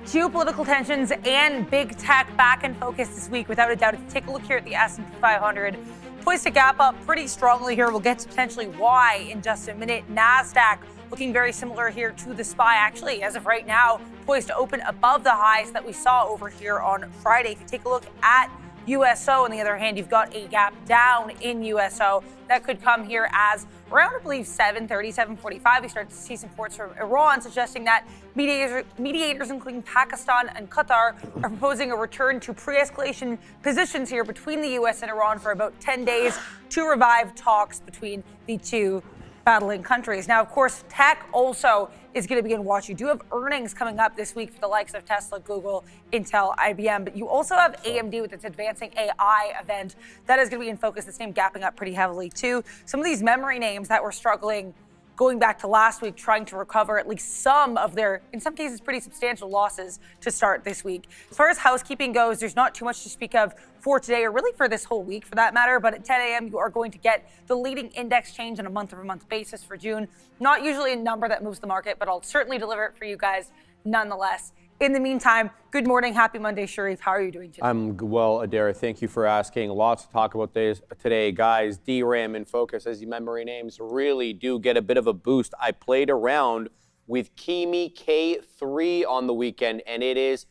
Geopolitical tensions and big tech back in focus this week, without a doubt. If you take a look here at the S&P 500, poised to gap up pretty strongly here. We'll get to potentially why in just a minute. NASDAQ looking very similar here to the SPY. Actually, as of right now, poised to open above the highs that we saw over here on Friday. If you take a look at USO, on the other hand, you've got a gap down in USO that could come here as around, I believe, 7:30, 7:45. We start to see some reports from Iran suggesting that mediators, including Pakistan and Qatar, are proposing a return to pre-escalation positions here between the U.S. and Iran for about 10 days to revive talks between the two battling countries. Now, of course, tech also is going to be in watch. You do have earnings coming up this week for the likes of Tesla, Google, Intel, IBM, but you also have AMD with its Advancing AI event. That is going to be in focus. The same gapping up pretty heavily too. Some of these memory names that were struggling going back to last week, trying to recover at least some of their, in some cases, pretty substantial losses to start this week. As far as housekeeping goes, there's not too much to speak of for today, or really for this whole week for that matter, but at 10 a.m. you are going to get the leading index change on a month-over-month basis for June. Not usually a number that moves the market, but I'll certainly deliver it for you guys nonetheless. In the meantime, good morning, happy Monday, Sharif. How are you doing today? I'm well, Adair. Thank you for asking. Lots to talk about today, guys. DRAM in focus, as your memory names really do get a bit of a boost. I played around with Kimi K3 on the weekend, and it is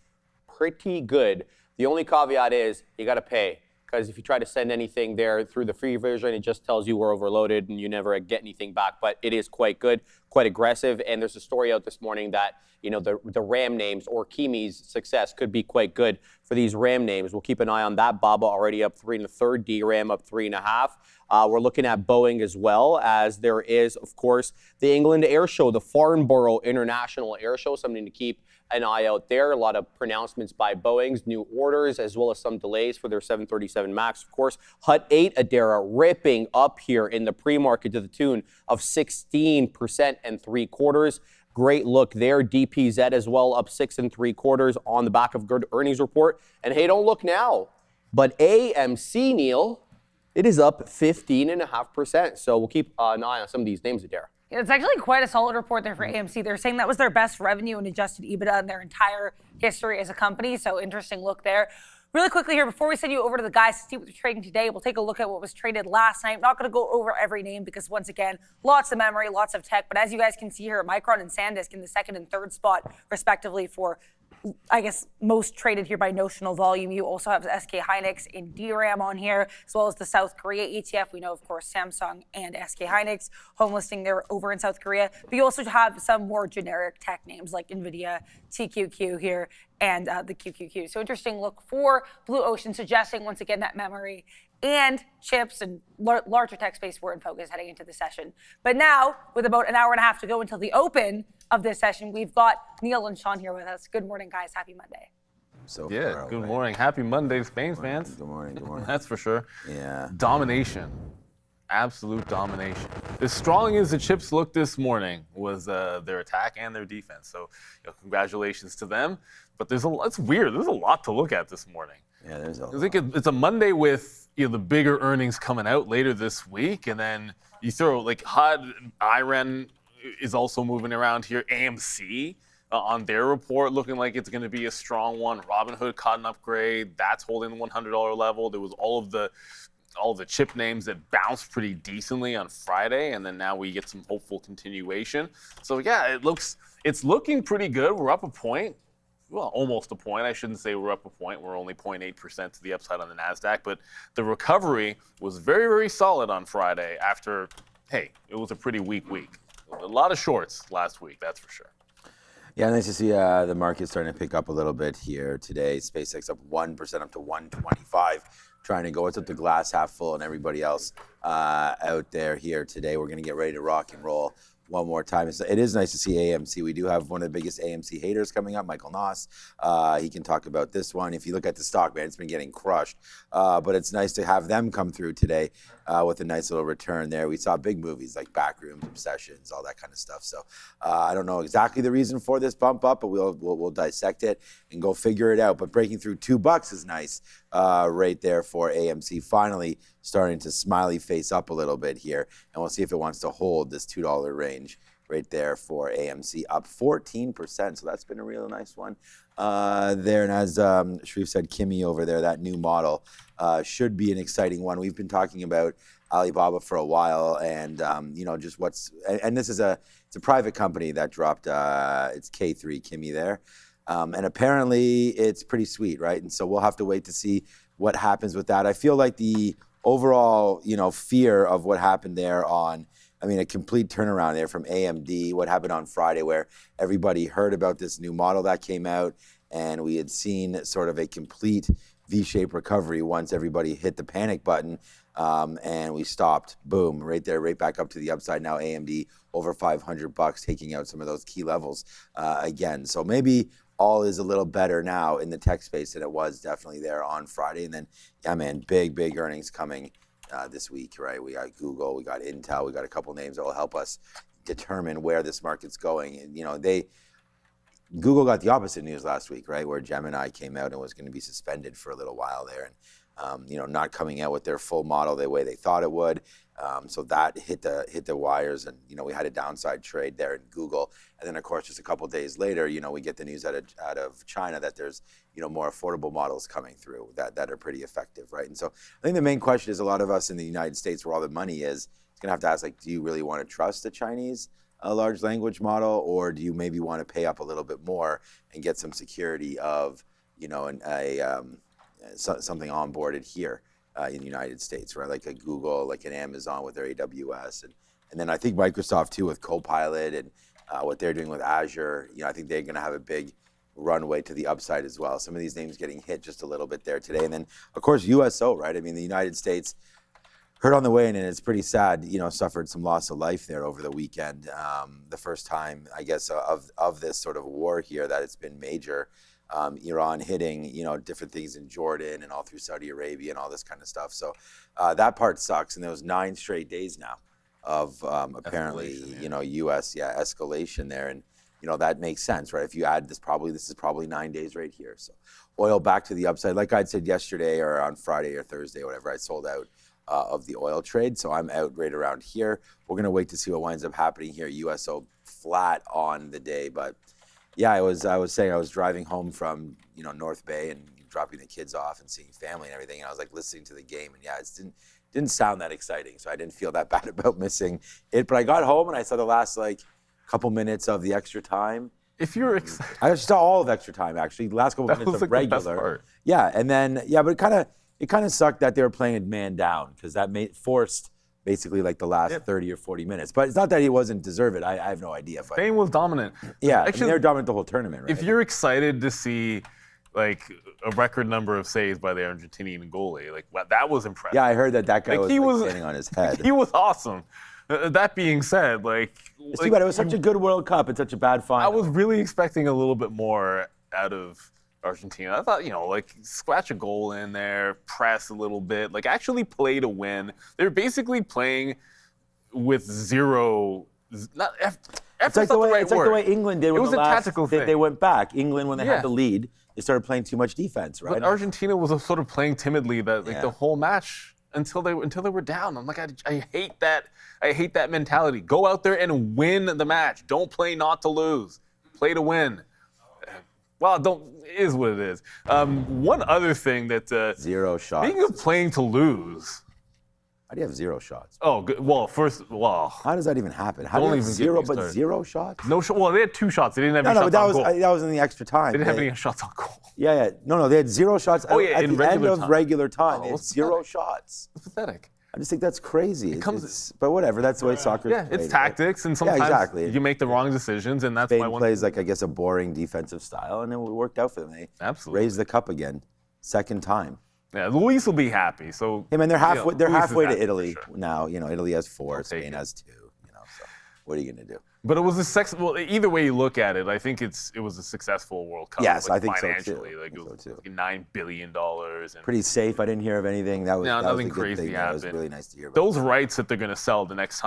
pretty good. The only caveat is you got to pay, because if you try to send anything there through the free version, it just tells you we're overloaded and you never get anything back. But it is quite good, quite aggressive. And there's a story out this morning that, you know, the RAM names or Kimi's success could be quite good for these RAM names. We'll keep an eye on that. BABA already up 3 1/3, DRAM up 3 1/2. We're looking at Boeing as well, as there is, of course, the England Air Show, the Farnborough International Air Show, something to keep an eye out there. A lot of pronouncements by Boeing's new orders, as well as some delays for their 737 MAX. Of course, Hut 8 Adara ripping up here in the pre-market to the tune of 16% and 3/4. Great look there. DPZ as well, up 6 3/4 on the back of good earnings report. And hey, don't look now, but AMC, Neil, it is up 15.5%. So we'll keep an eye on some of these names, Adara. It's actually quite a solid report there for AMC. They're saying that was their best revenue and adjusted EBITDA in their entire history as a company. So interesting look there. Really quickly here, before we send you over to the guys to see what they're trading today, we'll take a look at what was traded last night. Not going to go over every name because, once again, lots of memory, lots of tech. But as you guys can see here, Micron and SanDisk in the second and third spot, respectively, for, I guess, most traded here by notional volume. You also have SK Hynix in DRAM on here, as well as the South Korea ETF. We know, of course, Samsung and SK Hynix home listing there over in South Korea. But you also have some more generic tech names like Nvidia, TQQ here, and the QQQ. So interesting look for Blue Ocean, suggesting once again that memory and chips and larger tech space were in focus heading into the session. But now, with about an hour and a half to go until the open of this session, we've got Neil and Sean here with us. Good morning, guys. Happy Monday. So yeah, good morning. Happy Monday, Spain fans. Good morning, good morning. That's for sure. Yeah. Domination. Absolute domination. As strong as the chips looked this morning was their attack and their defense. So congratulations to them. But it's weird. There's a lot to look at this morning. Yeah, there's a lot. I think it's a Monday with the bigger earnings coming out later this week, and then you throw like HUD, IREN is also moving around here. AMC on their report looking like it's going to be a strong one. Robinhood caught an upgrade. That's holding the $100 level. There was all of the chip names that bounced pretty decently on Friday, and then now we get some hopeful continuation. So yeah, it's looking pretty good. We're up a point. Well, almost a point. I shouldn't say we're up a point. We're only 0.8% to the upside on the NASDAQ. But the recovery was very, very solid on Friday after, hey, it was a pretty weak week. A lot of shorts last week, that's for sure. Yeah, nice to see the market starting to pick up a little bit here today. SpaceX up 1%, up to 125. Trying to go. It's up the glass half full and everybody else out there here today. We're going to get ready to rock and roll one more time. It is nice to see AMC. We do have one of the biggest AMC haters coming up, Michael Noss. He can talk about this one. If you look at the stock, man, it's been getting crushed. But it's nice to have them come through today with a nice little return there. We saw big movies like Backrooms, Obsessions, all that kind of stuff. So I don't know exactly the reason for this bump up, but we'll dissect it and go figure it out. But breaking through $2 is nice right there for AMC. Finally starting to smiley face up a little bit here. And we'll see if it wants to hold this $2 range right there for AMC, up 14%. So that's been a real nice one there. And as Sharif said, Kimi over there, that new model should be an exciting one. We've been talking about Alibaba for a while, and just and this is it's a private company that dropped its K3 Kimi there, and apparently it's pretty sweet, right? And so we'll have to wait to see what happens with that. I feel like the overall fear of what happened there a complete turnaround there from AMD, what happened on Friday, where everybody heard about this new model that came out, and we had seen sort of a complete V-shaped recovery once everybody hit the panic button, and we stopped, boom, right there, right back up to the upside. Now AMD over $500, taking out some of those key levels again. So maybe all is a little better now in the tech space than it was definitely there on Friday. And then, yeah, man, big earnings coming this week, right? We got Google, we got Intel, we got a couple names that will help us determine where this market's going. And, Google got the opposite news last week, right? Where Gemini came out and was going to be suspended for a little while there, and not coming out with their full model the way they thought it would. So that hit the wires, and we had a downside trade there in Google. And then of course, just a couple of days later, we get the news out of China that there's more affordable models coming through that are pretty effective, right? And so I think the main question is, a lot of us in the United States, where all the money is going to have to ask, do you really want to trust the Chinese large language model, or do you maybe want to pay up a little bit more and get some security of something onboarded here in the United States, right? Like a Google, like an Amazon with their AWS, and then I think Microsoft too with Copilot and what they're doing with Azure. I think they're going to have a big runway to the upside as well. Some of these names getting hit just a little bit there today, and then of course USO, right? I mean, the United States heard on the way in, and it's pretty sad, suffered some loss of life there over the weekend. The first time, I guess, of this sort of war here that it's been major. Iran hitting, different things in Jordan and all through Saudi Arabia and all this kind of stuff. So that part sucks. And there was 9 straight days now of apparently, U.S. escalation there. And, that makes sense, right? If you add this is probably 9 days right here. So oil back to the upside. Like I'd said yesterday or on Friday or Thursday, whatever, I sold out of the oil trade. So I'm out right around here. We're going to wait to see what winds up happening here. USO flat on the day. But yeah, I was saying I was driving home from, North Bay and dropping the kids off and seeing family and everything. And I was like listening to the game, and yeah, it didn't sound that exciting. So I didn't feel that bad about missing it. But I got home and I saw the last couple minutes of the extra time. If you're excited, I saw all of extra time actually. The last couple minutes of regular. The best part. Yeah, and then but it kind of sucked that they were playing a man down, because that forced basically the last 30 or 40 minutes. But it's not that he wasn't deserved. I have no idea. Spain was dominant. Yeah, actually, they were dominant the whole tournament, right? If you're excited to see a record number of saves by the Argentinian goalie, that was impressive. Yeah, I heard that guy was standing on his head. He was awesome. That being said, it's too bad. It was such a good World Cup and such a bad final. I was really expecting a little bit more out of Argentina. I thought, scratch a goal in there, press a little bit, actually play to win. They're basically playing with zero. It's like the way England did. It was a tactical thing. They went back. England, when they had the lead, they started playing too much defense, right? But Argentina was sort of playing timidly the whole match until they were down. I'm like, I hate that. I hate that mentality. Go out there and win the match. Don't play not to lose. Play to win. Well, it is what it is. One other thing that 0 shots. Speaking of playing to lose. How do you have 0 shots? Oh, good. Well, how does that even happen? How do you have 0 but 0 shots? No shot. Well, they had 2 shots. They didn't have any shots on goal. That was in the extra time. They didn't have any shots on goal. Yeah. No, they had 0 shots at the end of regular time. They had 0 shots. It's pathetic. I just think that's crazy. But whatever, that's the way soccer is played. It's tactics, and sometimes you make the wrong decisions, and that's why Spain plays I guess a boring defensive style, and it worked out for them. They raised the cup again, second time. Yeah, Luis will be happy. So hey man, they're halfway. They're halfway to Italy now. Italy has 4, Spain has 2. So what are you gonna do? But it was either way you look at it, I think it was a successful World Cup. Yes, I think financially. So too. It was $9 billion. And pretty safe. I didn't hear of anything. Nothing crazy happened. That was really nice to hear about. Those rights that they're going to sell the next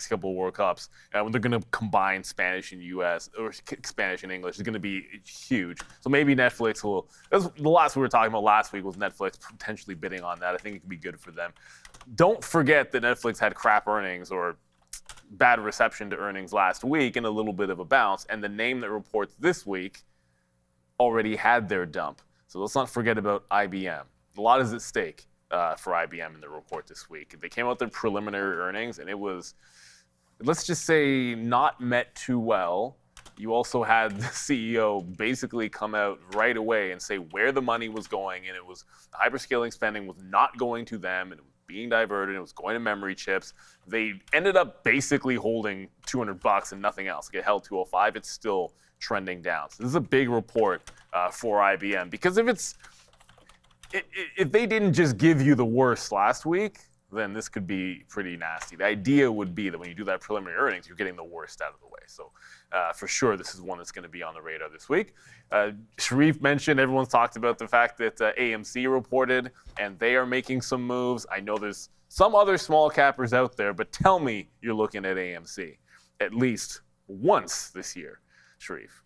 couple of World Cups, when they're going to combine Spanish and US, or Spanish and English, is going to be huge. So maybe Netflix will. The last we were talking about last week was Netflix potentially bidding on that. I think it could be good for them. Don't forget that Netflix had crap earnings, or bad reception to earnings last week and a little bit of a bounce, and the name that reports this week already had their dump. So let's not forget about IBM. A lot is at stake for IBM in the report this week. They came out with their preliminary earnings, and it was, let's just say, not met too well. You also had the CEO basically come out right away and say where the money was going, and it was the hyperscaling spending was not going to them, and it was being diverted, it was going to memory chips. They ended up basically holding $200 and nothing else. It held 205, it's still trending down. So this is a big report for IBM, because if they didn't just give you the worst last week, then this could be pretty nasty. The idea would be that when you do that preliminary earnings, you're getting the worst out of the way. So for sure, this is one that's going to be on the radar this week. Sharif mentioned, everyone's talked about the fact that AMC reported, and they are making some moves. I know there's some other small cappers out there, but tell me you're looking at AMC at least once this year, Sharif.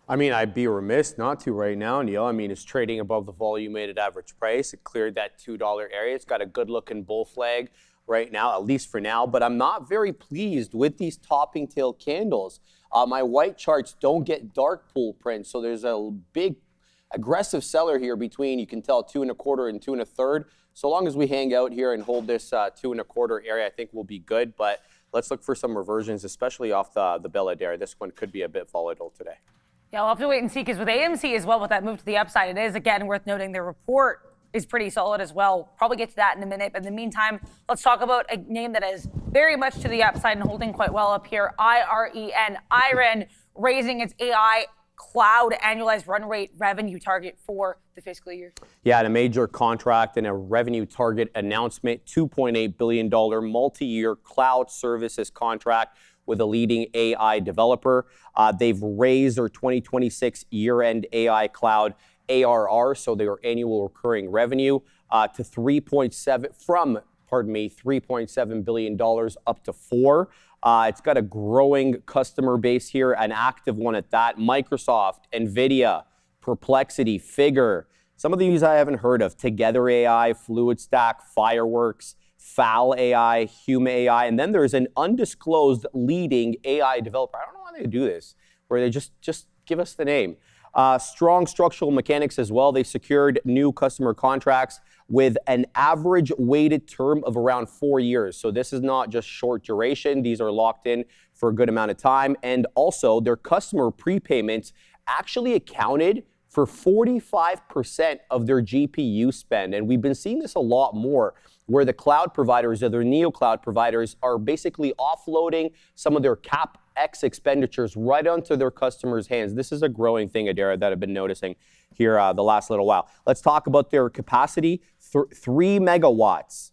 I mean, I'd be remiss not to right now, Neil. I mean, it's trading above the volume-weighted average price. It cleared that $2 area. It's got a good-looking bull flag right now, at least for now. But I'm not very pleased with these topping tail candles. My white charts don't get dark pool prints, so there's a big aggressive seller here between, you can tell, 2 1/4 and 2 1/3. So long as we hang out here and hold this 2 1/4 area, I think we'll be good. But let's look for some reversions, especially off the Belladere. This one could be a bit volatile today. Yeah, we'll have to wait and see, because with AMC as well, with that move to the upside, it is, again, worth noting their report is pretty solid as well. Probably get to that in a minute. But in the meantime, let's talk about a name that is very much to the upside and holding quite well up here, IREN, raising its AI cloud annualized run rate revenue target for the fiscal year. Yeah, and a major contract and a revenue target announcement, $2.8 billion multi-year cloud services contract with a leading AI developer. They've raised their 2026 year-end AI cloud ARR, so their annual recurring revenue, to $3.7 billion up to $4 billion. It's got a growing customer base here, an active one at that. Microsoft, Nvidia, Perplexity, Figure. Some of these I haven't heard of. Together AI, FluidStack, Fireworks, FAL AI, Hume AI, and then there's an undisclosed leading AI developer. I don't know why they do this, where they just give us the name. Strong structural mechanics as well. They secured new customer contracts with an average weighted term of around 4 years. So this is not just short duration. These are locked in for a good amount of time. And also their customer prepayments actually accounted for 45% of their GPU spend. And we've been seeing this a lot more, where the cloud providers or their neo cloud providers are basically offloading some of their CapEx expenditures right onto their customers' hands. This is a growing thing, Adara, that I've been noticing here the last little while. Let's talk about their capacity. 3 megawatts.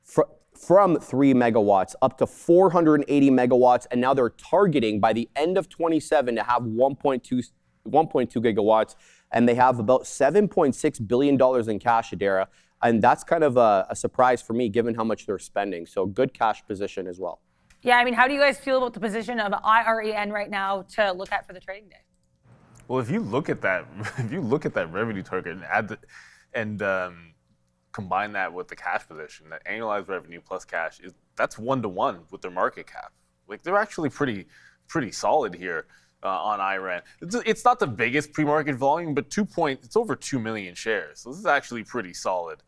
From 3 megawatts up to 480 megawatts. And now they're targeting by the end of 27 to have 1.2 gigawatts. And they have about $7.6 billion in cash, Adara. And that's kind of a surprise for me, given how much they're spending. So good cash position as well. Yeah, I mean, how do you guys feel about the position of IREN right now to look at for the trading day? Well, if you look at that revenue target and combine that with the cash position, that annualized revenue plus cash, that's 1-to-1 with their market cap. Like, they're actually pretty solid here on IREN. It's not the biggest pre-market volume, but it's over 2 million shares. So this is actually pretty solid.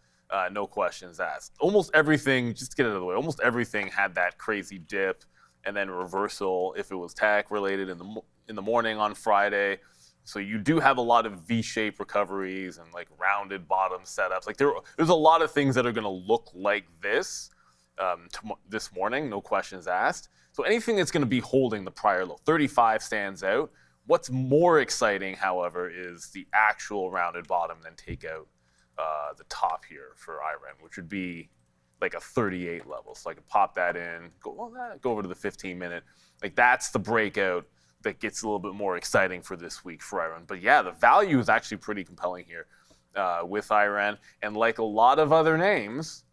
No questions asked. Almost everything, just to get it out of the way, almost everything had that crazy dip and then reversal if it was tech related in the morning on Friday. So you do have a lot of V-shaped recoveries and like rounded bottom setups. Like there's a lot of things that are going to look like this this morning, no questions asked. So anything that's going to be holding the prior low, 35 stands out. What's more exciting, however, is the actual rounded bottom, then take out the top here for IREN, which would be like a 38 level. So I could pop that in, go over to the 15-minute. Like that's the breakout that gets a little bit more exciting for this week for IREN. But yeah, the value is actually pretty compelling here with IREN. And like a lot of other names,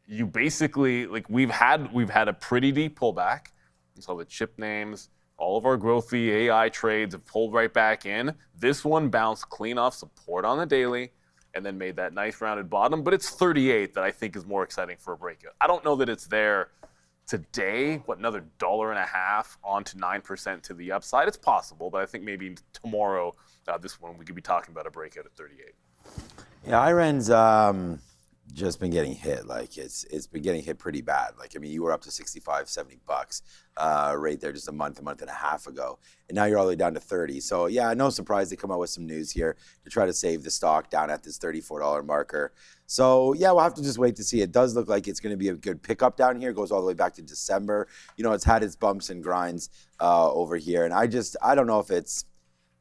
you basically, like we've had a pretty deep pullback. And so the chip names, all of our growthy AI trades have pulled right back in. This one bounced clean off support on the daily and then made that nice rounded bottom. But it's 38 that I think is more exciting for a breakout. I don't know that it's there today, what, another $1.50 on to 9% to the upside? It's possible, but I think maybe tomorrow, this one, we could be talking about a breakout at 38. Yeah, IREN's just been getting hit. Like it's been getting hit pretty bad. Like, I mean, you were up to 65, 70 bucks right there just a month and a half ago. And now you're all the way down to 30. So yeah, no surprise they come out with some news here to try to save the stock down at this $34 marker. So yeah, we'll have to just wait to see. It does look like it's going to be a good pickup down here. It goes all the way back to December. You know, it's had its bumps and grinds over here. And I don't know if it's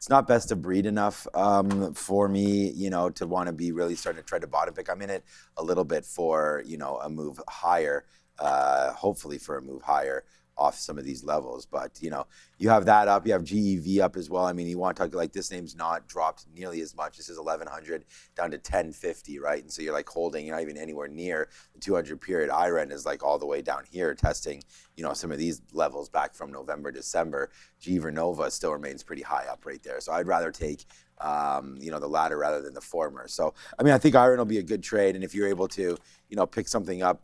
not best of breed enough for me, you know, to want to be really starting to try to bottom pick. I'm in it a little bit for, you know, a move higher, hopefully for a move higher off some of these levels. But, you know, you have that up. You have GEV up as well. I mean, you want to talk like this name's not dropped nearly as much. This is 1100 down to 1050, right? And so you're like holding, you're not even anywhere near the 200 period. IREN is like all the way down here testing, you know, some of these levels back from November, December. Vernova still remains pretty high up right there. So I'd rather take, you know, the latter rather than the former. So, I mean, I think IREN will be a good trade. And if you're able to, you know, pick something up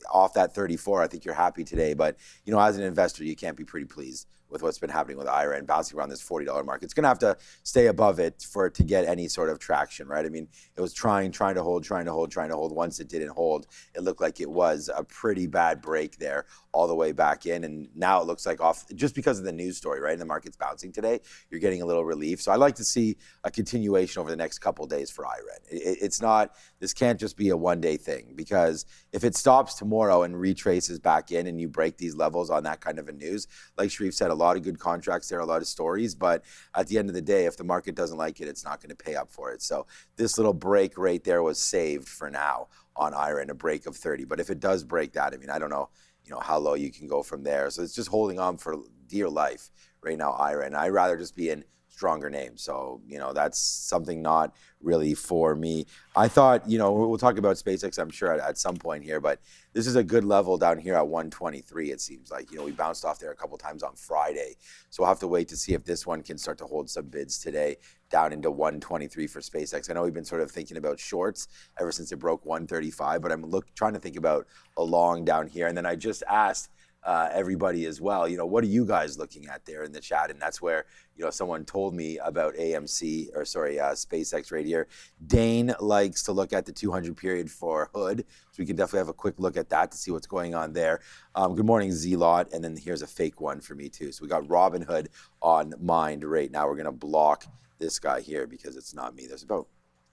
off that 34, I think you're happy today. But, you know, as an investor, you can't be pretty pleased with what's been happening with IREN bouncing around this $40 mark. It's going to have to stay above it for it to get any sort of traction, right? I mean, it was trying to hold. Once it didn't hold, it looked like it was a pretty bad break there all the way back in. And now it looks like off, just because of the news story, right? And the market's bouncing today, you're getting a little relief. So I'd like to see a continuation over the next couple of days for IREN. It's not, this can't just be a one-day thing, because if it stops tomorrow and retraces back in and you break these levels on that kind of a news, like Sharif said, a lot of good contracts there, a lot of stories, but at the end of the day, if the market doesn't like it, it's not going to pay up for it. So this little break right there was saved for now on IREN, a break of 30. But if it does break that, I mean, I don't know, you know, how low you can go from there. So it's just holding on for dear life right now, IREN. I'd rather just be in stronger names. So, you know, that's something not really for me. I thought, you know, we'll talk about SpaceX, I'm sure, at some point here, but this is a good level down here at 123, it seems like. You know, we bounced off there a couple times on Friday. So we'll have to wait to see if this one can start to hold some bids today down into 123 for SpaceX. I know we've been sort of thinking about shorts ever since it broke 135, but I'm trying to think about a long down here. And then I just asked everybody as well, you know, what are you guys looking at there in the chat? And that's where, you know, someone told me about SpaceX right here. Dane likes to look at the 200 period for Hood, so we can definitely have a quick look at that to see what's going on there. Good morning, Z-Lot, and then here's a fake one for me too. So we got Robinhood on mind right now. We're gonna block this guy here because it's not me. There's about,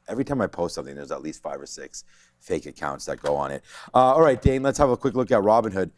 every time I post something, there's at least 5 or 6 fake accounts that go on it. All right, Dane, let's have a quick look at Robinhood.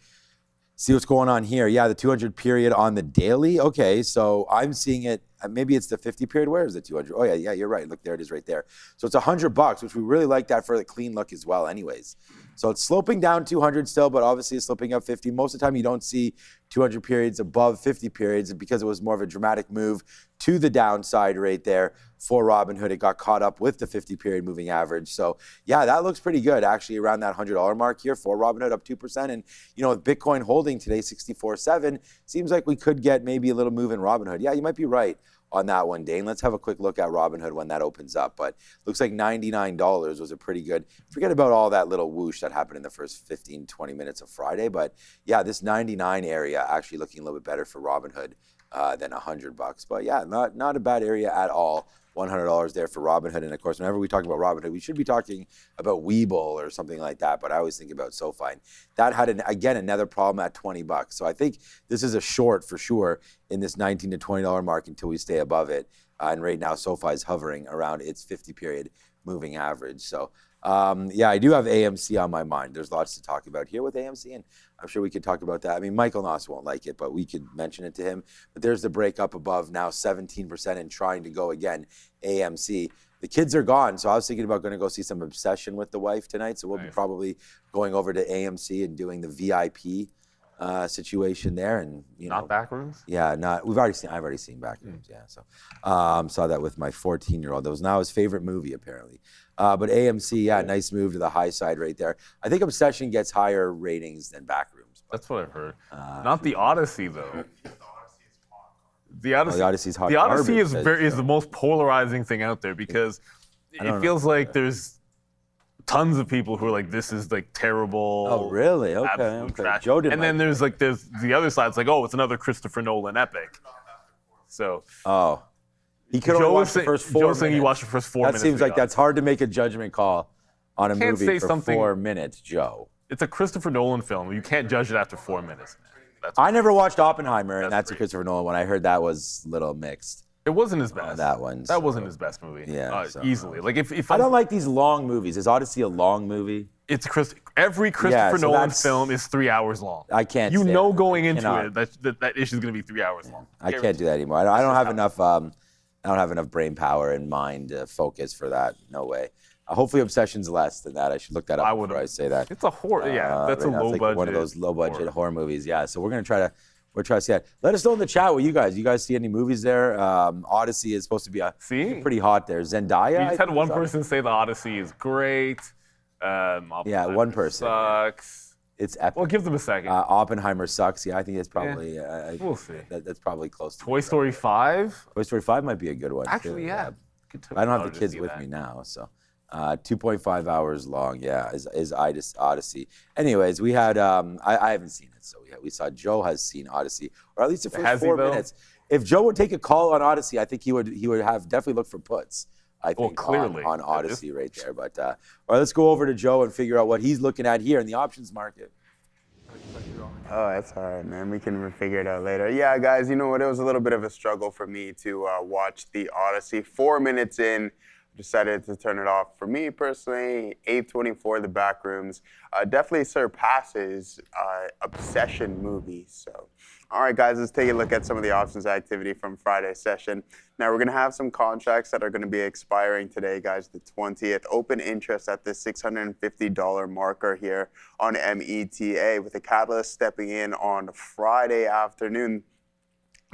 See what's going on here. Yeah, the 200 period on the daily. Okay, so I'm seeing it. Maybe it's the 50 period. Where is the 200? Oh yeah, you're right. Look, there it is right there. So it's $100, which we really like that for the clean look as well anyways. So it's sloping down 200 still, but obviously it's sloping up 50. Most of the time you don't see 200 periods above 50 periods because it was more of a dramatic move to the downside right there for Robinhood. It got caught up with the 50 period moving average. So yeah, that looks pretty good actually around that $100 mark here for Robinhood, up 2%. And you know, with Bitcoin holding today 64.7, seems like we could get maybe a little move in Robinhood. Yeah, you might be right on that one, Dane. Let's have a quick look at Robinhood when that opens up. But looks like $99 was a pretty good, forget about all that little whoosh that happened in the first 15, 20 minutes of Friday. But yeah, this 99 area actually looking a little bit better for Robinhood than $100. But yeah, not a bad area at all. $100 there for Robinhood. And of course, whenever we talk about Robinhood, we should be talking about Webull or something like that. But I always think about SoFi. And that had, again, another problem at $20. So I think this is a short for sure in this $19 to $20 mark until we stay above it. And right now, SoFi is hovering around its 50 period moving average. So yeah, I do have AMC on my mind. There's lots to talk about here with AMC, and I'm sure we could talk about that. I mean, Michael Noss won't like it, but we could mention it to him. But there's the break up above now 17% and trying to go again, AMC. The kids are gone, so I was thinking about going to go see some Obsession with the wife tonight. So we'll be probably going over to AMC and doing the VIP situation there, and you know, not Backrooms. Yeah, I've already seen Backrooms. Yeah, so saw that with my 14-year-old. That was now his favorite movie apparently. But AMC, yeah, nice move to the high side right there. I think Obsession gets higher ratings than Backrooms. That's what I've heard. Not the Odyssey though. The Odyssey's hot. The Odyssey is the most polarizing thing out there because it feels like there's tons of people who are like, this is like terrible. Oh, really? Okay. Absolute Okay. trash. Joe didn't and then like there's the other side. It's like, oh, it's another Christopher Nolan epic. So. Oh. He could only watch the first 4 minutes. Joe's saying he watched the first 4 minutes. That seems like that's hard to make a judgment call on a Can't movie say for something- 4 minutes, Joe. It's a Christopher Nolan film. You can't judge it after 4 minutes, man. That's I never watched Oppenheimer, and that's a great. Christopher Nolan one. I heard that was a little mixed. It wasn't his best. That one, That so- wasn't his best movie. Yeah, so- easily. Like if I don't like these long movies. Is Odyssey a long movie? it's every Christopher so Nolan that's- film is 3 hours long. I can't You stand know it. going into Cannot. it that issue is going to be 3 hours long. I can't do that anymore. I don't have enough. I don't have enough brain power and mind focus for that. No way. Hopefully, Obsession's less than that. I should look that up I before wouldn't. I say that. It's a horror. Yeah, that's right a now low it's budget. one of those low budget horror movies. Yeah. So we're trying to see that. Let us know in the chat what you guys see any movies there. Odyssey is supposed to be pretty hot there. Zendaya. We I just had think, one is on it. person say the Odyssey is great. Oppenheimer one person. sucks. It's epic. Well, give them a second. Oppenheimer sucks. Yeah, I think it's probably. We'll see. That's probably close to. Toy Story 5. Toy Story 5 might be a good one. Actually, too. yeah. I don't have the kids with me now, so 2.5 hours long. Yeah, is Odyssey. Anyways, we had I haven't seen it, so we saw Joe has seen Odyssey, or at least the first Has he, 4 though? minutes. If Joe would take a call on Odyssey, I think he would have definitely looked for puts. I think clearly. on Odyssey right there. But all right, let's go over to Joe and figure out what he's looking at here in the options market. Oh, that's all right, man. We can figure it out later. Yeah, guys, you know what? It was a little bit of a struggle for me to watch the Odyssey. 4 minutes in, decided to turn it off. For me personally, 8:24, the back rooms definitely surpasses Obsession movie. So, all right, guys, let's take a look at some of the options activity from Friday's session. Now, we're going to have some contracts that are going to be expiring today, guys, the 20th. Open interest at the $650 marker here on META, with the catalyst stepping in on Friday afternoon.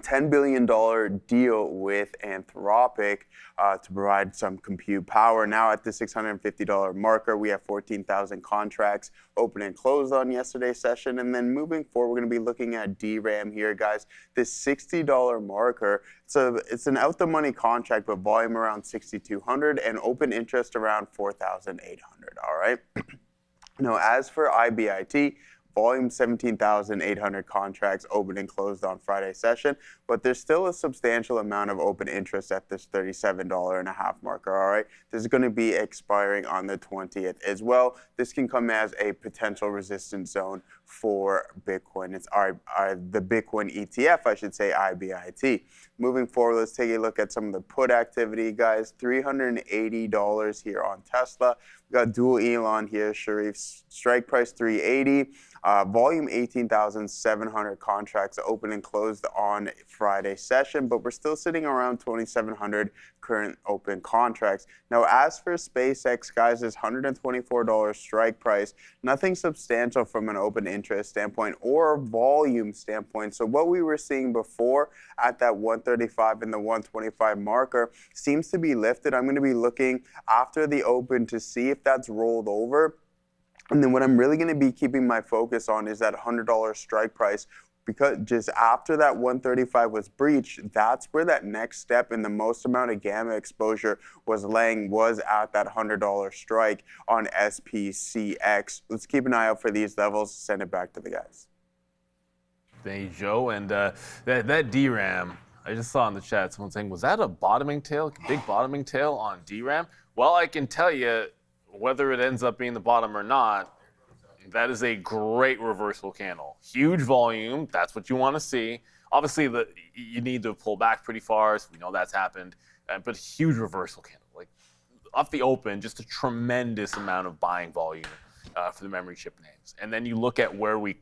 $10 billion deal with Anthropic to provide some compute power. Now at the $650 marker, we have 14,000 contracts open and closed on yesterday's session. And then moving forward, we're going to be looking at DRAM here, guys. This $60 marker, it's an out-the-money contract, but volume around 6,200 and open interest around 4,800, all right? Now, as for IBIT, volume 17,800 contracts open and closed on Friday's session, but there's still a substantial amount of open interest at this $37.50 marker, all right? This is going to be expiring on the 20th as well. This can come as a potential resistance zone for Bitcoin. It's the Bitcoin ETF, I should say, IBIT. Moving forward, let's take a look at some of the put activity, guys. $380 here on Tesla. We got dual Elon here, Sharif. Strike price 380. Volume 18,700 contracts open and closed on Friday session, but we're still sitting around 2,700 current open contracts. Now, as for SpaceX, guys, this $124 strike price, nothing substantial from an open interest standpoint or volume standpoint. So what we were seeing before at that 135 and the 125 marker seems to be lifted. I'm going to be looking after the open to see if that's rolled over. And then what I'm really going to be keeping my focus on is that $100 strike price, because just after that 135 was breached, that's where that next step in the most amount of gamma exposure was at that $100 strike on SPCX. Let's keep an eye out for these levels. Send it back to the guys. Thank you, Joe. And that DRAM, I just saw in the chat someone saying, was that a bottoming tail, big bottoming tail on DRAM? Well, I can tell you, whether it ends up being the bottom or not, that is a great reversal candle. Huge volume, that's what you want to see. Obviously, you need to pull back pretty far, so we know that's happened, but huge reversal candle. Like, off the open, just a tremendous amount of buying volume for the memory chip names. And then you look where we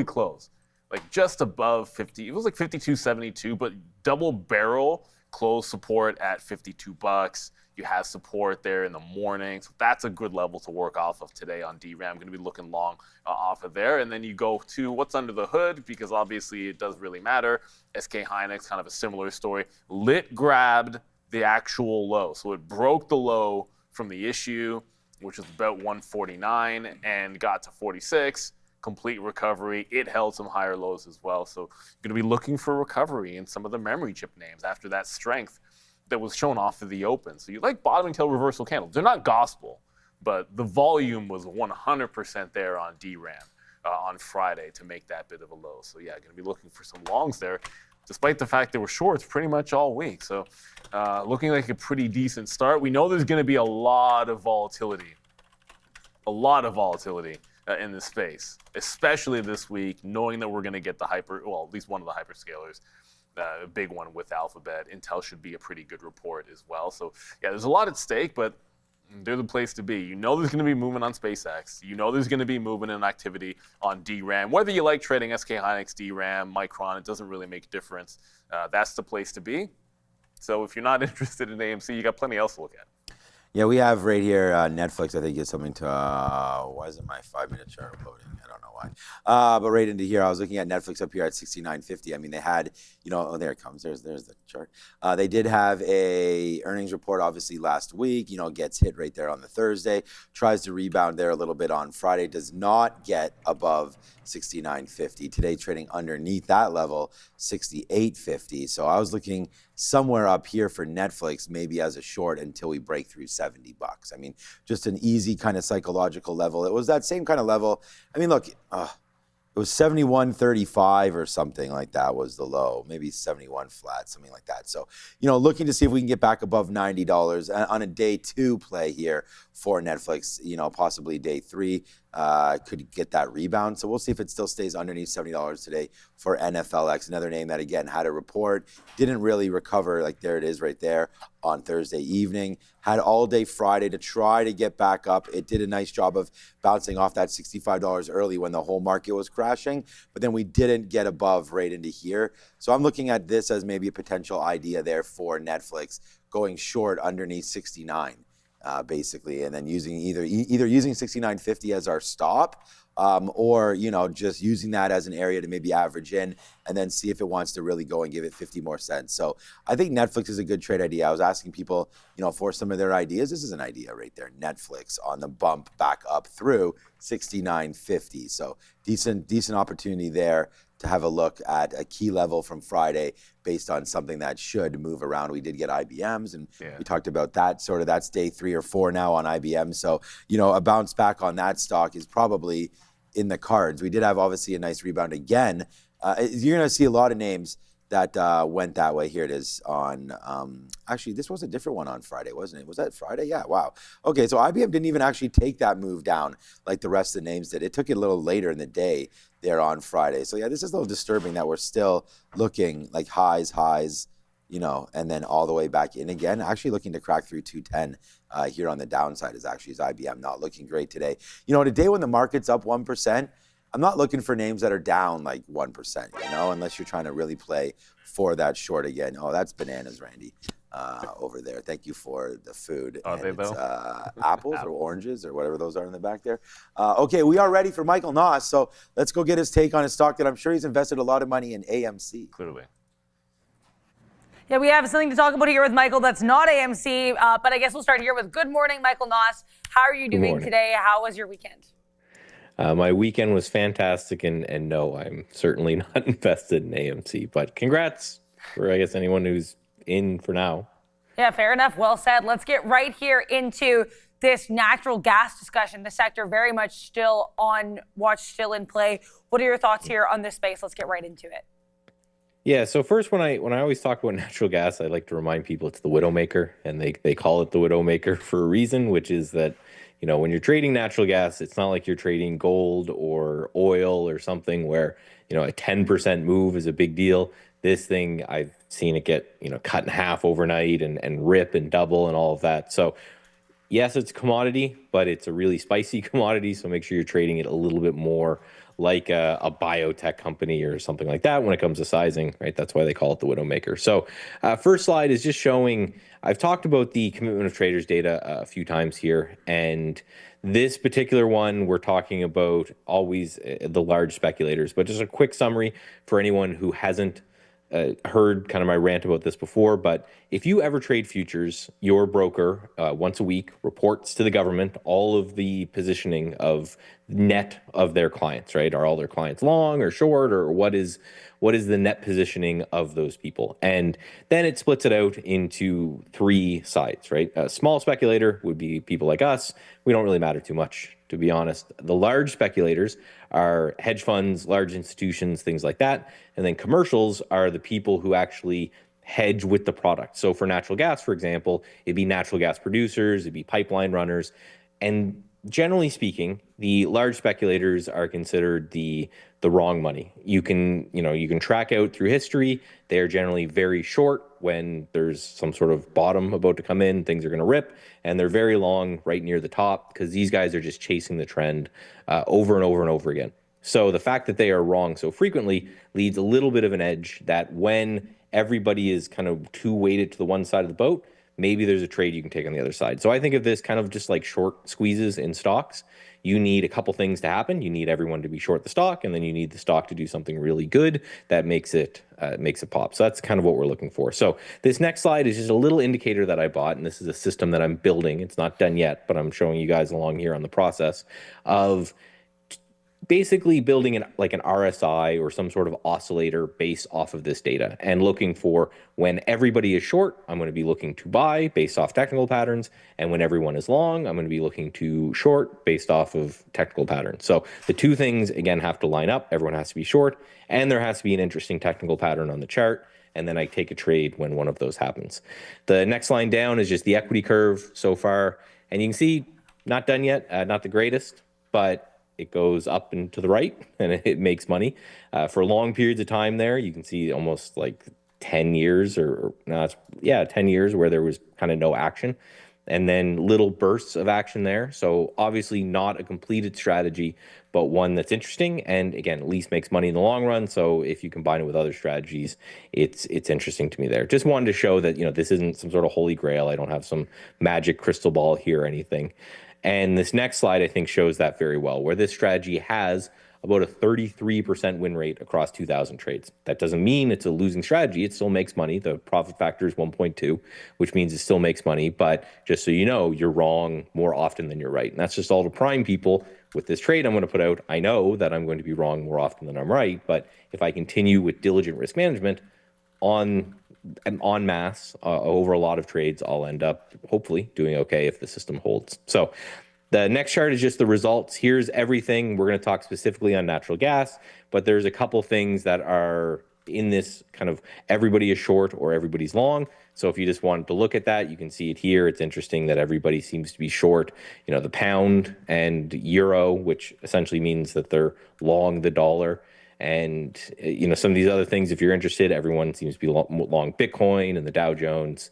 close. Like just above 50, it was like 52.72, but double barrel close support at $52. You have support there in the morning, so that's a good level to work off of today on DRAM. Going to be looking long off of there, and then you go to what's under the hood, because obviously it does really matter. SK Hynix, kind of a similar story. Lit grabbed the actual low, so it broke the low from the issue, which was about 149, and got to 46. Complete recovery. It held some higher lows as well, so you're going to be looking for recovery in some of the memory chip names after that strength that was shown off of the open. So you like bottoming tail reversal candles. They're not gospel, but the volume was 100% there on DRAM on Friday to make that bit of a low. So yeah, going to be looking for some longs there, despite the fact there were shorts pretty much all week. So looking like a pretty decent start. We know there's going to be a lot of volatility in this space, especially this week, knowing that we're going to get at least one of the hyperscalers, a big one with Alphabet. Intel should be a pretty good report as well. So yeah, there's a lot at stake, but they're the place to be. You know there's going to be movement on SpaceX. You know there's going to be movement and activity on DRAM. Whether you like trading SK Hynix, DRAM, Micron, it doesn't really make a difference. That's the place to be. So if you're not interested in AMC, you got plenty else to look at. Yeah, we have right here Netflix. I think is something to. Why isn't my 5-minute chart loading? I don't know why. But right into here, I was looking at Netflix up here at 69.50. I mean, they had, oh, there it comes. There's the chart. They did have a earnings report, obviously last week. Gets hit right there on the Thursday. Tries to rebound there a little bit on Friday. Does not get above 69.50. Today trading underneath that level, 68.50. So I was looking somewhere up here for Netflix, maybe as a short until we break through $70. I mean, just an easy kind of psychological level. It was that same kind of level. I mean, look, it was 71.35 or something like that was the low, maybe 71 flat, something like that. So, looking to see if we can get back above $90 on a day 2 play here for Netflix, possibly day 3 could get that rebound. So we'll see if it still stays underneath $70 today for NFLX, another name that, again, had a report, didn't really recover, like there it is right there on Thursday evening, had all day Friday to try to get back up. It did a nice job of bouncing off that $65 early when the whole market was crashing, but then we didn't get above right into here. So I'm looking at this as maybe a potential idea there for Netflix, going short underneath 69. Basically, and then using either using 69.50 as our stop, or just using that as an area to maybe average in, and then see if it wants to really go and give it 50 more cents. So I think Netflix is a good trade idea. I was asking people, for some of their ideas. This is an idea right there. Netflix on the bump back up through 69.50. So decent opportunity there to have a look at a key level from Friday based on something that should move around. We did get IBMs, and we talked about that. That's day 3 or 4 now on IBM. So, a bounce back on that stock is probably in the cards. We did have, obviously, a nice rebound again. You're going to see a lot of names that went that way. Here it is on, actually, this was a different one on Friday, wasn't it? Was that Friday? Yeah, wow. Okay, so IBM didn't even actually take that move down like the rest of the names did. It took it a little later in the day there on Friday. So yeah, this is a little disturbing that we're still looking like highs, and then all the way back in again. Actually looking to crack through 210 here on the downside is IBM not looking great today. Today when the market's up 1%, I'm not looking for names that are down like 1%, unless you're trying to really play for that short again. Oh, that's bananas, Randy, over there. Thank you for the food. Are they though? Apples or oranges or whatever those are in the back there. Okay, we are ready for Michael Noss, so let's go get his take on his stock that I'm sure he's invested a lot of money in, AMC. Clearly. Yeah, we have something to talk about here with Michael that's not AMC, but I guess we'll start here with good morning, Michael Noss. How are you doing today? How was your weekend? My weekend was fantastic, and no, I'm certainly not invested in AMC, but congrats for, I guess, anyone who's in for now. Yeah, fair enough. Well said. Let's get right here into this natural gas discussion. The sector very much still on watch, still in play. What are your thoughts here on this space? Let's get right into it. Yeah, so first, when I always talk about natural gas, I like to remind people it's the widowmaker, and they call it the widowmaker for a reason, which is that when you're trading natural gas, it's not like you're trading gold or oil or something where, a 10% move is a big deal. This thing, I've seen it get, cut in half overnight and rip and double and all of that. So yes, it's a commodity, but it's a really spicy commodity. So make sure you're trading it a little bit more like a biotech company or something like that when it comes to sizing, right? That's why they call it the widowmaker. So first slide is just showing, I've talked about the commitment of traders data a few times here, and this particular one, we're talking about always the large speculators, but just a quick summary for anyone who hasn't heard kind of my rant about this before, but if you ever trade futures, your broker once a week reports to the government all of the positioning of net of their clients, right? Are all their clients long or short, or what is the net positioning of those people? And then it splits it out into three sides, right? A small speculator would be people like us. We don't really matter too much, to be honest. The large speculators are hedge funds, large institutions, things like that. And then commercials are the people who actually hedge with the product. So for natural gas, for example, it'd be natural gas producers, it'd be pipeline runners. And generally speaking, the large speculators are considered the wrong money. You can track out through history. They are generally very short when there's some sort of bottom about to come in, things are going to rip, and they're very long right near the top because these guys are just chasing the trend over and over and over again. So the fact that they are wrong so frequently leads a little bit of an edge that when everybody is kind of too weighted to the one side of the boat, maybe there's a trade you can take on the other side. So I think of this kind of just like short squeezes in stocks. You need a couple things to happen. You need everyone to be short the stock, and then you need the stock to do something really good that makes it pop. So that's kind of what we're looking for. So this next slide is just a little indicator that I bought, and this is a system that I'm building. It's not done yet, but I'm showing you guys along here on the process of basically building an RSI or some sort of oscillator based off of this data and looking for when everybody is short, I'm going to be looking to buy based off technical patterns. And when everyone is long, I'm going to be looking to short based off of technical patterns. So the two things, again, have to line up. Everyone has to be short, and there has to be an interesting technical pattern on the chart. And then I take a trade when one of those happens. The next line down is just the equity curve so far. And you can see, not done yet, not the greatest, but it goes up and to the right, and it makes money for long periods of time there. You can see almost like 10 years 10 years where there was kind of no action, and then little bursts of action there. So obviously not a completed strategy, but one that's interesting, and again, at least makes money in the long run. So if you combine it with other strategies, it's interesting to me there. Just wanted to show that, this isn't some sort of holy grail. I don't have some magic crystal ball here or anything. And this next slide, I think, shows that very well, where this strategy has about a 33% win rate across 2,000 trades. That doesn't mean it's a losing strategy. It still makes money. The profit factor is 1.2, which means it still makes money. But just so you know, you're wrong more often than you're right. And that's just all to prime people. With this trade I'm going to put out, I know that I'm going to be wrong more often than I'm right. But if I continue with diligent risk management en masse over a lot of trades, I'll end up hopefully doing okay if the system holds. So the next chart is just the results. Here's everything. We're going to talk specifically on natural gas, but there's a couple things that are in this kind of everybody is short or everybody's long. So if you just wanted to look at that, you can see it here. It's interesting that everybody seems to be short, the pound and euro, which essentially means that they're long the dollar. And, some of these other things, if you're interested, everyone seems to be long Bitcoin and the Dow Jones,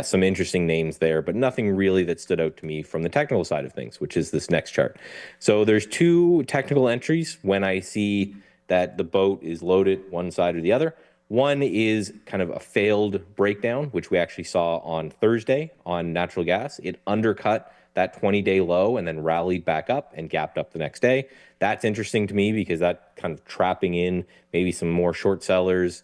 some interesting names there, but nothing really that stood out to me from the technical side of things, which is this next chart. So there's two technical entries when I see that the boat is loaded one side or the other. One is kind of a failed breakdown, which we actually saw on Thursday on natural gas. It undercut that 20-day low and then rallied back up and gapped up the next day. That's interesting to me because that kind of trapping in maybe some more short sellers,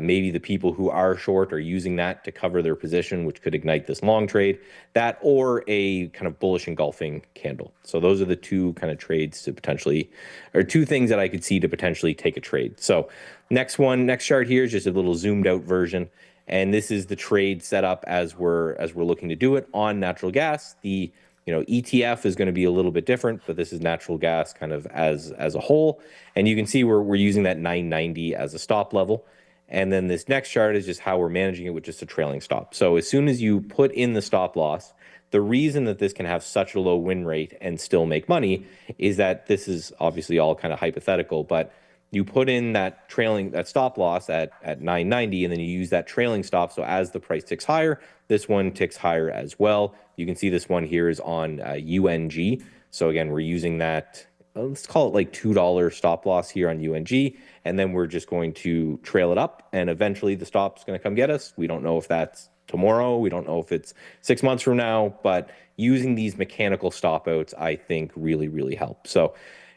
maybe the people who are short are using that to cover their position, which could ignite this long trade, that or a kind of bullish engulfing candle. So those are the two kind of trades to potentially, or two things that I could see to potentially take a trade. So next chart here is just a little zoomed out version. And this is the trade setup as we're looking to do it on natural gas. The ETF is going to be a little bit different, but this is natural gas kind of as a whole. And you can see we're using that 990 as a stop level. And then this next chart is just how we're managing it with just a trailing stop. So as soon as you put in the stop loss, the reason that this can have such a low win rate and still make money is that this is obviously all kind of hypothetical, but you put in that stop loss at 990, and then you use that trailing stop. So as the price ticks higher, this one ticks higher as well. You can see this one here is on UNG. So again, we're using that, let's call it like $2 stop loss here on UNG. And then we're just going to trail it up, and eventually the stop's going to come get us. We don't know if that's tomorrow. We don't know if it's 6 months from now, but using these mechanical stop outs, I think really, really help. So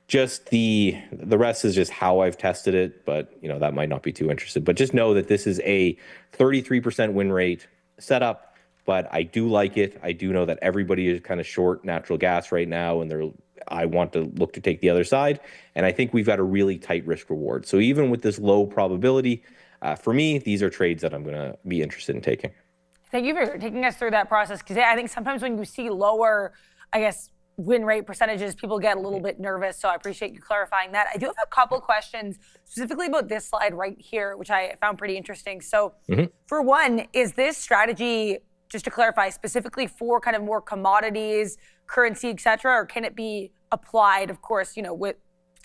Just the rest is just how I've tested it, but that might not be too interested. But just know that this is a 33% win rate setup, but I do like it. I do know that everybody is kind of short natural gas right now, and I want to look to take the other side, and I think we've got a really tight risk reward. So even with this low probability, for me, these are trades that I'm going to be interested in taking. Thank you for taking us through that process, because I think sometimes when you see lower, win rate percentages, people get a little bit nervous. So I appreciate you clarifying that. I do have a couple questions specifically about this slide right here, which I found pretty interesting. So for one, is this strategy, just to clarify, specifically for kind of more commodities, currency, et cetera, or can it be applied, of course, with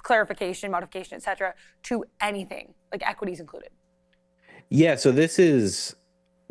clarification, modification, et cetera, to anything, like equities included? Yeah, so this is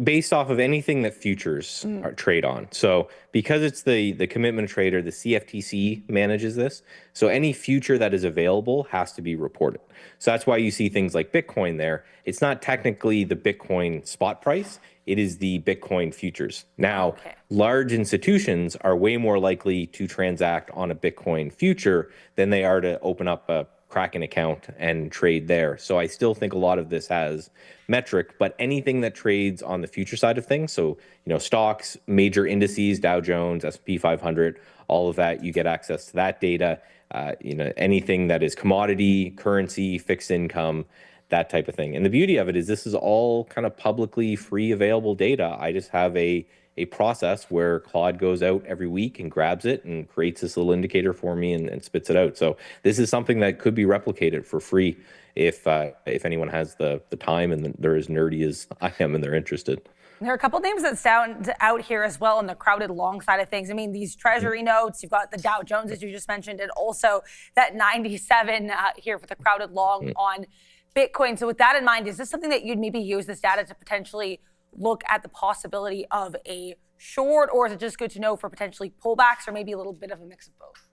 based off of anything that futures trade on. So because it's the commitment trader, the CFTC manages this. So any future that is available has to be reported. So that's why you see things like Bitcoin there. It's not technically the Bitcoin spot price. It is the Bitcoin futures. Now, large institutions are way more likely to transact on a Bitcoin future than they are to open up a Kraken account and trade there. So I still think a lot of this has metric, but anything that trades on the future side of things, so stocks, major indices, Dow Jones, S&P 500, all of that, you get access to that data. Anything that is commodity, currency, fixed income, that type of thing. And the beauty of it is this is all kind of publicly free available data. I just have a process where Claude goes out every week and grabs it and creates this little indicator for me and spits it out. So this is something that could be replicated for free if anyone has the time and they're as nerdy as I am and they're interested. There are a couple names that stand out here as well on the crowded long side of things. I mean, these treasury notes, you've got the Dow Jones, as you just mentioned, and also that 97 here for the crowded long on Bitcoin. So with that in mind, is this something that you'd maybe use this data to potentially look at the possibility of a short, or is it just good to know for potentially pullbacks, or maybe a little bit of a mix of both?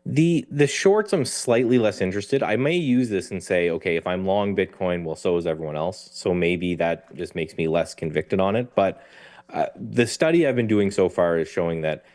The shorts, I'm slightly less interested. I may use this and say, okay, if I'm long Bitcoin, well, so is everyone else. So maybe that just makes me less convicted on it. But the study I've been doing so far is showing that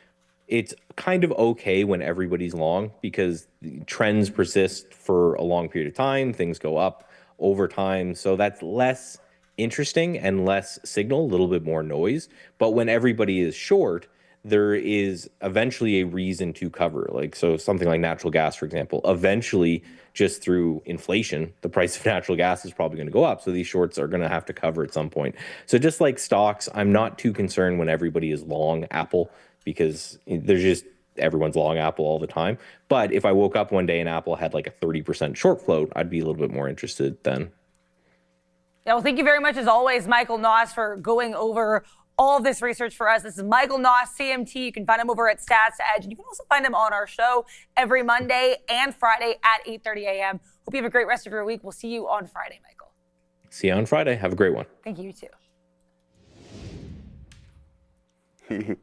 it's kind of okay when everybody's long, because trends persist for a long period of time. Things go up over time. So that's less interesting and less signal, a little bit more noise. But when everybody is short, there is eventually a reason to cover. So something like natural gas, for example, eventually just through inflation, the price of natural gas is probably going to go up. So these shorts are going to have to cover at some point. So just like stocks, I'm not too concerned when everybody is long Apple, because there's just everyone's long Apple all the time. But if I woke up one day and Apple had like a 30% short float, I'd be a little bit more interested then. Yeah, well, thank you very much, as always, Michael Noss, for going over all of this research for us. This is Michael Noss, CMT. You can find him over at Stats Edge. And you can also find him on our show every Monday and Friday at 8:30 a.m. Hope you have a great rest of your week. We'll see you on Friday, Michael. See you on Friday. Have a great one. Thank you, you too.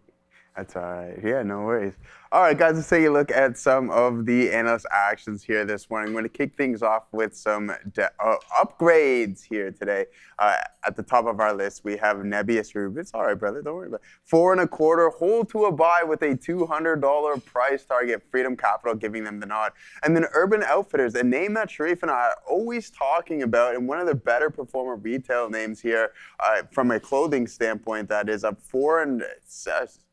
That's all right. Yeah, no worries. All right, guys, let's take a look at some of the analyst actions here this morning. I'm going to kick things off with some upgrades here today. At the top of our list, we have Nebius Rube. It's all right, brother. Don't worry about it. 4.25, hold to a buy with a $200 price target. Freedom Capital giving them the nod. And then Urban Outfitters, a name that Sharif and I are always talking about, and one of the better performer retail names here from a clothing standpoint, that is up 4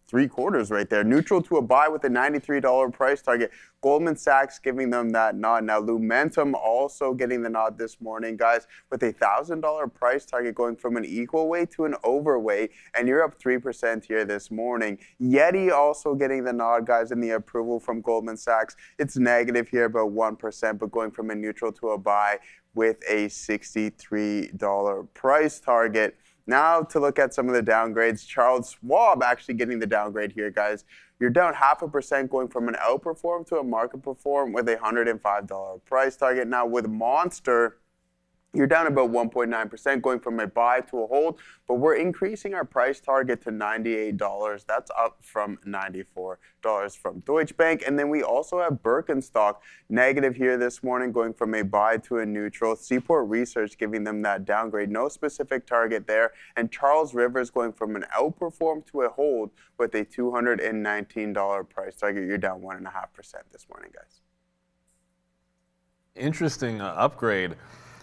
3/4 right there. Neutral to a buy with a $93 price target. Goldman Sachs giving them that nod. Now, Lumentum also getting the nod this morning, guys, with a $1,000 price target, going from an equal weight to an overweight, and you're up 3% here this morning. Yeti also getting the nod, guys, in the approval from Goldman Sachs. It's negative here, about 1%, but going from a neutral to a buy with a $63 price target. Now to look at some of the downgrades. Charles Schwab actually getting the downgrade here, guys. You're down 0.5%, going from an outperform to a market perform with a $105 price target. Now with Monster, you're down about 1.9%, going from a buy to a hold, but we're increasing our price target to $98. That's up from $94 from Deutsche Bank. And then we also have Birkenstock negative here this morning, going from a buy to a neutral. Seaport Research giving them that downgrade, no specific target there. And Charles Rivers going from an outperform to a hold with a $219 price target. You're down 1.5% this morning, guys. Interesting upgrade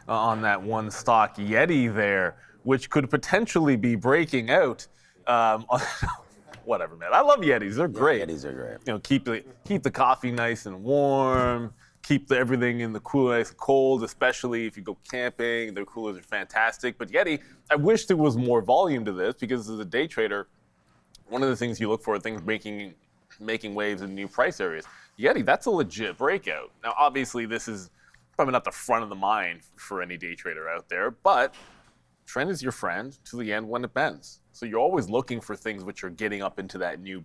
on that one stock, Yeti there, which could potentially be breaking out. Whatever, man. I love Yetis. They're great. Yeah, Yetis are great. You know, keep the coffee nice and warm. Keep everything in the cooler nice and cold, especially if you go camping. Their coolers are fantastic. But Yeti, I wish there was more volume to this because as a day trader, one of the things you look for are things making waves in new price areas. Yeti, that's a legit breakout. Now, obviously, this is probably not the front of the mind for any day trader out there, but trend is your friend to the end when it bends. So you're always looking for things which are getting up into that new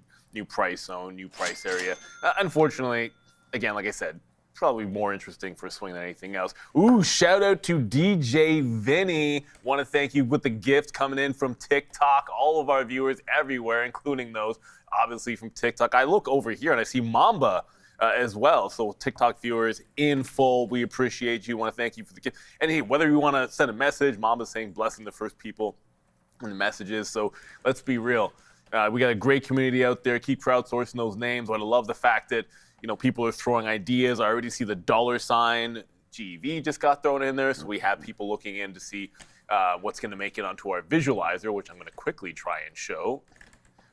price zone, new price area. Unfortunately, again, like I said, probably more interesting for a swing than anything else. Ooh, shout out to DJ Vinny. Want to thank you with the gift coming in from TikTok. All of our viewers everywhere, including those obviously from TikTok. I look over here and I see Mamba as well. So TikTok viewers in full, we appreciate you. Want to thank you for the gift. And hey, whether you want to send a message, Mamba's saying blessing the first people in the messages. So let's be real. We got a great community out there. Keep crowdsourcing those names. But I love the fact that people are throwing ideas. I already see the $ GEV just got thrown in there. So we have people looking in to see what's going to make it onto our visualizer, which I'm going to quickly try and show.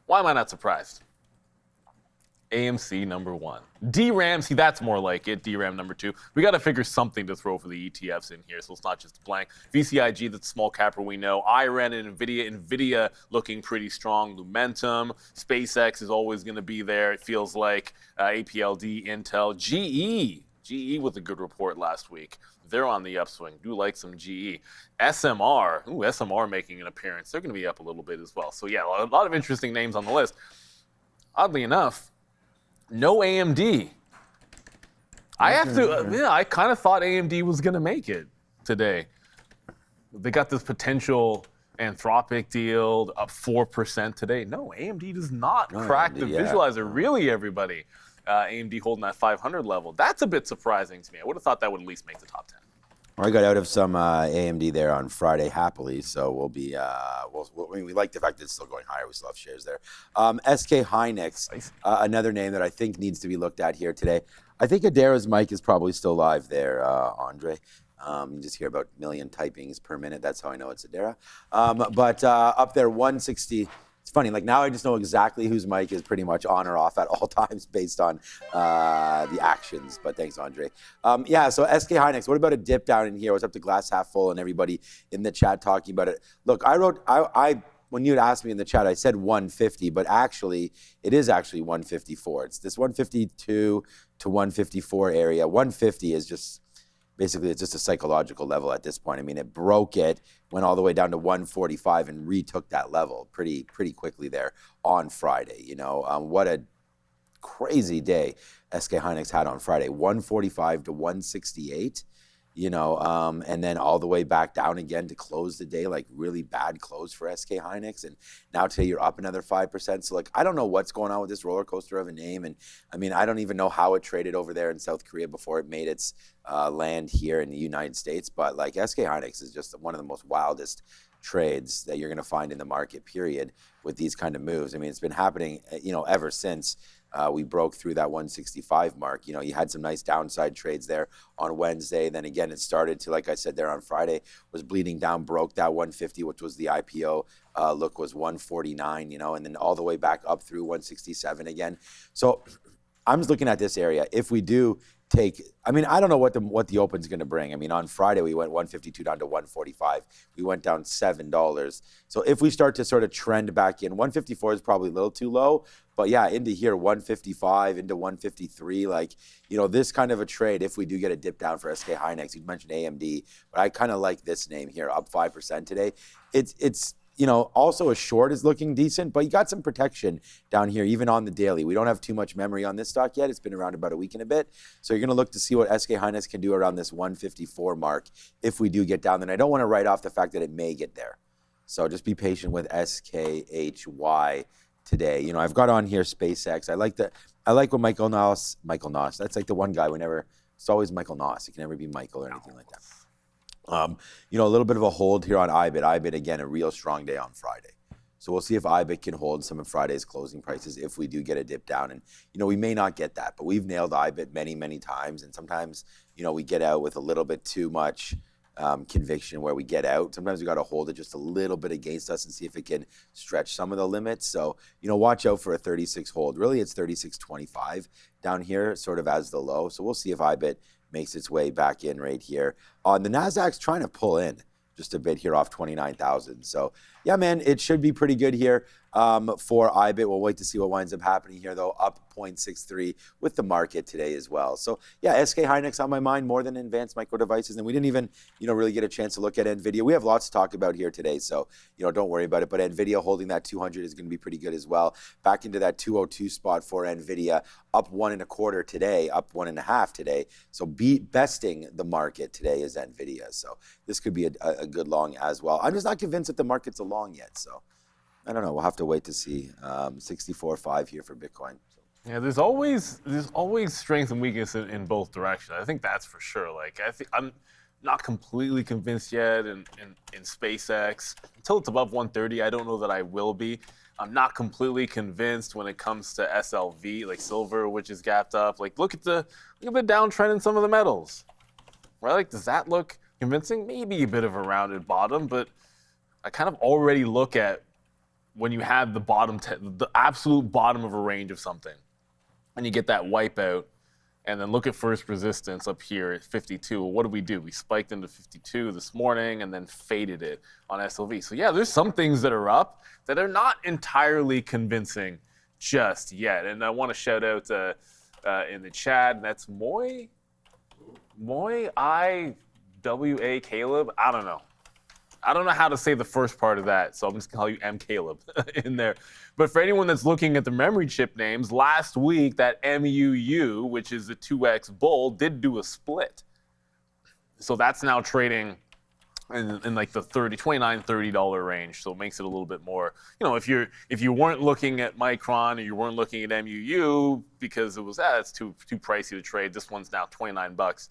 Why am I not surprised? AMC number 1. DRAM, see, that's more like it. DRAM number 2. We got to figure something to throw for the ETFs in here, so it's not just blank. VCIG, that's small capper, we know. IREN and Nvidia looking pretty strong. Lumentum, SpaceX is always going to be there. It feels like APLD, Intel, GE with a good report last week. They're on the upswing. Do like some GE. SMR, SMR making an appearance. They're going to be up a little bit as well. So yeah, a lot of interesting names on the list. Oddly enough, no AMD. I kind of thought AMD was going to make it today. They got this potential Anthropic deal up 4% today. No, AMD does not crack the visualizer. Really, everybody. AMD holding that 500 level. That's a bit surprising to me. I would have thought that would at least make the top 10. I got out of some AMD there on Friday happily, so we'll be. We like the fact that it's still going higher. We still have shares there. SK Hynix, nice. Another name that I think needs to be looked at here today. I think Adara's mic is probably still live there, Andre. You just hear about 1 million typings per minute. That's how I know it's Adara. But up there, 160. It's funny, like now I just know exactly whose mic is pretty much on or off at all times based on the actions. But thanks, Andre. Yeah, so SK Hynix, what about a dip down in here? What's up to glass half full and everybody in the chat talking about it? Look, I when you had asked me in the chat, I said 150, but actually, it is actually 154. It's this 152 to 154 area. 150 is just, basically, it's just a psychological level at this point. I mean, it broke it, went all the way down to 145 and retook that level pretty quickly there on Friday. What a crazy day SK Hynix had on Friday. 145 to 168, and then all the way back down again to close the day, like really bad close for SK Hynix. And now today you're up another 5%. So I don't know what's going on with this roller coaster of a name. And I mean, I don't even know how it traded over there in South Korea before it made its land here in the United States. But SK Hynix is just one of the most wildest trades that you're going to find in the market, period, with these kind of moves. I mean, it's been happening, ever since we broke through that 165 mark. You had some nice downside trades there on Wednesday. Then again, it started to, like I said there on Friday, was bleeding down, broke that 150, which was the IPO. Look was 149, and then all the way back up through 167 again. So I'm just looking at this area. If we do take, I mean, I don't know what the open's going to bring. I mean, on Friday, we went 152 down to 145. We went down $7. So if we start to sort of trend back in, 154 is probably a little too low. But yeah, into here, 155, into 153, this kind of a trade, if we do get a dip down for SK Hynix, you mentioned AMD, but I kind of like this name here, up 5% today. It's also a short is looking decent, but you got some protection down here, even on the daily. We don't have too much memory on this stock yet. It's been around about a week and a bit. So you're going to look to see what SK Hynix can do around this 154 mark if we do get down there. And I don't want to write off the fact that it may get there. So just be patient with SKHY today. I've got on here SpaceX. I like what Michael Noss, that's like the one guy it's always Michael Noss. It can never be Michael or anything like that. A little bit of a hold here on IBIT. IBIT, again, a real strong day on Friday. So we'll see if IBIT can hold some of Friday's closing prices if we do get a dip down. And, we may not get that, but we've nailed IBIT many, many times. And sometimes, we get out with a little bit too much conviction where we get out. Sometimes we got to hold it just a little bit against us and see if it can stretch some of the limits. So, watch out for a 36 hold. Really, it's 36.25 down here, sort of as the low. So we'll see if IBIT makes its way back in right here. The NASDAQ's trying to pull in just a bit here off 29,000. So yeah, man, it should be pretty good here for IBIT. We'll wait to see what winds up happening here, though, up 0.63 with the market today as well. So yeah, SK Hynix on my mind more than Advanced Micro Devices. And we didn't even, really get a chance to look at NVIDIA. We have lots to talk about here today, so, don't worry about it. But NVIDIA holding that 200 is going to be pretty good as well. Back into that 202 spot for NVIDIA, up 1.25 today, up 1.5 today. So besting the market today is NVIDIA. So this could be a good long as well. I'm just not convinced that the market's a long yet. So I don't know. We'll have to wait to see. 64.5 here for Bitcoin. So. Yeah, there's always strength and weakness in both directions. I think that's for sure. Like I'm not completely convinced yet in SpaceX until it's above 130. I don't know that I will be. I'm not completely convinced when it comes to SLV, like silver, which is gapped up. Like look at the downtrend in some of the metals, right? Like does that look convincing? Maybe a bit of a rounded bottom, but I kind of already look at when you have the bottom, the absolute bottom of a range of something, and you get that wipeout, and then look at first resistance up here at 52. What did we do? We spiked into 52 this morning and then faded it on SLV. So yeah, there's some things that are up that are not entirely convincing just yet. And I want to shout out in the chat, that's Moy IWA Caleb. I don't know how to say the first part of that, so I'm just gonna call you M Caleb in there. But for anyone that's looking at the memory chip names, last week that MUU, which is the 2X bull, did do a split. So that's now trading in like the $29-$30 range. So it makes it a little bit more, if you weren't looking at Micron or you weren't looking at MUU because it was it's too pricey to trade, this one's now $29.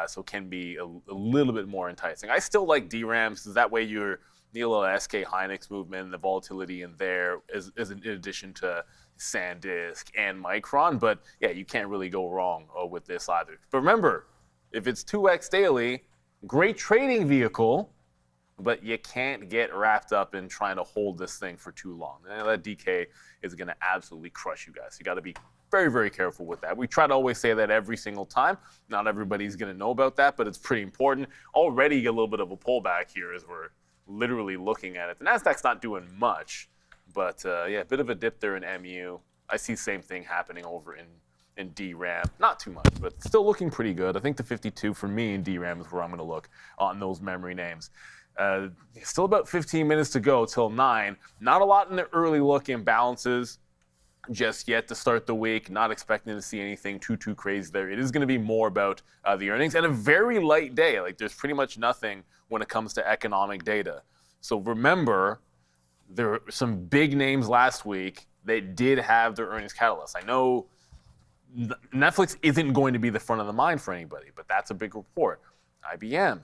So it can be a little bit more enticing. I still like DRAMs because that way you're the little SK Hynix movement, the volatility in there is in addition to SanDisk and Micron. But yeah, you can't really go wrong with this either. But remember, if it's 2X daily, great trading vehicle, but you can't get wrapped up in trying to hold this thing for too long. And that DK is going to absolutely crush you guys. You got to be very, very careful with that. We try to always say that every single time. Not everybody's going to know about that, but it's pretty important. Already a little bit of a pullback here as we're literally looking at it. The NASDAQ's not doing much, but yeah, a bit of a dip there in MU. I see the same thing happening over in DRAM. Not too much, but still looking pretty good. I think the 52 for me in DRAM is where I'm going to look on those memory names. Still about 15 minutes to go till 9. Not a lot in the early look imbalances just yet to start the week. Not expecting to see anything too crazy there. It is going to be more about the earnings and a very light day. Like there's pretty much nothing when it comes to economic data. So remember, there were some big names last week that did have their earnings catalyst. I know Netflix isn't going to be the front of the mind for anybody, but that's a big report. IBM,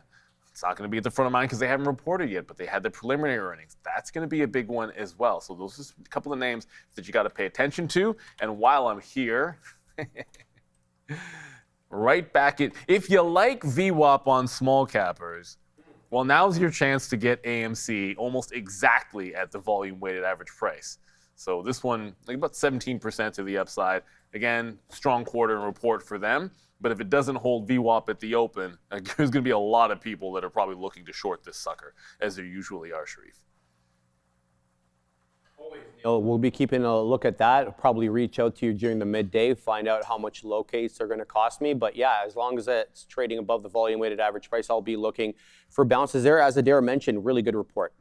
it's not going to be at the front of mind because they haven't reported yet, but they had the preliminary earnings. That's going to be a big one as well. So those are a couple of names that you got to pay attention to. And while I'm here, right back at, if you like VWAP on small cappers, well, now's your chance to get AMC almost exactly at the volume weighted average price. So this one, like about 17% to the upside. Again, strong quarter and report for them. But if it doesn't hold VWAP at the open, there's going to be a lot of people that are probably looking to short this sucker, as there usually are, Sharif. We'll be keeping a look at that. I'll probably reach out to you during the midday, find out how much locates are going to cost me. But yeah, as long as it's trading above the volume weighted average price, I'll be looking for bounces there. As Adair mentioned, really good report.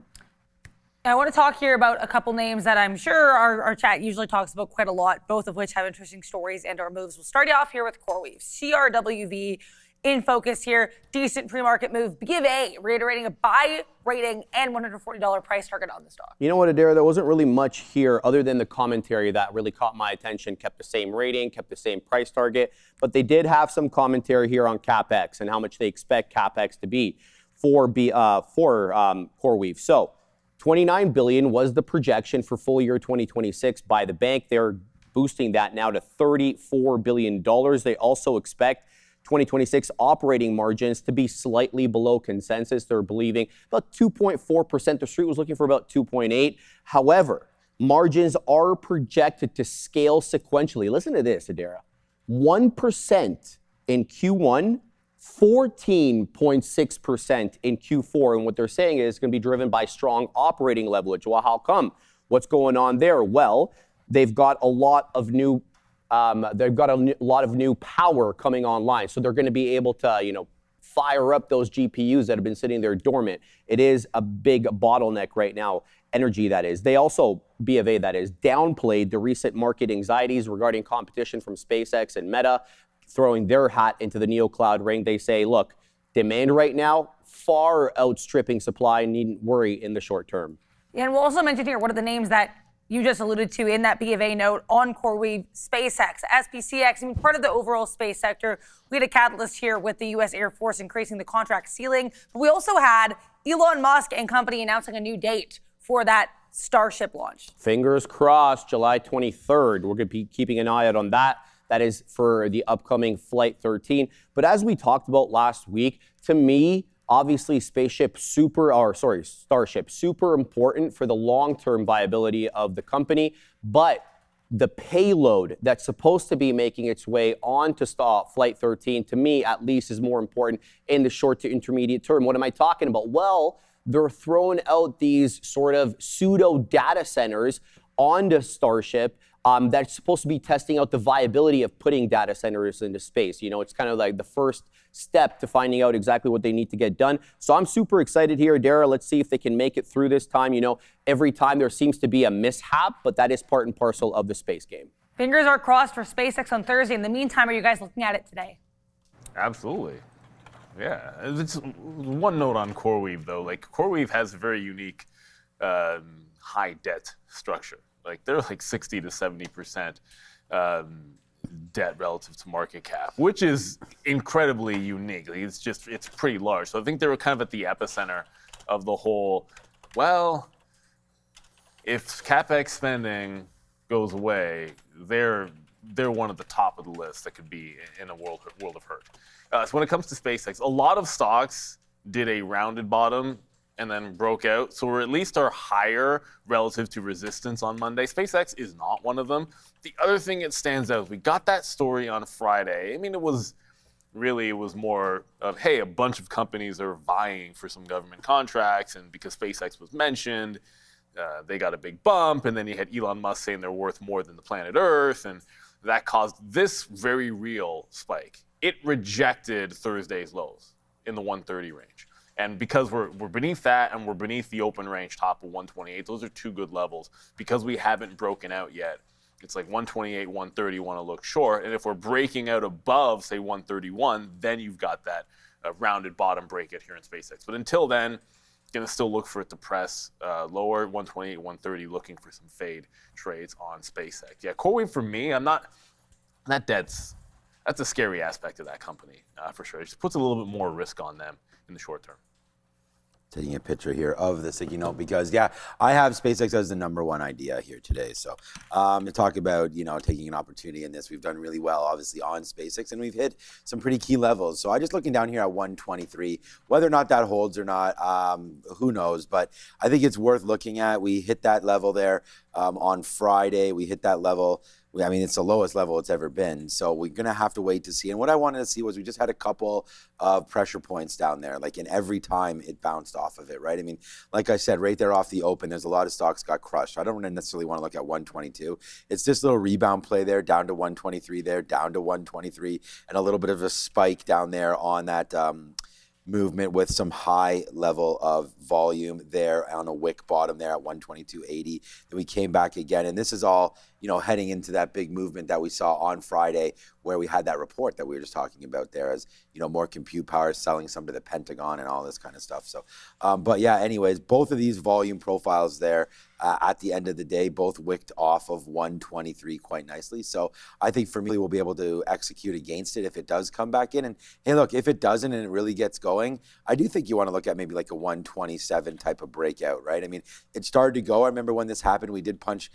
I want to talk here about a couple names that I'm sure our chat usually talks about quite a lot, both of which have interesting stories and our moves. We'll start you off here with CoreWeave. CRWV in focus here. Decent pre-market move. Give A, reiterating a buy rating and $140 price target on the stock. You know what, Adair? There wasn't really much here other than the commentary that really caught my attention. Kept the same rating, kept the same price target, but they did have some commentary here on CapEx and how much they expect CapEx to be for CoreWeave. So $29 billion was the projection for full year 2026 by the bank. They're boosting that now to $34 billion. They also expect 2026 operating margins to be slightly below consensus. They're believing about 2.4%. The street was looking for about 2.8. However, margins are projected to scale sequentially. Listen to this, Adara. 1% in Q1, 14.6% in Q4. And what they're saying is it's going to be driven by strong operating leverage. Well, how come? What's going on there? Well, they've got a lot of new power coming online. So they're going to be able to, fire up those GPUs that have been sitting there dormant. It is a big bottleneck right now, energy that is. They also, B of A that is, downplayed the recent market anxieties regarding competition from SpaceX and Meta, throwing their hat into the NeoCloud ring. They say, look, demand right now far outstripping supply, needn't worry in the short term. Yeah, and we'll also mention here one of the names that you just alluded to in that B of A note on CoreWeave, SpaceX, SPCX, I mean, part of the overall space sector. We had a catalyst here with the U.S. Air Force increasing the contract ceiling, but we also had Elon Musk and company announcing a new date for that Starship launch. Fingers crossed, July 23rd. We're going to be keeping an eye out on that. That is for the upcoming Flight 13. But as we talked about last week, to me, obviously, Starship, super important for the long-term viability of the company. But the payload that's supposed to be making its way onto Flight 13, to me, at least, is more important in the short to intermediate term. What am I talking about? Well, they're throwing out these sort of pseudo data centers onto Starship that's supposed to be testing out the viability of putting data centers into space. It's kind of like the first step to finding out exactly what they need to get done. So I'm super excited here, Dara. Let's see if they can make it through this time. Every time there seems to be a mishap, but that is part and parcel of the space game. Fingers are crossed for SpaceX on Thursday. In the meantime, are you guys looking at it today? Absolutely. Yeah. It's one note on CoreWeave, though. CoreWeave has a very unique high debt structure. They're 60 to 70% debt relative to market cap, which is incredibly unique. It's pretty large. So I think they were kind of at the epicenter of the whole, well, if CapEx spending goes away, they're one at the top of the list that could be in a world of hurt. So when it comes to SpaceX, a lot of stocks did a rounded bottom and then broke out. So we're at least are higher relative to resistance on Monday. SpaceX is not one of them. The other thing that stands out, we got that story on Friday. I mean, it was more of, hey, a bunch of companies are vying for some government contracts, and because SpaceX was mentioned, they got a big bump, and then you had Elon Musk saying they're worth more than the planet Earth, and that caused this very real spike. It rejected Thursday's lows in the 130 range. And because we're beneath that and we're beneath the open range top of 128, those are two good levels. Because we haven't broken out yet, it's 128, 130 want to look short. And if we're breaking out above, say, 131, then you've got that rounded bottom breakout here in SpaceX. But until then, going to still look for it to press lower, 128, 130, looking for some fade trades on SpaceX. Yeah, CoreWeave for me, that's a scary aspect of that company for sure. It just puts a little bit more risk on them in the short term. Taking a picture here of the sticky note because, I have SpaceX as the number one idea here today. So to talk about, taking an opportunity in this, we've done really well, obviously, on SpaceX, and we've hit some pretty key levels. So I'm just looking down here at 123, whether or not that holds or not, who knows? But I think it's worth looking at. We hit that level there on Friday. We hit that level. It's the lowest level it's ever been. So we're going to have to wait to see. And what I wanted to see was we just had a couple of pressure points down there, and every time it bounced off of it, right? Like I said, right there off the open, there's a lot of stocks got crushed. I don't necessarily want to look at 122. It's this little rebound play there, down to 123 there, down to 123, and a little bit of a spike down there on that movement with some high level of volume there on a wick bottom there at 122.80. Then we came back again, and this is all heading into that big movement that we saw on Friday where we had that report that we were just talking about there, as more compute power, selling some to the Pentagon and all this kind of stuff. So, but yeah, anyways, both of these volume profiles there at the end of the day, both wicked off of 123 quite nicely. So I think for me, we'll be able to execute against it if it does come back in. And hey, look, if it doesn't and it really gets going, I do think you want to look at maybe like a 127 type of breakout, right? I mean, it started to go. I remember when this happened, we punched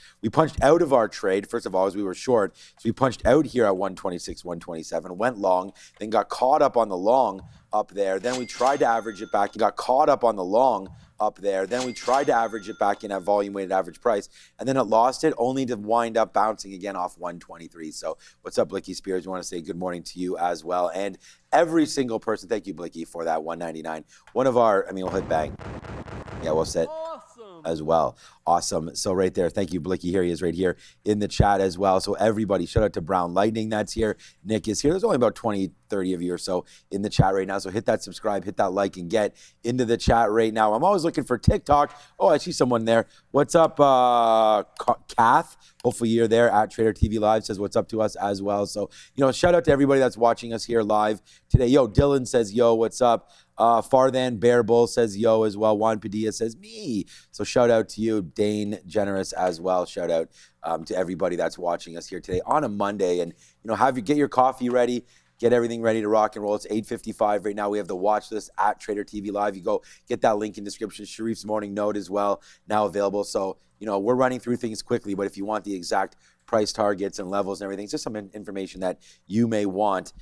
out of our trade, first of all, as we were short. So we punched out here at 126, 127, went long, then got caught up on the long up there. Then we tried to average it back and got caught up on the long up there. Then we tried to average it back in at volume weighted average price, and then it lost it, only to wind up bouncing again off 123. So what's up, Blicky Spears? We want to say good morning to you as well. And every single person, thank you, Blicky, for that 199. One of our, we'll hit bang. Yeah, we'll set as well. Awesome. So right there, thank you, Blicky. Here he is right here in the chat as well. So everybody, shout out to Brown Lightning that's here. Nick is here. There's only about 20, 30 of you or so in the chat right now. So hit that subscribe, hit that like, and get into the chat right now. I'm always looking for TikTok. Oh, I see someone there. What's up, Kath? Hopefully you're there at Tradertv.live, says what's up to us as well. So, shout out to everybody that's watching us here live today. Yo, Dylan says, yo, what's up? Farthan Bear Bull says yo as well. Juan Padilla says me. So shout out to you, Dane Generous as well. Shout out to everybody that's watching us here today on a Monday. And get your coffee ready, get everything ready to rock and roll. It's 8:55 right now. We have the watch list at Trader TV Live. You go get that link in description. Sharif's morning note as well now available. So we're running through things quickly, but if you want the exact price targets and levels and everything, it's just some information that you may want,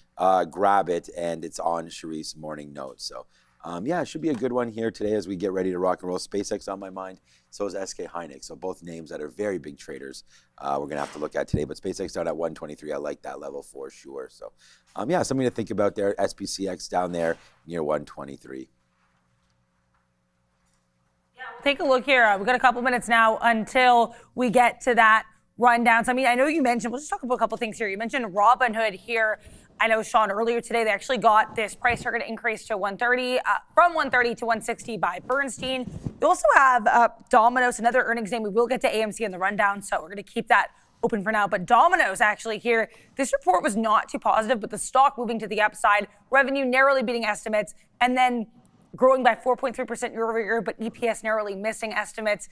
grab it, and it's on Sharif's morning note. So it should be a good one here today as we get ready to rock and roll. SpaceX on my mind, so is SK Hynix. So both names that are very big traders we're going to have to look at today. But SpaceX down at 123, I like that level for sure. So something to think about there. SPCX down there near 123. Yeah, we'll take a look here. We've got a couple minutes now until we get to that rundowns. I know you mentioned, we'll just talk about a couple things here. You mentioned Robinhood here. I know, Sean, earlier today, they actually got this price target increase to 130, from 130 to 160 by Bernstein. You also have Domino's, another earnings name. We will get to AMC in the rundown, so we're going to keep that open for now. But Domino's actually here, this report was not too positive, but the stock moving to the upside, revenue narrowly beating estimates, and then growing by 4.3% year over year, but EPS narrowly missing estimates.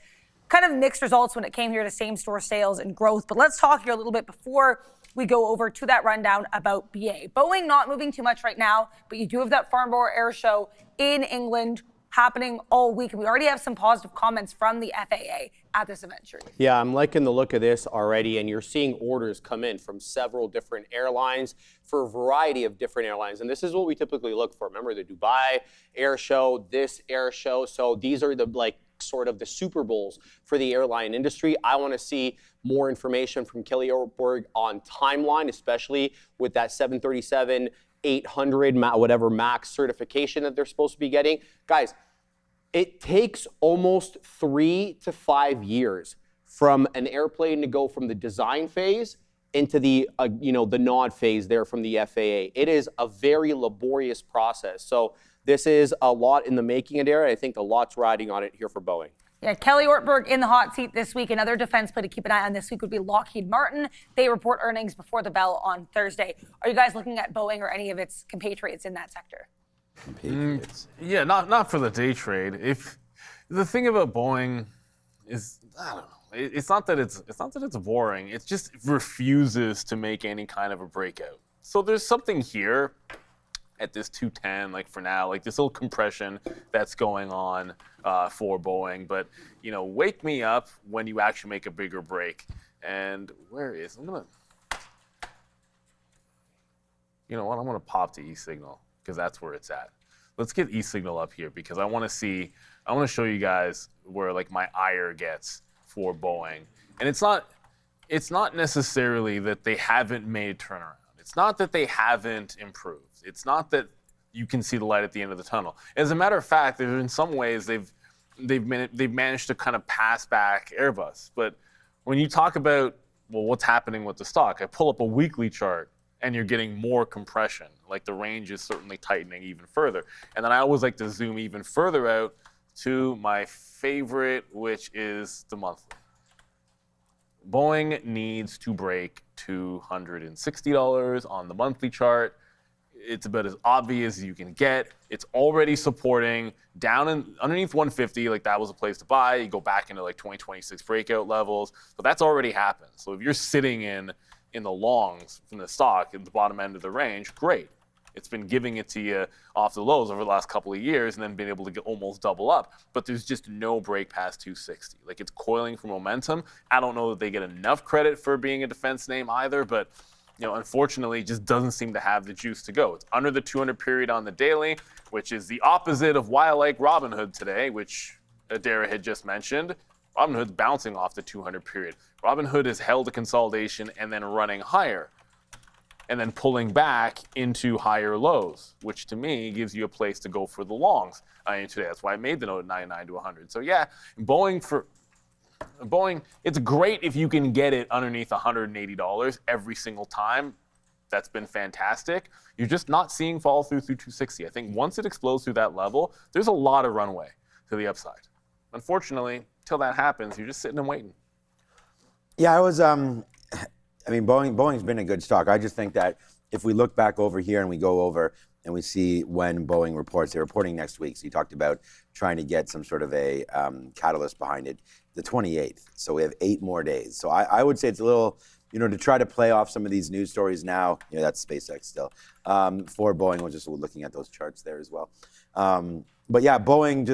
Kind of mixed results when it came here to same-store sales and growth. But let's talk here a little bit before we go over to that rundown about BA. Boeing not moving too much right now, but you do have that Farnborough Air Show in England happening all week. And we already have some positive comments from the FAA at this event, Sharif. Yeah, I'm liking the look of this already, and you're seeing orders come in from several different airlines for a variety of different airlines. And this is what we typically look for. Remember the Dubai Air Show, this Air Show. So these are the sort of the Super Bowls for the airline industry. I want to see more information from Kelly Ortberg on timeline, especially with that 737 800 whatever max certification that they're supposed to be getting. Guys, it takes almost 3 to 5 years from an airplane to go from the design phase into the the nod phase there from the FAA. It is a very laborious process. So this is a lot in the making there. I think a lot's riding on it here for Boeing. Yeah, Kelly Ortberg in the hot seat this week. Another defense play to keep an eye on this week would be Lockheed Martin. They report earnings before the bell on Thursday. Are you guys looking at Boeing or any of its compatriots in that sector? Yeah, not for the day trade. If the thing about Boeing is, I don't know. It's not that it's boring. It just refuses to make any kind of a breakout. So there's something here at this 210, for now, this little compression that's going on for Boeing. But, wake me up when you actually make a bigger break. And I'm going to pop to eSignal because that's where it's at. Let's get eSignal up here because I want to show you guys where my ire gets for Boeing. And it's not necessarily that they haven't made turnaround. It's not that they haven't improved. It's not that you can see the light at the end of the tunnel. As a matter of fact, in some ways they've managed to kind of pass back Airbus. But when you talk about what's happening with the stock, I pull up a weekly chart and you're getting more compression. The range is certainly tightening even further. And then I always like to zoom even further out to my favorite, which is the monthly. Boeing needs to break $260 on the monthly chart. It's about as obvious as you can get. It's already supporting down underneath 150, like that was a place to buy. You go back into like 2026 breakout levels, but that's already happened. So if you're sitting in the longs from the stock at the bottom end of the range, great. It's been giving it to you off the lows over the last couple of years and then been able to get almost double up. But there's just no break past 260. Like, it's coiling for momentum. I don't know that they get enough credit for being a defense name either, but unfortunately, it just doesn't seem to have the juice to go. It's under the 200 period on the daily, which is the opposite of why I like Robinhood today, which Adara had just mentioned. Robinhood's bouncing off the 200 period. Robinhood has held a consolidation and then running higher, and then pulling back into higher lows, which to me gives you a place to go for the longs today. That's why I made the note at 99 to 100. So yeah, Boeing, it's great if you can get it underneath $180 every single time. That's been fantastic. You're just not seeing follow through 260. I think once it explodes through that level, there's a lot of runway to the upside. Unfortunately, till that happens, you're just sitting and waiting. Yeah, Boeing's been a good stock. I just think that if we look back over here and we go over and we see when Boeing reports, they're reporting next week. So you talked about trying to get some sort of a catalyst behind it, the 28th. So we have 8 more days. So I would say it's a little, to try to play off some of these news stories now, that's SpaceX still, for Boeing. We're just looking at those charts there as well. But yeah, Boeing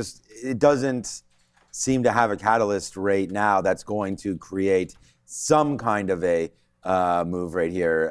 it doesn't seem to have a catalyst right now that's going to create some kind of a move right here.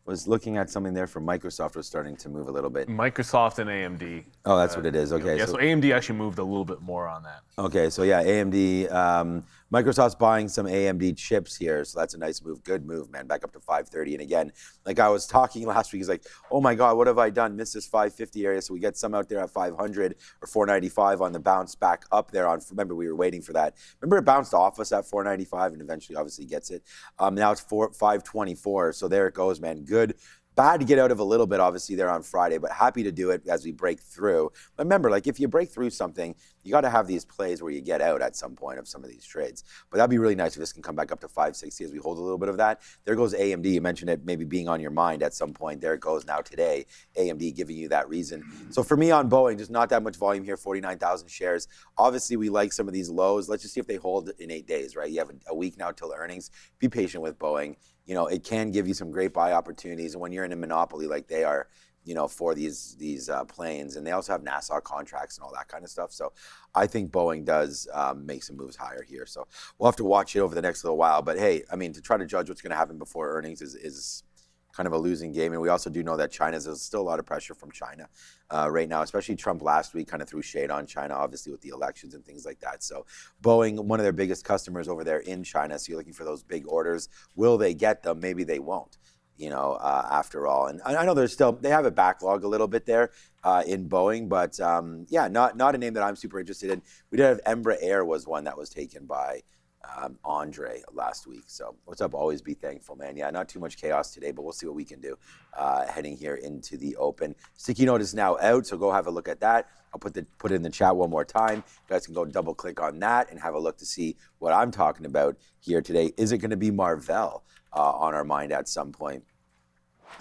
Was looking at something there from Microsoft was starting to move a little bit. Microsoft and AMD. Oh, that's what it is. Okay. Yeah, so AMD actually moved a little bit more on that. Okay, so yeah, AMD, Microsoft's buying some AMD chips here, so that's a nice move. Good move, man. Back up to 530. And again, like I was talking last week, he's like, oh my God, what have I done? Missed this 550 area. So we get some out there at 500 or 495 on the bounce back up there. Remember, we were waiting for that. Remember, it bounced off us at 495 and eventually obviously gets it. Now it's 524. So there it goes, man. Good. Bad to get out of a little bit, obviously, there on Friday, but happy to do it as we break through. But remember, like, if you break through something, you got to have these plays where you get out at some point of some of these trades. But that'd be really nice if this can come back up to 560 as we hold a little bit of that. There goes AMD. You mentioned it maybe being on your mind at some point. There it goes now today, AMD giving you that reason. So for me on Boeing, just not that much volume here, 49,000 shares. Obviously, we like some of these lows. Let's just see if they hold in 8 days, right? You have a week now till earnings. Be patient with Boeing. It can give you some great buy opportunities. And when you're in a monopoly like they are, for these planes, and they also have NASA contracts and all that kind of stuff. So I think Boeing does make some moves higher here. So we'll have to watch it over the next little while. But hey, to try to judge what's going to happen before earnings is kind of a losing game. And we also do know that there's still a lot of pressure from China right now, especially Trump last week kind of threw shade on China, obviously with the elections and things like that. So Boeing, one of their biggest customers over there in China. So you're looking for those big orders. Will they get them? Maybe they won't, after all. And I know they have a backlog a little bit there in Boeing, but yeah, not a name that I'm super interested in. We did have Embraer was one that was taken by Andre last week. So what's up? Always be thankful, man. Yeah, not too much chaos today, but we'll see what we can do heading here into the open. Sticky note is now out, so go have a look at that. I'll put it in the chat one more time. You guys can go double click on that and have a look to see what I'm talking about here today. Is it going to be Marvell on our mind at some point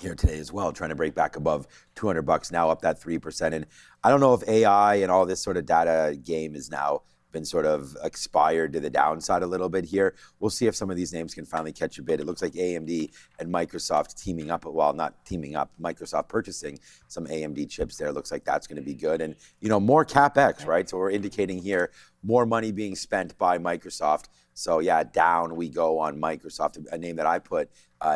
here today as well, trying to break back above $200 now, up that 3%. And I don't know if AI and all this sort of data game is now been sort of expired to the downside a little bit here. We'll see if some of these names can finally catch a bid. It looks like AMD and Microsoft teaming up, well, not teaming up, Microsoft purchasing some AMD chips there. Looks like that's going to be good. And, more CapEx, right? So we're indicating here more money being spent by Microsoft. So yeah, down we go on Microsoft, a name that I put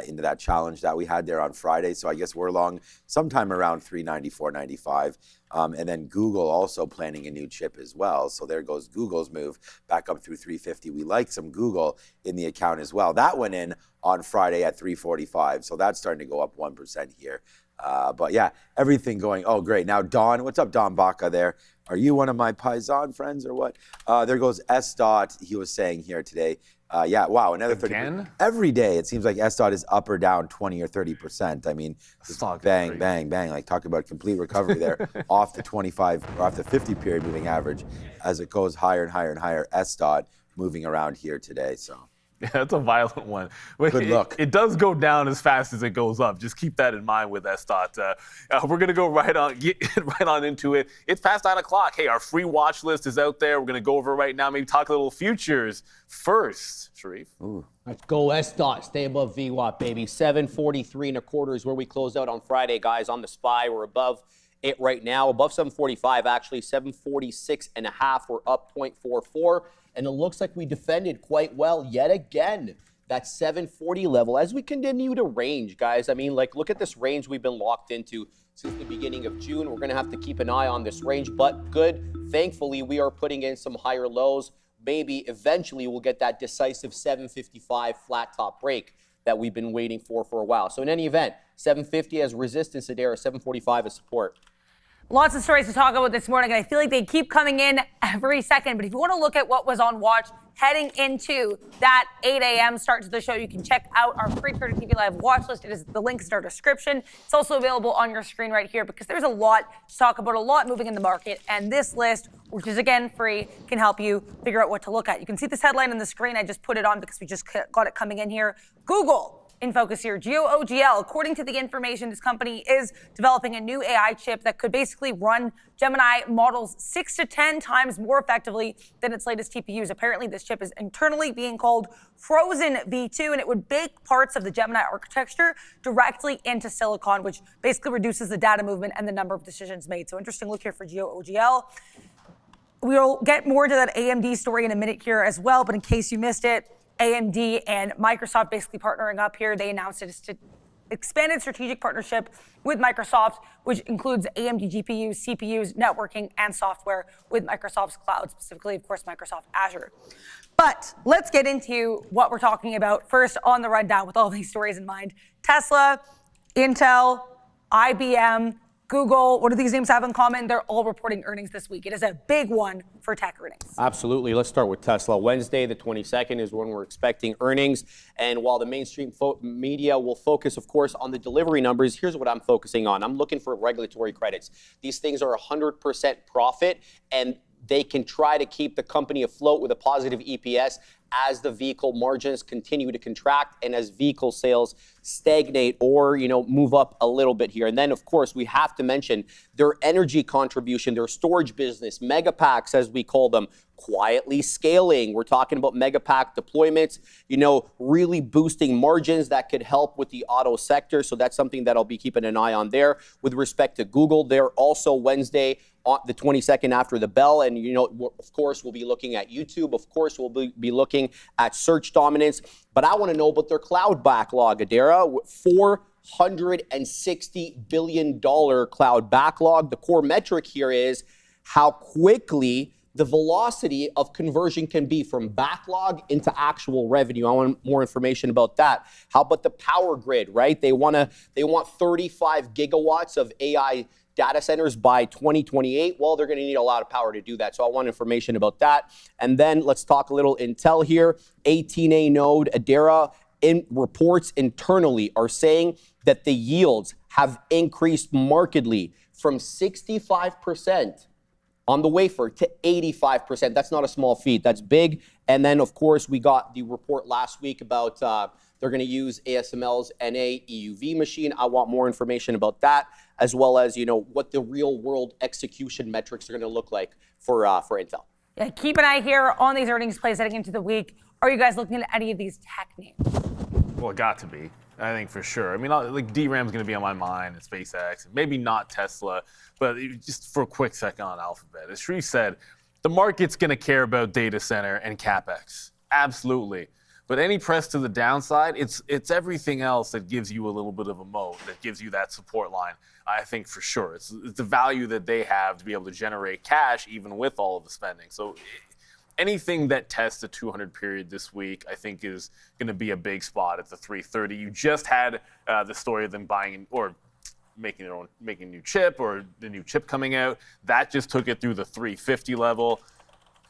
into that challenge that we had there on Friday. So I guess we're long sometime around 390, 495. And then Google also planning a new chip as well. So there goes Google's move back up through 350. We like some Google in the account as well. That went in on Friday at 345. So that's starting to go up 1% here. But yeah, everything going, oh, great. Now, Don, what's up, Don Baca there? Are you one of my Paisan friends or what? There goes S. He was saying here today. Yeah, wow, another 30%. Every day, it seems like S. is up or down 20 or 30%. I mean, just bang, bang, bang. Like, talk about complete recovery there off the 25 or off the 50 period moving average as it goes higher and higher and higher. S. moving around here today. So Yeah, that's a violent one. Good luck. It does go down as fast as it goes up. Just keep that in mind with S-Dot. We're going to go right on into it. It's past 9 o'clock. Hey, our free watch list is out there. We're going to go over it right now. Maybe talk a little futures first, Sharif. Ooh. Let's go S-Dot. Stay above VWAP, baby. 743.25 is where we closed out on Friday, guys. On the SPY, we're above it right now. Above 745, actually. 746.5. We're up 0.44. And it looks like we defended quite well yet again. That 740 level as we continue to range, guys. I mean, like, look at this range we've been locked into since the beginning of June. We're going to have to keep an eye on this range, but good. Thankfully, we are putting in some higher lows. Maybe eventually we'll get that decisive 755 flat top break that we've been waiting for a while. So in any event, 750 as resistance, Adara, 745 as support. Lots of stories to talk about this morning, and I feel like they keep coming in every second. But if you want to look at what was on watch heading into that 8 a.m. start to the show, you can check out our free Trader TV Live watch list. The link is in our description. It's also available on your screen right here because there's a lot to talk about, a lot moving in the market. And this list, which is, again, free, can help you figure out what to look at. You can see this headline on the screen. I just put it on because we just got it coming in here. Google in focus here. GOOGL, according to the information, this company is developing a new AI chip that could basically run Gemini models 6 to 10 times more effectively than its latest TPUs. Apparently, this chip is internally being called Frozen V2, and it would bake parts of the Gemini architecture directly into silicon, which basically reduces the data movement and the number of decisions made. So interesting look here for GOOGL. We'll get more into that AMD story in a minute here as well, but in case you missed it, AMD and Microsoft basically partnering up here. They announced it expanded strategic partnership with Microsoft, which includes AMD GPUs, CPUs, networking, and software with Microsoft's cloud, specifically, of course, Microsoft Azure. But let's get into what we're talking about first on the rundown with all these stories in mind. Tesla, Intel, IBM, Google, what do these names have in common? They're all reporting earnings this week. It is a big one for tech earnings. Absolutely. Let's start with Tesla. Wednesday, the 22nd, is when we're expecting earnings. And while the mainstream media will focus, of course, on the delivery numbers, here's what I'm focusing on. I'm looking for regulatory credits. These things are 100% profit, and they can try to keep the company afloat with a positive EPS as the vehicle margins continue to contract and as vehicle sales stagnate or, move up a little bit here. And then, of course, we have to mention their energy contribution, their storage business, megapacks, as we call them, quietly scaling. We're talking about megapack deployments, really boosting margins that could help with the auto sector. So that's something that I'll be keeping an eye on there. With respect to Google, they're also Wednesday on the 22nd after the bell. And, of course, we'll be looking at YouTube. Of course, we'll be looking at search dominance. But I want to know about their cloud backlog, Adara. $460 billion cloud backlog. The core metric here is how quickly the velocity of conversion can be from backlog into actual revenue. I want more information about that. How about the power grid, right? They want 35 gigawatts of AI data centers by 2028. Well, they're going to need a lot of power to do that. So I want information about that. And then let's talk a little Intel here. 18A node, Adara, in reports internally are saying that the yields have increased markedly from 65% on the wafer to 85%. That's not a small feat. That's big. And then, of course, we got the report last week about they're going to use ASML's NA EUV machine. I want more information about that, as well as, what the real world execution metrics are going to look like for Intel. Yeah, keep an eye here on these earnings plays heading into the week. Are you guys looking at any of these tech names? Well, it got to be. I think for sure. I mean, like DRAM's going to be on my mind, and SpaceX, maybe not Tesla, but just for a quick second on Alphabet. As Shree said, the market's going to care about data center and CapEx. Absolutely. But any press to the downside, it's everything else that gives you a little bit of a moat, that gives you that support line, I think for sure. It's the value that they have to be able to generate cash even with all of the spending. So anything that tests the 200 period this week, I think is going to be a big spot at the 330. You just had the story of them buying or making a new chip, or the new chip coming out. That just took it through the 350 level.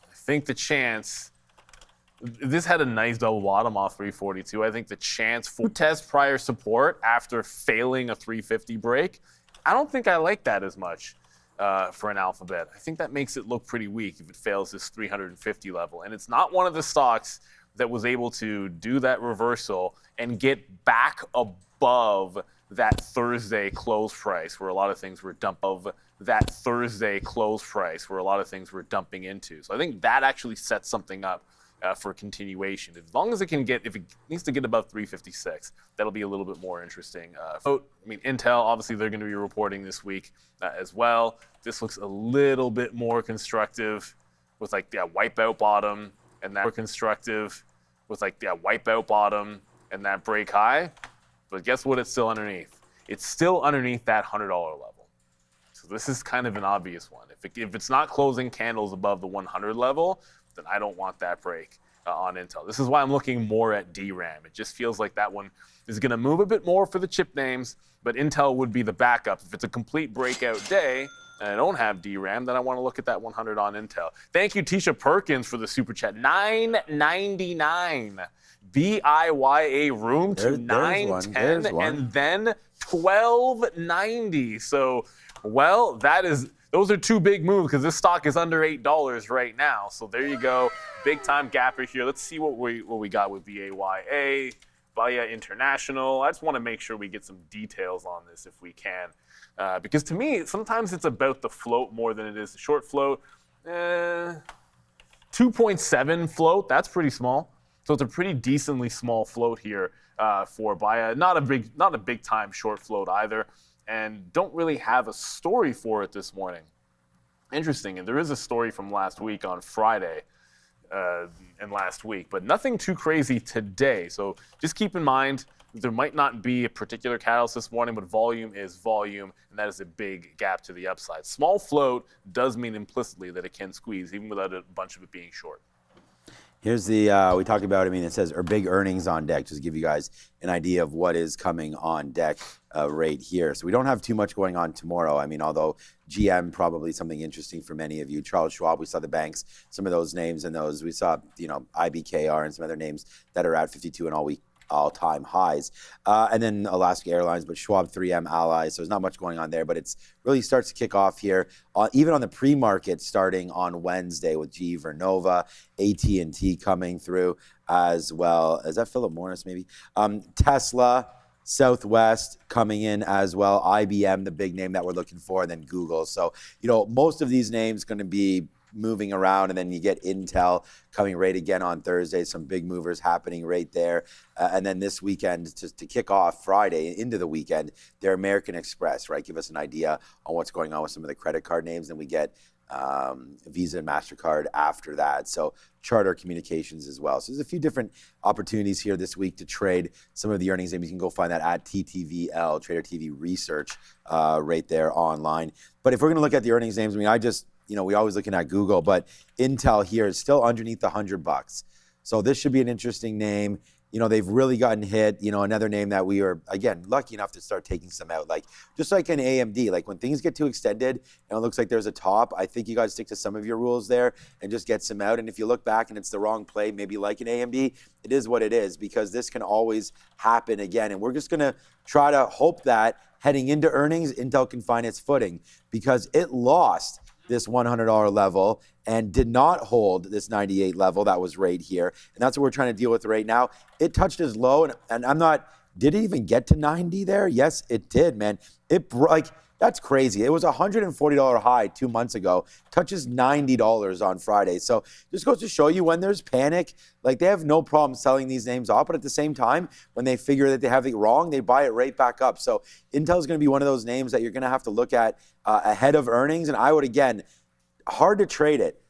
I think the chance, this had a nice double bottom off 342. I think the chance for test prior support after failing a 350 break, I don't think I like that as much. For an Alphabet. I think that makes it look pretty weak if it fails this 350 level. And it's not one of the stocks that was able to do that reversal and get back above that Thursday close price where a lot of things were dumping into. So I think that actually sets something up for continuation. As long as it can get, if it needs to get above 356, that'll be a little bit more interesting. Intel, obviously they're going to be reporting this week as well. This looks a little bit more constructive with like that wipeout bottom and that break high. But guess what? It's still underneath. It's still underneath that $100 level. So this is kind of an obvious one. If it's not closing candles above the 100 level, then I don't want that break on Intel. This is why I'm looking more at DRAM. It just feels like that one is going to move a bit more for the chip names, but Intel would be the backup. If it's a complete breakout day and I don't have DRAM, then I want to look at that 100 on Intel. Thank you, Tisha Perkins, for the super chat. $9.99. BIYA room to $9.10 and then $12.90. So, well, those are two big moves because this stock is under $8 right now. So there you go, big time gapper here. Let's see what we got with BAYA, Baya International. I just want to make sure we get some details on this if we can, because to me sometimes it's about the float more than it is the short float. 2.7 float, that's pretty small. So it's a pretty decently small float here for Baya. Not a big time short float either. And don't really have a story for it this morning. Interesting, and there is a story from last week on Friday and last week, but nothing too crazy today. So just keep in mind there might not be a particular catalyst this morning, but volume is volume, and that is a big gap to the upside. Small float does mean implicitly that it can squeeze, even without a bunch of it being short. Here's the, we talked about, it says, are big earnings on deck, just to give you guys an idea of what is coming on deck right here. So we don't have too much going on tomorrow. Although GM, probably something interesting for many of you. Charles Schwab, we saw the banks, some of those names and those. We saw, IBKR and some other names that are at 52 and all-time highs. And then Alaska Airlines, but Schwab, 3M, Allies. So there's not much going on there, but it's really starts to kick off here, even on the pre-market starting on Wednesday with GE Vernova, AT&T coming through as well. Is that Philip Morris maybe? Tesla, Southwest coming in as well. IBM, the big name that we're looking for, and then Google. So, most of these names going to be moving around, and then you get Intel coming right again on Thursday, some big movers happening right there. And then this weekend, to kick off Friday into the weekend, they're American Express, right? Give us an idea on what's going on with some of the credit card names. Then we get Visa and MasterCard after that. So Charter Communications as well. So there's a few different opportunities here this week to trade some of the earnings names. You can go find that at TTVL, Trader TV Research, right there online. But if we're going to look at the earnings names, we always looking at Google, but Intel here is still underneath the $100. So this should be an interesting name. They've really gotten hit. Another name that we are, again, lucky enough to start taking some out. Just like an AMD, when things get too extended and it looks like there's a top, I think you guys stick to some of your rules there and just get some out. And if you look back and it's the wrong play, maybe like an AMD, it is what it is, because this can always happen again. And we're just going to try to hope that heading into earnings, Intel can find its footing, because it lost this $100 level and did not hold this 98 level that was right here. And that's what we're trying to deal with right now. It touched as low, and did it even get to 90 there? Yes, it did, man. That's crazy. It was a $140 high 2 months ago, touches $90 on Friday. So just goes to show you, when there's panic, they have no problem selling these names off, but at the same time, when they figure that they have it wrong, they buy it right back up. So Intel is going to be one of those names that you're going to have to look at ahead of earnings. And I would, again, hard to trade it,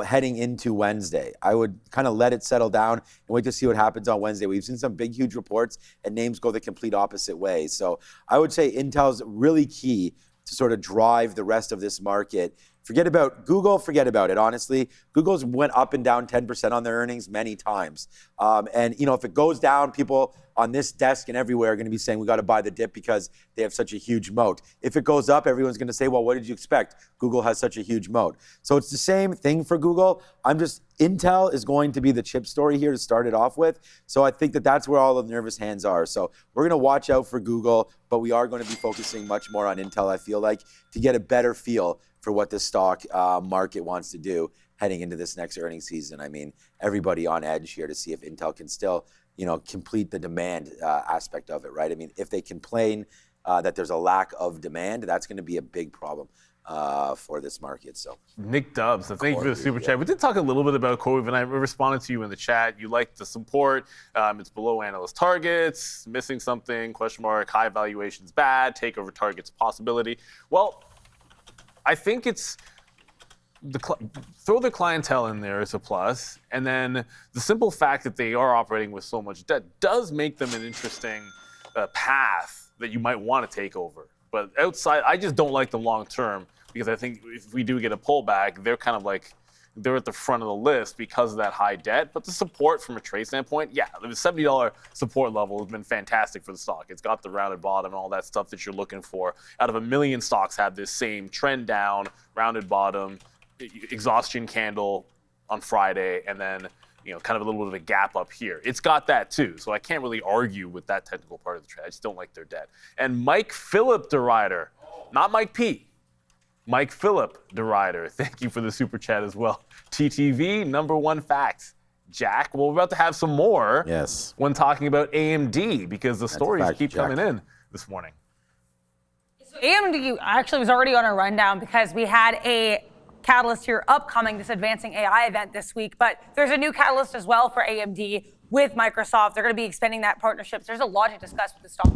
heading into Wednesday. I would kind of let it settle down and wait to see what happens on Wednesday. We've seen some big, huge reports and names go the complete opposite way. So I would say Intel's really key to sort of drive the rest of this market. Forget about Google, forget about it, honestly. Google's went up and down 10% on their earnings many times. And if it goes down, people on this desk and everywhere are going to be saying we got to buy the dip because they have such a huge moat. If it goes up, everyone's going to say, well, what did you expect? Google has such a huge moat. So it's the same thing for Google. Intel is going to be the chip story here to start it off with. So I think that that's where all the nervous hands are. So we're going to watch out for Google, but we are going to be focusing much more on Intel, I feel like, to get a better feel for what the stock market wants to do heading into this next earnings season. I mean, everybody on edge here to see if Intel can still, complete the demand aspect of it, right? I mean, if they complain that there's a lack of demand, that's going to be a big problem for this market. So Nick Dubs, thank you for the super chat. We did talk a little bit about Corey, and I responded to you in the chat. You like the support. It's below analyst targets, missing something, question mark, high valuations bad, takeover targets possibility. Well, I think it's throw the clientele in there as a plus, and then the simple fact that they are operating with so much debt does make them an interesting path that you might want to take over. But outside, I just don't like them long term, because I think if we do get a pullback, they're kind of like, they're at the front of the list because of that high debt. But the support from a trade standpoint, yeah, the $70 support level has been fantastic for the stock. It's got the rounded bottom and all that stuff that you're looking for. Out of a million stocks have this same trend down, rounded bottom, exhaustion candle on Friday, and then kind of a little bit of a gap up here. It's got that too, so I can't really argue with that technical part of the trade. I just don't like their debt. And Mike Phillip DeRider, not Mike P. Mike Phillip DeRider, thank you for the super chat as well. TTV, number one fact. Jack, well, we're about to have some more when talking about AMD, because the stories keep coming in this morning. So AMD actually was already on a rundown because we had a catalyst here upcoming, this Advancing AI event this week, but there's a new catalyst as well for AMD with Microsoft. They're going to be expanding that partnership. So there's a lot to discuss with the stock.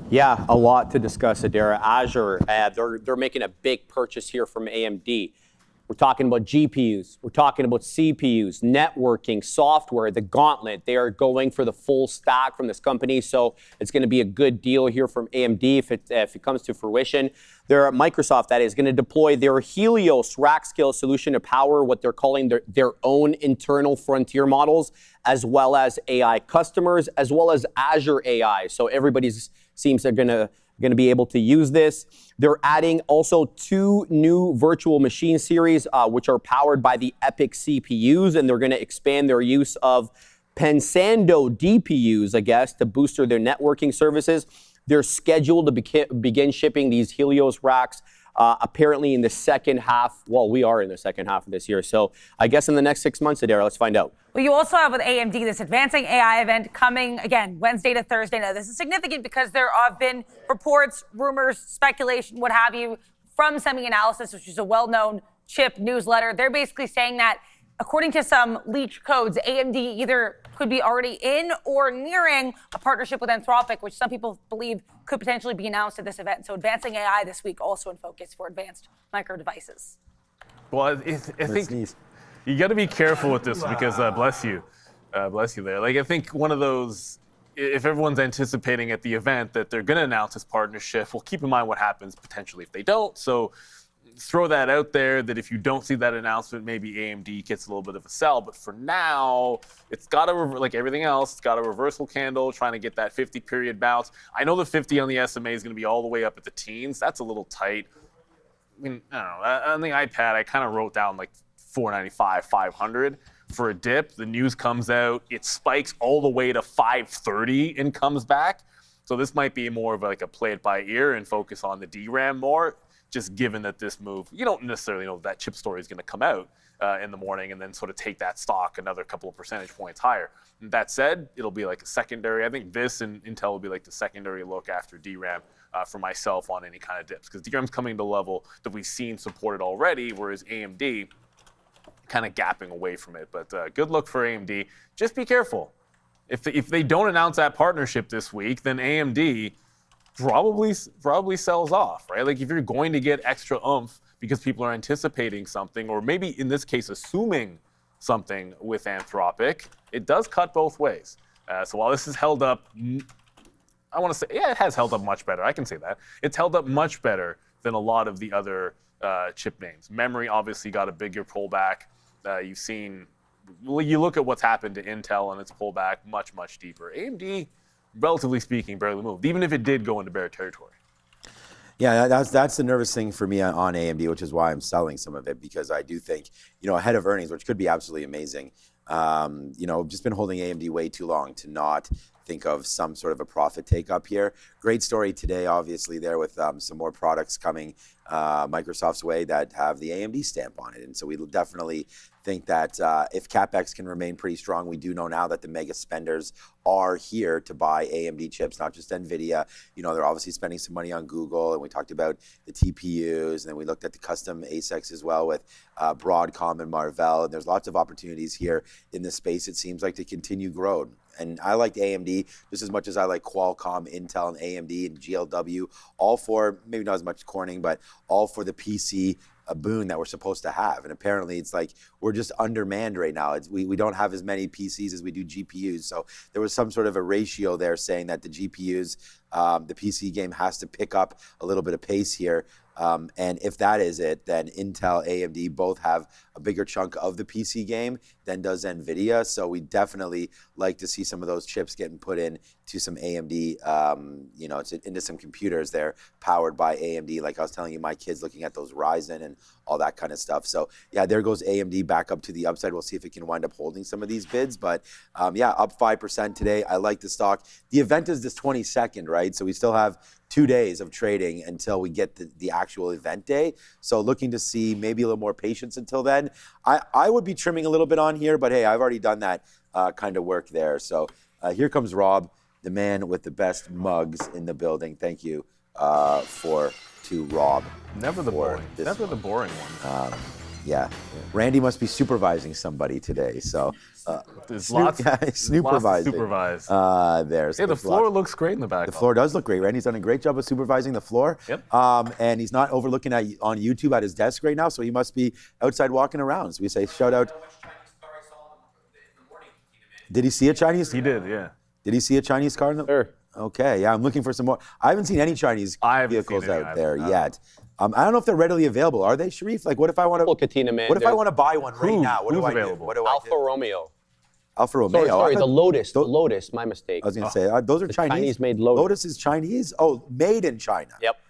Yeah, a lot to discuss, Adara. Azure, they're making a big purchase here from AMD. We're talking about GPUs. We're talking about CPUs, networking, software, the gauntlet. They are going for the full stack from this company. So it's going to be a good deal here from AMD if it comes to fruition. Microsoft, that is, going to deploy their Helios rack scale solution to power what they're calling their own internal frontier models, as well as AI customers, as well as Azure AI. So everybody seems they're going to be able to use this. They're adding also 2 new virtual machine series, which are powered by the EPYC CPUs, and they're going to expand their use of Pensando DPUs, I guess, to boost their networking services. They're scheduled to begin shipping these Helios racks apparently in the second half. Well, we are in the second half of this year. So I guess in the next 6 months, Adara, let's find out. Well, you also have with AMD this Advancing AI event coming, again, Wednesday to Thursday. Now, this is significant because there have been reports, rumors, speculation, what have you, from Semi Analysis, which is a well-known chip newsletter. They're basically saying that, according to some leaked codes, AMD either could be already in or nearing a partnership with Anthropic, which some people believe could potentially be announced at this event. So Advancing AI this week also in focus for advanced micro devices. Well, I think you got to be careful with this because, bless you there. Like, I think one of those, if everyone's anticipating at the event that they're going to announce this partnership, well, keep in mind what happens potentially if they don't. So throw that out there that if you don't see that announcement, maybe AMD gets a little bit of a sell. But for now, it's got a, like everything else, it's got a reversal candle trying to get that 50 period bounce. I know the 50 on the SMA is going to be all the way up at the teens. That's a little tight. I mean, I don't know. On the iPad, I kind of wrote down like 495, 500 for a dip. The news comes out, it spikes all the way to 530 and comes back. So this might be more of like a play it by ear and focus on the DRAM more. Just given that this move, you don't necessarily know that chip story is going to come out in the morning and then sort of take that stock another couple of percentage points higher. And that said, it'll be like a secondary. I think this and Intel will be like the secondary look after DRAM for myself on any kind of dips, because DRAM's coming to a level that we've seen supported already, whereas AMD kind of gapping away from it. But good look for AMD. Just be careful. If they don't announce that partnership this week, then AMD probably sells off, right? Like if you're going to get extra oomph because people are anticipating something, or maybe in this case assuming something with Anthropic, it does cut both ways. So while this is held up, I want to say, yeah, it has held up much better. I can say that. It's held up much better than a lot of the other chip names. Memory obviously got a bigger pullback. You've seen, you look at what's happened to Intel and its pullback much, much deeper. AMD, relatively speaking, barely moved, even if it did go into bear territory. Yeah, that's the nervous thing for me on AMD, which is why I'm selling some of it, because I do think, ahead of earnings, which could be absolutely amazing, just been holding AMD way too long to not think of some sort of a profit take up here. Great story today, obviously, there with some more products coming Microsoft's way that have the AMD stamp on it. And so we definitely think that if CapEx can remain pretty strong, we do know now that the mega spenders are here to buy AMD chips, not just Nvidia. You know, they're obviously spending some money on Google, and we talked about the TPUs, and then we looked at the custom ASICs as well with Broadcom and Marvell, and there's lots of opportunities here in this space, it seems like, to continue growing. And I like AMD just as much as I like Qualcomm, Intel, and AMD and GLW, all for, maybe not as much Corning, but all for the PC boon that we're supposed to have. And apparently it's like we're just undermanned right now. We don't have as many PCs as we do GPUs. So there was some sort of a ratio there saying that the GPUs, the PC game has to pick up a little bit of pace here. And if that is it, then Intel, AMD both have a bigger chunk of the PC game than does Nvidia. So we definitely like to see some of those chips getting put in to some AMD, you know, into some computers there powered by AMD. Like I was telling you, my kids looking at those Ryzen and all that kind of stuff. So yeah, there goes AMD back up to the upside. We'll see if it can wind up holding some of these bids. But yeah, up 5% today. I like the stock. The event is this 22nd, right? So we still have 2 days of trading until we get the actual event day. So looking to see maybe a little more patience until then. I would be trimming a little bit on here, but hey, I've already done that kind of work there. So here comes Rob, the man with the best mugs in the building. Thank you to Rob. Never the boring one. Yeah. Randy must be supervising somebody today. So there's lots to supervise. There's the floor looks great in the back. The floor does look great. Randy's done a great job of supervising the floor. Yep. And he's not overlooking on YouTube at his desk right now, so he must be outside walking around. So we say shout out. Did he see a Chinese? He did, yeah. Did he see a Chinese car? Sure. Okay, yeah, I'm looking for some more. I haven't seen any Chinese vehicles out there yet. I don't know if they're readily available. Are they, Sharif? Like, what if I want to? Katina, man. What if I want to buy one right now? What do I available? do? What do Alfa I do? Romeo. Alfa Romeo. Sorry, the Lotus. The Lotus. My mistake. I was going to say those are Chinese. Chinese-made Lotus. Lotus is Chinese. Oh, made in China. Yep.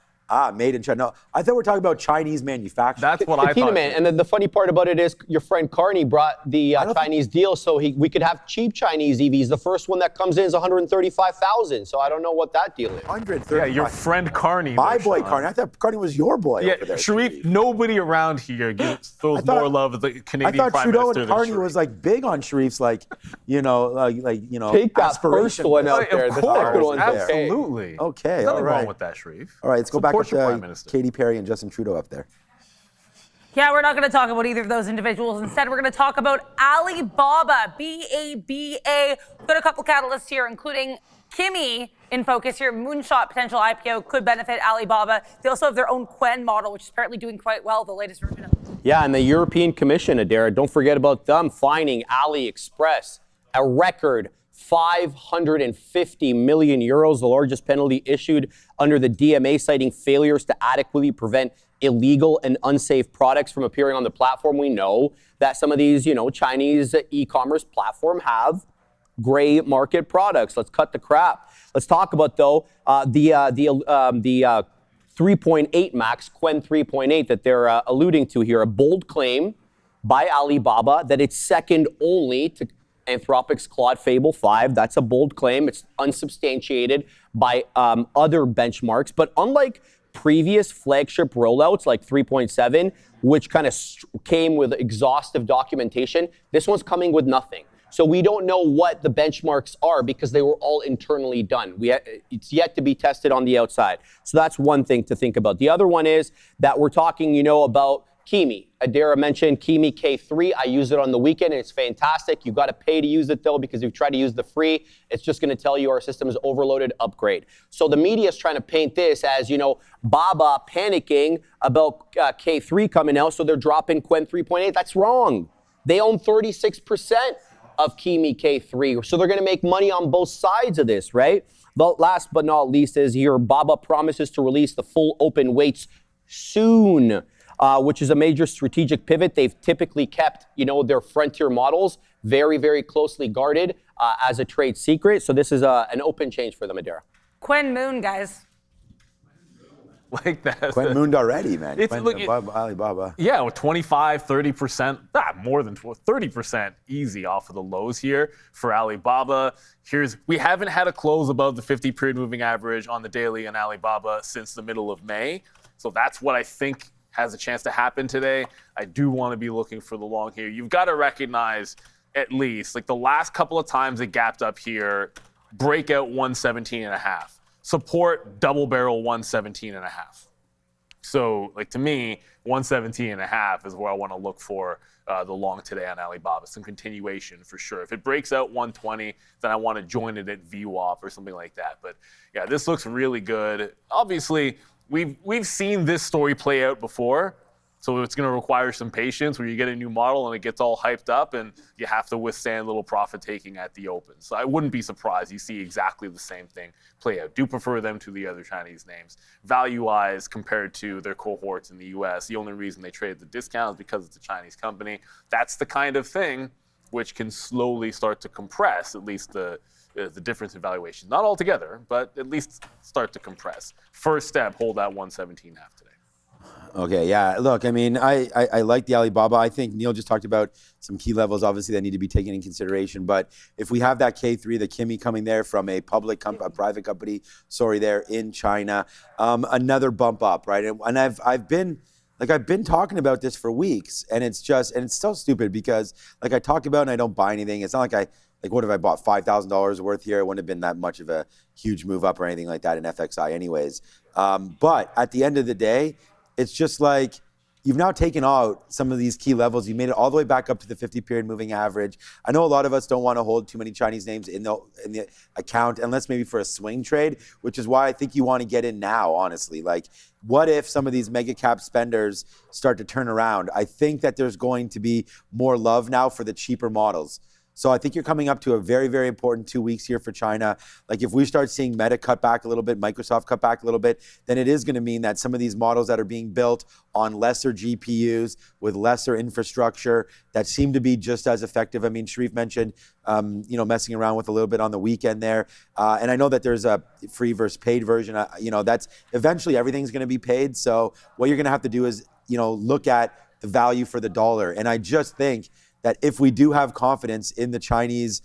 Made in China. No, I thought we were talking about Chinese manufacturing. That's what I thought. Man, and then the funny part about it is your friend Carney brought the Chinese deal so we could have cheap Chinese EVs. The first one that comes in is 135,000. So I don't know what that deal is. 135. Yeah, your friend Carney. My boy Carney. I thought Carney was your boy. Yeah, over there, Sharif. Nobody around here throws more love at the Canadian I thought Prime Trudeau Minister and than Carney Sharif. was like big on Sharif's like Take that first one out there. Of The course, second one's okay. absolutely. Okay, There's all nothing right. wrong with that, Sharif. All right, let's go back Support your Prime up Minister. to Katy Perry and Justin Trudeau up there. Yeah, we're not going to talk about either of those individuals. Instead, we're going to talk about Alibaba, BABA. We've got a couple catalysts here, including Kimi in focus here. Moonshot potential IPO could benefit Alibaba. They also have their own Quen model, which is apparently doing quite well, the latest version of it. Yeah, and the European Commission, Adara, don't forget about them fining AliExpress a record 550 million euros, the largest penalty issued under the DMA, citing failures to adequately prevent illegal and unsafe products from appearing on the platform. We know that some of these, Chinese e-commerce platform have gray market products. Let's cut the crap. Let's talk about though the 3.8 max, Quen 3.8 that they're alluding to here. A bold claim by Alibaba that it's second only to Anthropic's Claude Fable 5. That's a bold claim. It's unsubstantiated by other benchmarks. But unlike previous flagship rollouts like 3.7, which kind of came with exhaustive documentation, this one's coming with nothing. So we don't know what the benchmarks are because they were all internally done. It's yet to be tested on the outside. So that's one thing to think about. The other one is that we're talking, about Kimi. Adara mentioned Kimi K3. I use it on the weekend and it's fantastic. You got to pay to use it though, because if you try to use the free, it's just going to tell you our system is overloaded, upgrade. So the media is trying to paint this as, Baba panicking about K3 coming out, so they're dropping Quen 3.8. That's wrong. They own 36% of Kimi K3. So they're going to make money on both sides of this, right? But last but not least is here, Baba promises to release the full open weights soon. Which is a major strategic pivot. They've typically kept, their frontier models very, very closely guarded as a trade secret. So this is an open change for them, Adara. Quen Moon, guys. like that. Quite mooned already, man. It's, look, Alibaba. Yeah, with 25, 30%, more than 30% easy off of the lows here for Alibaba. We haven't had a close above the 50-period moving average on the daily in Alibaba since the middle of May. So that's what I think has a chance to happen today. I do want to be looking for the long here. You've got to recognize at least, like the last couple of times it gapped up here, breakout 117.5. Support double barrel 117.5. So, like, to me, 117.5 is where I want to look for the long today on Alibaba. Some continuation for sure. If it breaks out 120, then I want to join it at VWAP or something like that. But yeah, this looks really good. Obviously, we've seen this story play out before. So it's going to require some patience where you get a new model and it gets all hyped up and you have to withstand a little profit taking at the open. So I wouldn't be surprised you see exactly the same thing play out. Do prefer them to the other Chinese names. Value-wise, compared to their cohorts in the US, the only reason they trade at the discount is because it's a Chinese company. That's the kind of thing which can slowly start to compress at least the difference in valuation. Not altogether, but at least start to compress. First step, hold that 117.5 today. Okay, yeah. Look, I mean, I like the Alibaba. I think Neil just talked about some key levels, obviously, that need to be taken in consideration. But if we have that K3, the Kimi coming there from a private company, there in China, another bump up, right? And I've been talking about this for weeks, and it's so stupid because, like, I talk about it and I don't buy anything. It's not like what if I bought $5,000 worth here? It wouldn't have been that much of a huge move up or anything like that in FXI anyways. But at the end of the day, it's just like you've now taken out some of these key levels. You made it all the way back up to the 50-period moving average. I know a lot of us don't want to hold too many Chinese names in the account unless maybe for a swing trade, which is why I think you want to get in now, honestly. Like, what if some of these mega cap spenders start to turn around? I think that there's going to be more love now for the cheaper models. So I think you're coming up to a very, very important 2 weeks here for China. Like, if we start seeing Meta cut back a little bit, Microsoft cut back a little bit, then it is going to mean that some of these models that are being built on lesser GPUs with lesser infrastructure that seem to be just as effective. I mean, Sharif mentioned, messing around with a little bit on the weekend there. And I know that there's a free versus paid version. That's eventually everything's going to be paid. So what you're going to have to do is, look at the value for the dollar. And I just think that if we do have confidence in the Chinese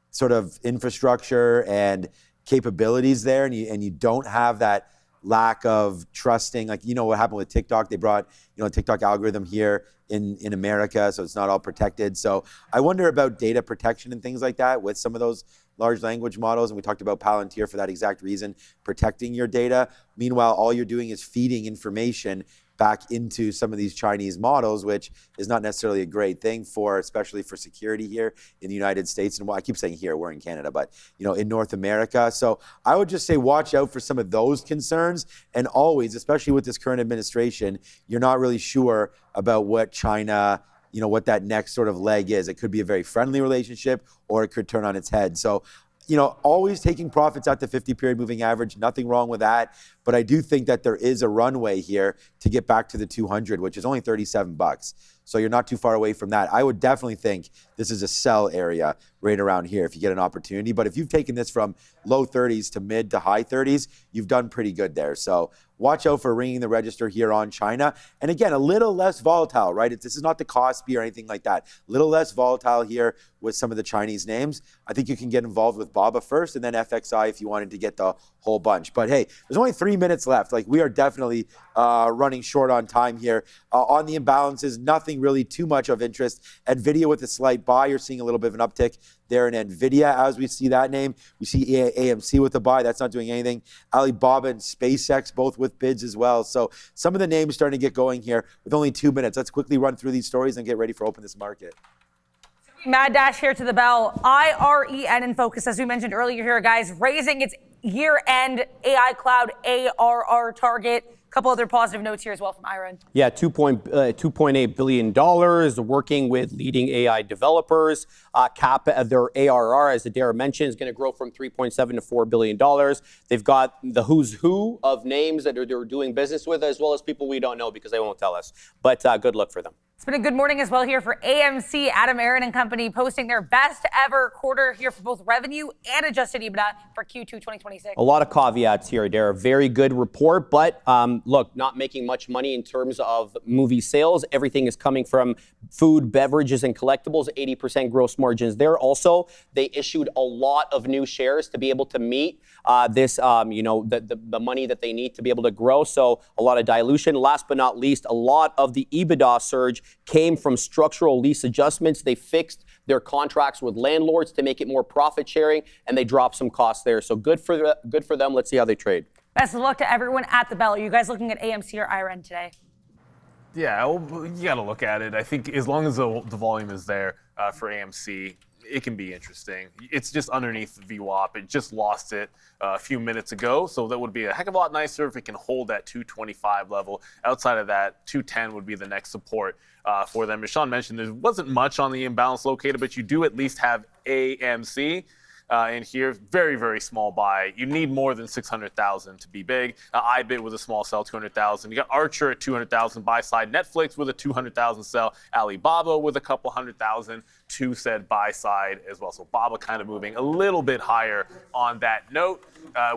sort of infrastructure and capabilities there, and you don't have that lack of trusting, like, what happened with TikTok, they brought, a TikTok algorithm here in America, so it's not all protected. So I wonder about data protection and things like that with some of those large language models, and we talked about Palantir for that exact reason, protecting your data. Meanwhile, all you're doing is feeding information back into some of these Chinese models, which is not necessarily a great thing especially for security here in the United States. And I keep saying here, we're in Canada, but in North America. So I would just say watch out for some of those concerns. And always, especially with this current administration, you're not really sure about what China, what that next sort of leg is. It could be a very friendly relationship or it could turn on its head. So always taking profits at the 50-period moving average, nothing wrong with that. But I do think that there is a runway here to get back to the 200, which is only $37. So you're not too far away from that. I would definitely think this is a sell area right around here if you get an opportunity. But if you've taken this from low 30s to mid to high 30s, you've done pretty good there. So watch out for ringing the register here on China. And again, a little less volatile, right? This is not the Kospi or anything like that. A little less volatile here with some of the Chinese names. I think you can get involved with BABA first and then FXI if you wanted to get the whole bunch. But hey, there's only 3 minutes left. Like, we are definitely running short on time here. On the imbalances, nothing really too much of interest. Nvidia with a slight buy. You're seeing a little bit of an uptick there in Nvidia as we see that name. We see AMC with a buy. That's not doing anything. Alibaba and SpaceX both with bids as well. So some of the names starting to get going here with only 2 minutes. Let's quickly run through these stories and get ready for Open This Market. Mad dash here to the bell. IREN in focus, as we mentioned earlier here, guys, raising its year-end AI cloud ARR target. A couple other positive notes here as well from IREN. Yeah, $2.8 billion, working with leading AI developers. Their ARR, as Adair mentioned, is going to grow from $3.7 to $4 billion. They've got the who's who of names that they're doing business with, as well as people we don't know because they won't tell us. But good luck for them. It's been a good morning as well here for AMC. Adam Aaron and company posting their best ever quarter here for both revenue and adjusted EBITDA for Q2 2026. A lot of caveats here, Dara. Very good report, but look, not making much money in terms of movie sales. Everything is coming from food, beverages, and collectibles. 80% gross margins there. Also, they issued a lot of new shares to be able to meet this, the money that they need to be able to grow. So a lot of dilution. Last but not least, a lot of the EBITDA surge came from structural lease adjustments. They fixed their contracts with landlords to make it more profit sharing, and they dropped some costs there. So good for them. Let's see how they trade. Best of luck to everyone at the bell. Are you guys looking at AMC or IREN today? Yeah, well, you got to look at it. I think as long as the volume is there for AMC, it can be interesting. It's just underneath the VWAP. It just lost it a few minutes ago, so that would be a heck of a lot nicer if it can hold that 225 level. Outside of that, 210 would be the next support for them. As Sean mentioned, there wasn't much on the imbalance locator, but you do at least have AMC. In here, very, very small buy. You need more than 600,000 to be big. iBit with a small sell, 200,000. You got Archer at 200,000 buy side. Netflix with a 200,000 sell. Alibaba with a couple 100,000 to said buy side as well. So Baba kind of moving a little bit higher on that note.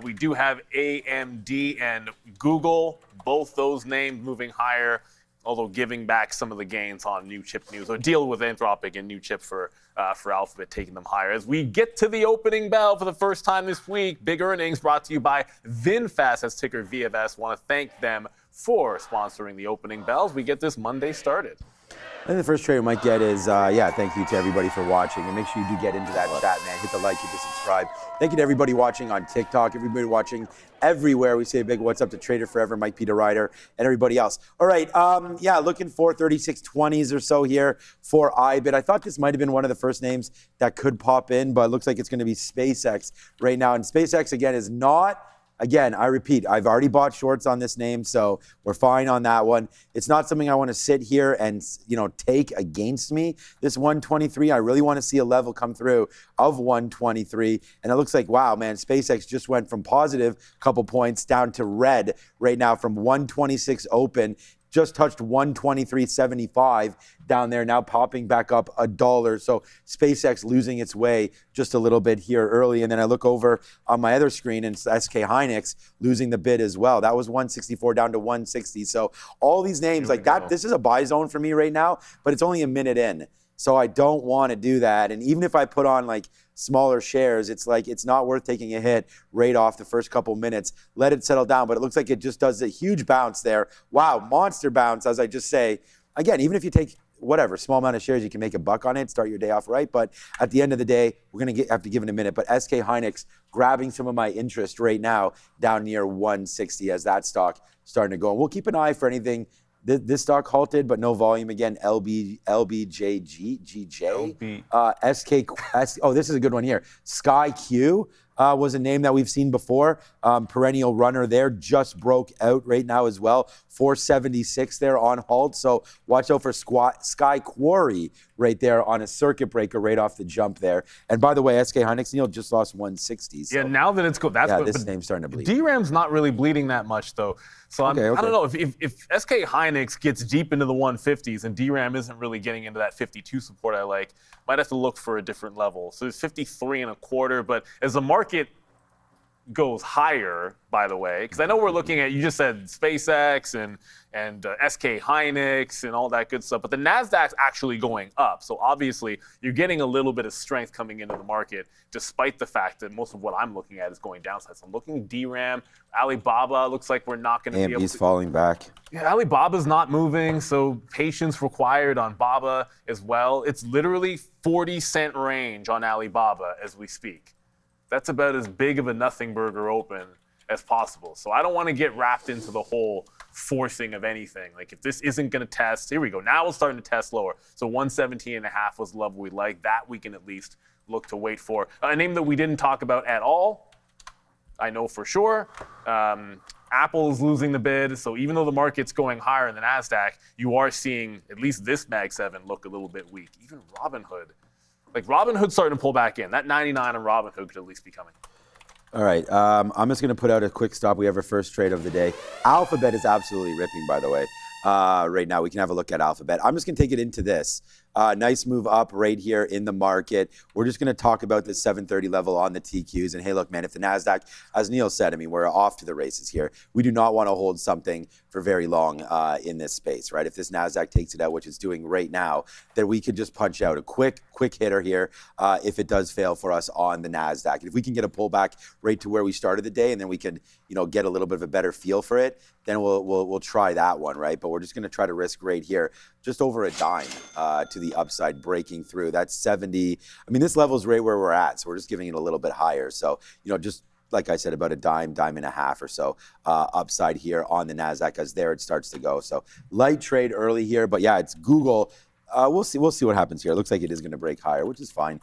We do have AMD and Google, both those names moving higher, although giving back some of the gains on new chip news, or deal with Anthropic and new chip for Alphabet, taking them higher. As we get to the opening bell for the first time this week, big earnings brought to you by VinFast, as ticker VFS. Want to thank them for sponsoring the opening bells. We get this Monday started. I think the first trade we might get is, thank you to everybody for watching. And make sure you do get into that chat, man. Hit the like, hit the subscribe. Thank you to everybody watching on TikTok, everybody watching everywhere. We say a big what's up to Trader Forever, Mike Peter Ryder, and everybody else. All right, looking for 3620s or so here for iBit. I thought this might have been one of the first names that could pop in, but it looks like it's going to be SpaceX right now. And SpaceX, again, is not... Again, I repeat, I've already bought shorts on this name, so we're fine on that one. It's not something I want to sit here and, take against me. This 123, I really want to see a level come through of 123. And it looks like, wow, man, SpaceX just went from positive couple points down to red right now from 126 open. Just touched 123.75 down there, now popping back up $1. So SpaceX losing its way just a little bit here early. And then I look over on my other screen and SK Hynix losing the bid as well. That was 164 down to 160. So all these names like that, this is a buy zone for me right now, but it's only a minute in. So I don't want to do that. And even if I put on like smaller shares, it's like it's not worth taking a hit right off the first couple minutes. Let it settle down. But it looks like it just does a huge bounce there. Wow, monster bounce, as I just say. Again, even if you take whatever, small amount of shares, you can make $1 on it, start your day off right. But at the end of the day, we're going to have to give it a minute. But SK Hynix grabbing some of my interest right now down near 160 as that stock starting to go. And we'll keep an eye for anything. This stock halted, but no volume again. LBJGJ. Oh, this is a good one here. SkyQ was a name that we've seen before. Perennial runner there, just broke out right now as well. 476 there on halt. So watch out for Sky Quarry right there on a circuit breaker right off the jump there. And by the way, SK Hynix, Neil, just lost 160. So, yeah, now that it's good, this name's starting to bleed. DRAM's not really bleeding that much though. So I don't know if SK Hynix gets deep into the 150s and DRAM isn't really getting into that 52 support I like, might have to look for a different level. So it's 53.25, but as the market goes higher, by the way, because I know we're looking at, you just said SpaceX and SK Hynix and all that good stuff, but the Nasdaq's actually going up. So obviously you're getting a little bit of strength coming into the market, despite the fact that most of what I'm looking at is going downside. So I'm looking DRAM, Alibaba looks like we're not going to be able to. falling back. Yeah, Alibaba's not moving, so patience required on Baba as well. It's literally 40-cent range on Alibaba as we speak. That's about as big of a nothing burger open as possible. So I don't want to get wrapped into the whole forcing of anything. Like if this isn't going to test, here we go. Now it's starting to test lower. So 117.5 was the level we like. That we can at least look to wait for. A name that we didn't talk about at all, I know for sure. Apple is losing the bid. So even though the market's going higher in the NASDAQ, you are seeing at least this Mag 7 look a little bit weak. Even Robinhood. Like Robinhood's starting to pull back in. That 99 on Robinhood could at least be coming. All right, I'm just going to put out a quick stop. We have our first trade of the day. Alphabet is absolutely ripping, by the way. right now. We can have a look at Alphabet. I'm just going to take it into this. Nice move up right here in the market. We're just going to talk about the 730 level on the TQs. And hey, look, man, if the NASDAQ, as Neil said, I mean, we're off to the races here. We do not want to hold something for very long in this space, right? If this NASDAQ takes it out, which it's doing right now, then we could just punch out a quick hitter here if it does fail for us on the NASDAQ. And if we can get a pullback right to where we started the day, and then we could, get a little bit of a better feel for it, then we'll try that one, right? But we're just going to try to risk right here, just over a dime to the upside, breaking through. That's 70. I mean, this level is right where we're at, so we're just giving it a little bit higher. So, just like I said, about a dime and a half or so upside here on the NASDAQ, as there it starts to go. So light trade early here, but yeah, it's Google. We'll see what happens here. It looks like it is going to break higher, which is fine.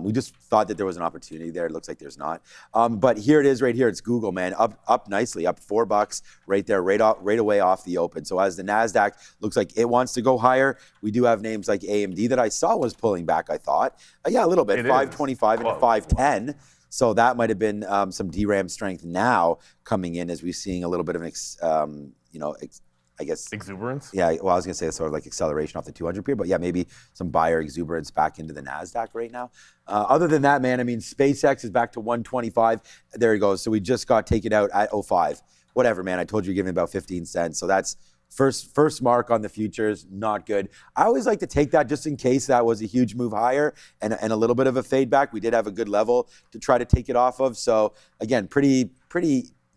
We just thought that there was an opportunity there. It looks like there's not. But here it is right here. It's Google, man, up nicely, up $4 right there, right away off the open. So as the NASDAQ looks like it wants to go higher, we do have names like AMD that I saw was pulling back, I thought. Yeah, a little bit, 525 into 510. So that might have been some DRAM strength now coming in as we're seeing a little bit of, I guess exuberance. Yeah, well, I was gonna say sort of like acceleration off the 200 period, but yeah, maybe some buyer exuberance back into the NASDAQ right now. Other than that, man, I mean, SpaceX is back to 125. There he goes. So we just got taken out at 05. Whatever, man. I told you, you're giving about 15 cents. So that's first mark on the futures. Not good. I always like to take that just in case that was a huge move higher and a little bit of a fade back. We did have a good level to try to take it off of. So again, pretty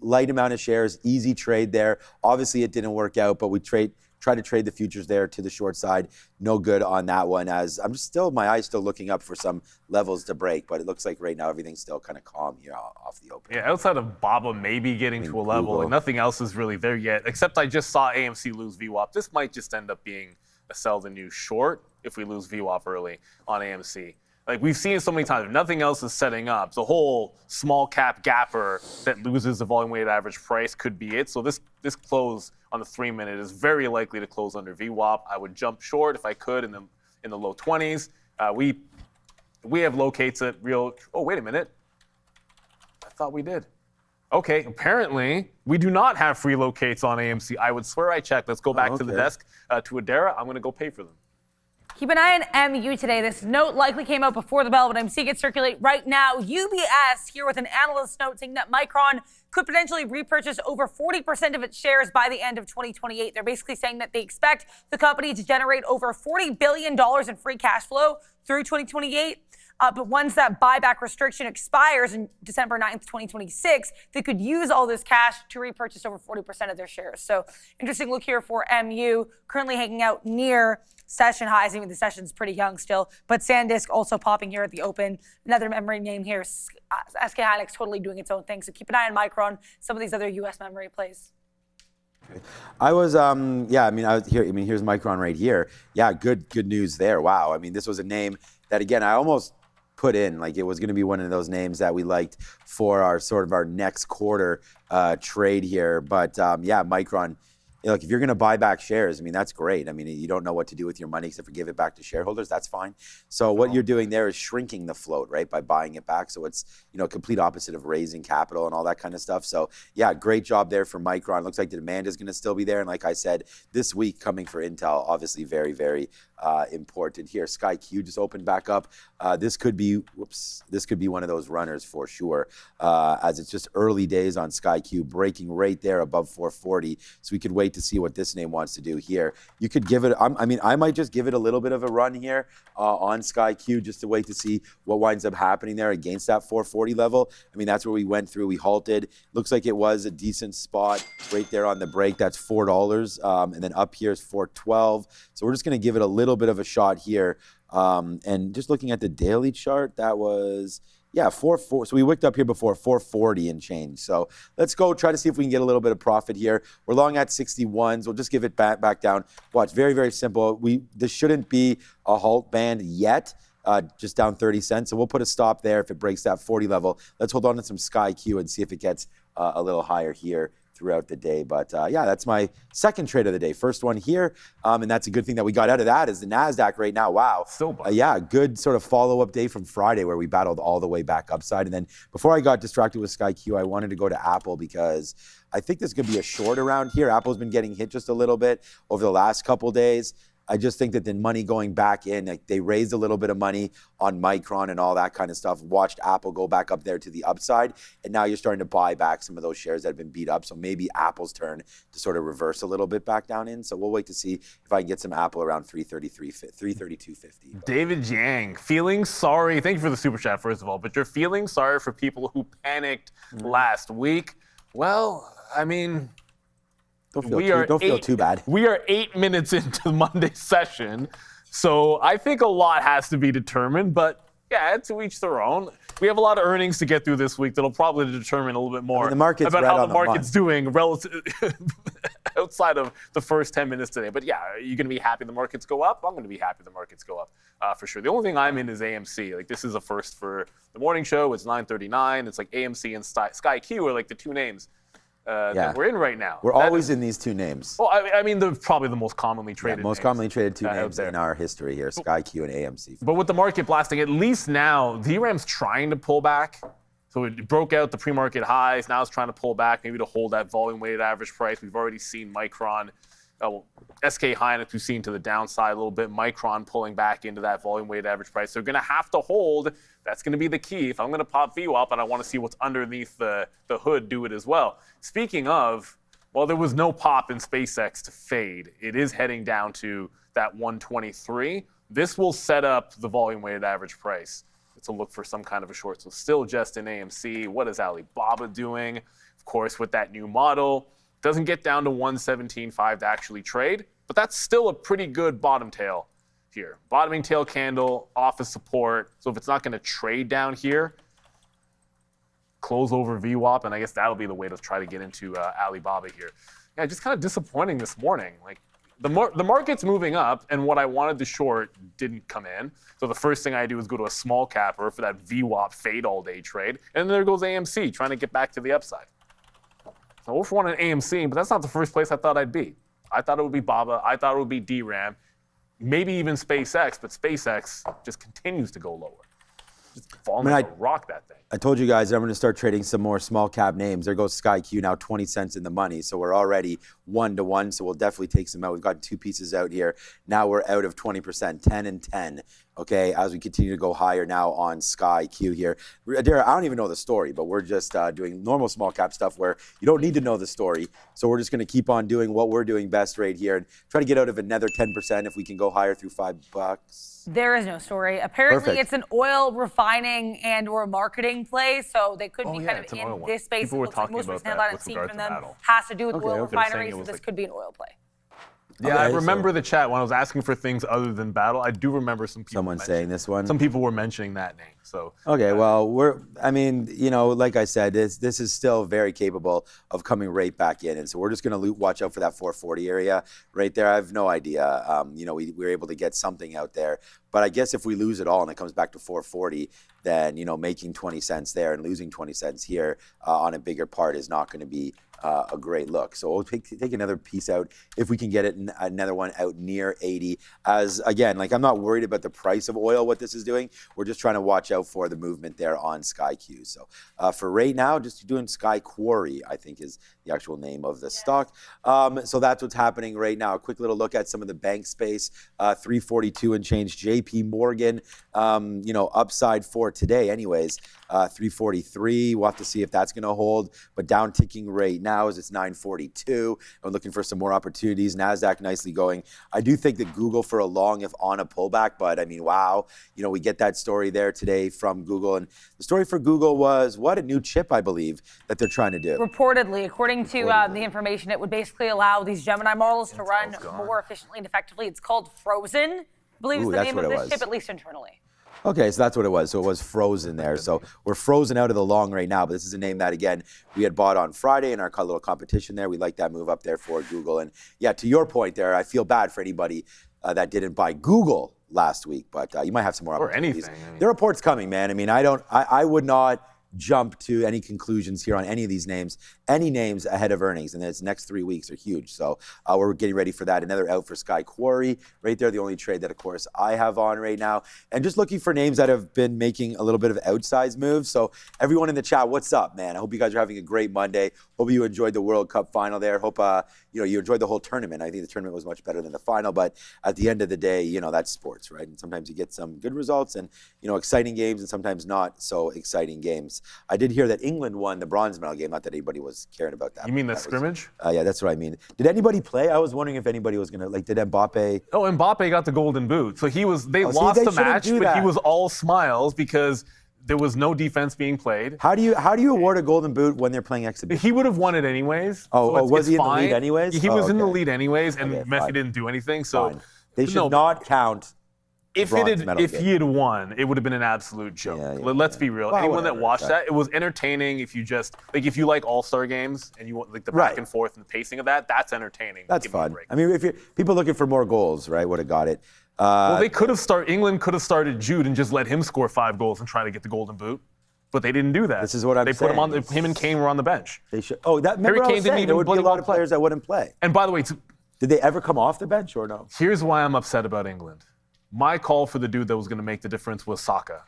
light amount of shares, easy trade there. Obviously, it didn't work out, but we try to trade the futures there to the short side. No good on that one, as I'm my eyes still looking up for some levels to break, but it looks like right now everything's still kind of calm here off the open. Yeah, outside of BABA maybe getting to a level, and nothing else is really there yet, except I just saw AMC lose VWAP. This might just end up being a sell the new short if we lose VWAP early on AMC. Like we've seen so many times, if nothing else is setting up, the whole small cap gapper that loses the volume weighted average price could be it. So this close on the 3-minute is very likely to close under VWAP. I would jump short if I could in the low 20s. We have locates at real. Oh, wait a minute. I thought we did. Okay, apparently we do not have free locates on AMC. I would swear I checked. Let's go back to the desk to Adara. I'm going to go pay for them. Keep an eye on MU today. This note likely came out before the bell, but I'm seeing it circulate right now. UBS here with an analyst note saying that Micron could potentially repurchase over 40% of its shares by the end of 2028. They're basically saying that they expect the company to generate over $40 billion in free cash flow through 2028. But once that buyback restriction expires in December 9th, 2026, they could use all this cash to repurchase over 40% of their shares. So interesting look here for MU, currently hanging out near session highs. I mean, the session's pretty young still, but SanDisk also popping here at the open. Another memory name here, SK Hynix totally doing its own thing. So keep an eye on Micron, some of these other US memory plays. I was, I was here. I mean, here's Micron right here. Yeah, good news there. Wow. I mean, this was a name that, again, I almost put in, like it was going to be one of those names that we liked for our sort of our next quarter trade here. But Micron, look, if you're going to buy back shares, I mean, that's great. I mean, you don't know what to do with your money except for give it back to shareholders. That's fine. So what you're doing there is shrinking the float, right, by buying it back. So it's, complete opposite of raising capital and all that kind of stuff. So yeah, great job there for Micron. Looks like the demand is going to still be there. And like I said, this week coming for Intel, obviously very, very important here. SkyQ just opened back up. This could be one of those runners for sure, as it's just early days on SkyQ, breaking right there above 440. So we could wait to see what this name wants to do here. You could give it, I might just give it a little bit of a run here on SkyQ just to wait to see what winds up happening there against that 440 level. I mean, that's where we went through, we halted. Looks like it was a decent spot right there on the break. That's $4. And then up here is $4.12. So we're just going to give it a little bit of a shot here. And just looking at the daily chart, that was, 4.4. So we wicked up here before 440 and change. So let's go try to see if we can get a little bit of profit here. We're long at 61s. We'll just give it back down. Watch, very, very simple. This shouldn't be a halt band yet. Just down 30 cents. So we'll put a stop there if it breaks that 40 level. Let's hold on to some SkyQ and see if it gets a little higher here throughout the day. But yeah, that's my second trade of the day. First one here, and that's a good thing that we got out of that is the NASDAQ right now. Wow. Still yeah, good sort of follow-up day from Friday where we battled all the way back upside. And then before I got distracted with SkyQ, I wanted to go to Apple because I think there's going to be a short around here. Apple's been getting hit just a little bit over the last couple days. I just think that the money going back in, like they raised a little bit of money on Micron and all that kind of stuff, watched Apple go back up there to the upside, and now you're starting to buy back some of those shares that have been beat up. So maybe Apple's turn to sort of reverse a little bit back down in. So we'll wait to see if I can get some Apple around 332.50. David Yang, feeling sorry. Thank you for the super chat, first of all, but you're feeling sorry for people who panicked last week. Well, I mean, Don't feel too bad. We are 8 minutes into Monday's session, so I think a lot has to be determined, but yeah, to each their own. We have a lot of earnings to get through this week that'll probably determine a little bit more about how the market's doing relative outside of the first 10 minutes today. But yeah, are you going to be happy the markets go up? I'm going to be happy the markets go up for sure. The only thing I'm in is AMC. Like, this is a first for the morning show. It's 9:39. It's like AMC and SkyQ are like the two names that we're in right now. We're always in these two names. Well, I mean, they're probably the most commonly traded commonly traded two names in our history here, SkyQ and AMC. But with the market blasting, at least now, DRAM's trying to pull back. So it broke out the pre-market highs. Now it's trying to pull back, maybe to hold that volume-weighted average price. We've already seen Micron, SK Hynix, we've seen to the downside a little bit. Micron pulling back into that volume-weighted average price. They're going to have to hold. That's going to be the key. If I'm going to pop VWAP and I want to see what's underneath the hood, do it as well. Speaking of, well, there was no pop in SpaceX to fade. It is heading down to that 123. This will set up the volume-weighted average price to look for some kind of a short. So still just in AMC. What is Alibaba doing? Of course, with that new model, doesn't get down to 117.5 to actually trade, but that's still a pretty good bottom tail here. Bottoming tail candle, office support. So if it's not going to trade down here, close over VWAP, and I guess that'll be the way to try to get into Alibaba here. Yeah, just kind of disappointing this morning. Like, the market's moving up, and what I wanted to short didn't come in. So the first thing I do is go to a small capper for that VWAP fade all day trade, and then there goes AMC trying to get back to the upside. So we're for one an AMC, but that's not the first place I thought I'd be. I thought it would be BABA. I thought it would be DRAM, maybe even SpaceX, but SpaceX just continues to go lower. Just falling like a rock, that thing. I told you guys I'm going to start trading some more small cap names. There goes SkyQ, now 20 cents in the money. So we're already 1-to-1. So we'll definitely take some out. We've got two pieces out here. Now we're out of 20%, 10 and 10. Okay, as we continue to go higher now on SkyQ here. Dara, I don't even know the story, but we're just doing normal small cap stuff where you don't need to know the story. So we're just going to keep on doing what we're doing best right here and try to get out of another 10% if we can go higher through $5. There is no story. Apparently, it's an oil refining and or marketing play, so they could be kind of in this space. People were talking most about recent that headline with I've seen regard from to them Battle. has to do with oil Okay. refineries, so this could be an oil play. Yeah, I remember the chat when I was asking for things other than Battle. I do remember some people saying this one. Some people were mentioning that name. So okay, well, like I said, this is still very capable of coming right back in, and so we're just going to watch out for that 440 area right there. I have no idea. We were able to get something out there, but I guess if we lose it all and it comes back to 440, then making 20 cents there and losing 20 cents here on a bigger part is not going to be a great look. So we'll take another piece out if we can get it, another one out near 80. As again, I'm not worried about the price of oil, what this is doing. We're just trying to watch out for the movement there on SkyQ. So for right now, just doing Sky Quarry, I think is the actual name of the stock. So that's what's happening right now. A quick little look at some of the bank space, 342 and change. JP Morgan, upside for today anyways, 343. We'll have to see if that's going to hold, but down ticking right now as it's 942. I'm looking for some more opportunities. NASDAQ nicely going. I do think that Google for a long, if on a pullback, but I mean, wow, we get that story there today from Google. And the story for Google was what a new chip, I believe, that they're trying to do. Reportedly, according to the information, it would basically allow these Gemini models to run more efficiently and effectively. It's called Frozen, I believe is the name of this chip, at least internally. Okay, so that's what it was. So it was frozen there. So we're frozen out of the long right now, but this is a name that, again, we had bought on Friday in our little competition there. We like that move up there for Google. And yeah, to your point there, I feel bad for anybody that didn't buy Google last week, but you might have some more opportunities. Or anything. The report's coming, man. I mean, I would not jump to any conclusions here on any of these names, any names ahead of earnings. And then its next 3 weeks are huge. So we're getting ready for that. Another out for Sky Quarry right there, the only trade that, of course, I have on right now. And just looking for names that have been making a little bit of outsized moves. So everyone in the chat, what's up, man? I hope you guys are having a great Monday. Hope you enjoyed the World Cup final there. Hope you enjoyed the whole tournament. I think the tournament was much better than the final. But at the end of the day, that's sports, right? And sometimes you get some good results and, exciting games, and sometimes not so exciting games. I did hear that England won the bronze medal game. Not that anybody was caring about that. You mean the scrimmage? Yeah, that's what I mean. Did anybody play? I was wondering if anybody was going to, did Mbappe? Oh, Mbappe got the golden boot. So they lost the match, but he was all smiles because there was no defense being played. How do you award a golden boot when they're playing exhibition? He would have won it anyways. Was he in the lead anyways? He was in the lead anyways, and Messi didn't do anything. So fine. They should not count. If he had won, it would have been an absolute joke. Let's be real. Well, Anyone that watched that, it was entertaining. If you like All-Star games and you want the back and forth and the pacing of that, that's entertaining. That's fun. I mean, if people looking for more goals, right, would have got it. Well, England could have started Jude and just let him score 5 goals and try to get the golden boot, but they didn't do that. This is what I'm saying. They put him on. Him and Kane were on the bench. They should. Oh, Harry Kane didn't even. There would be a lot of players that wouldn't play. And by the way, did they ever come off the bench or no? Here's why I'm upset about England. My call for the dude that was going to make the difference was Saka.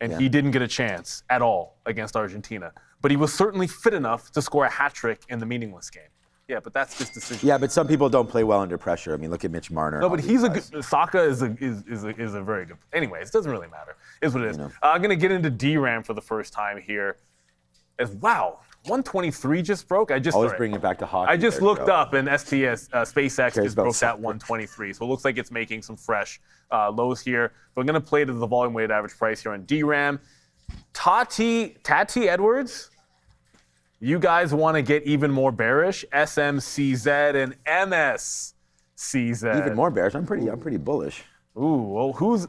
And he didn't get a chance at all against Argentina. But he was certainly fit enough to score a hat trick in the meaningless game. Yeah, but that's just decision. Yeah, but some people don't play well under pressure. I mean, look at Mitch Marner. No, but he's a good. Saka is a very good. Anyways, it doesn't really matter. Is what it is. I'm going to get into DRAM for the first time here. Wow. 123 just broke. Always bring it back to hockey. I just looked up, and SpaceX just broke that 123. So it looks like it's making some fresh lows here. But I'm going to play to the volume weighted average price here on DRAM. Tati Edwards, you guys want to get even more bearish? SMCZ and MSCZ. Even more bearish. I'm pretty bullish. Ooh, well,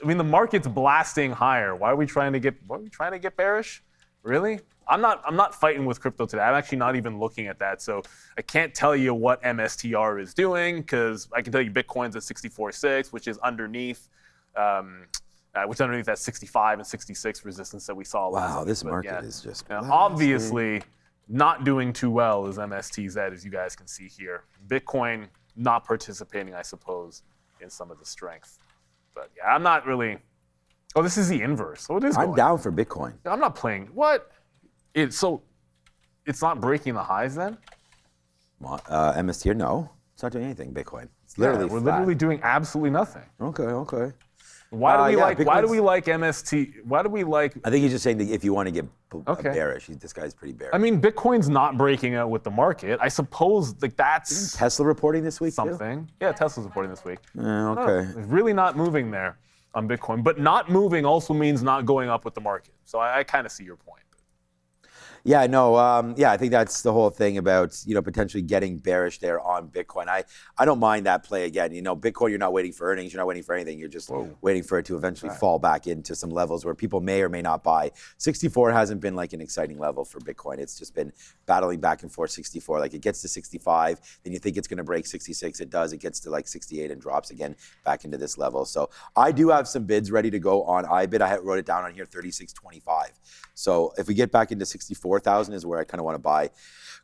the market's blasting higher. Why are we trying to get bearish? Really? I'm not fighting with crypto today. I'm actually not even looking at that. So I can't tell you what MSTR is doing, because I can tell you Bitcoin's at 64.6, which is underneath that 65 and 66 resistance that we saw last week. Wow, this market is just obviously not doing too well is MSTZ, as you guys can see here. Bitcoin not participating, I suppose, in some of the strength. But yeah, I'm not really. Oh, this is the inverse. So it is. I'm down for Bitcoin. I'm not playing. What? It's not breaking the highs then? MSTR, no. It's not doing anything, Bitcoin. It's literally we're literally doing absolutely nothing. Okay. Why do we like MST? Why do we like? I think he's just saying that if you want to get bearish, this guy's pretty bearish. I mean, Bitcoin's not breaking out with the market. I suppose that's Isn't Tesla reporting this week. Something. Too? Yeah, Tesla's reporting this week. Okay. It's really not moving there on Bitcoin, but not moving also means not going up with the market. So I kind of see your point. Yeah, no, I think that's the whole thing about, potentially getting bearish there on Bitcoin. I don't mind that play again. Bitcoin, you're not waiting for earnings, you're not waiting for anything. You're just waiting for it to eventually fall back into some levels where people may or may not buy. 64 hasn't been like an exciting level for Bitcoin. It's just been battling back and forth 64. Like it gets to 65, then you think it's going to break 66. It does. It gets to like 68 and drops again back into this level. So I do have some bids ready to go on IBIT. I wrote it down on here, 36.25. So if we get back into 64,000 is where I kind of want to buy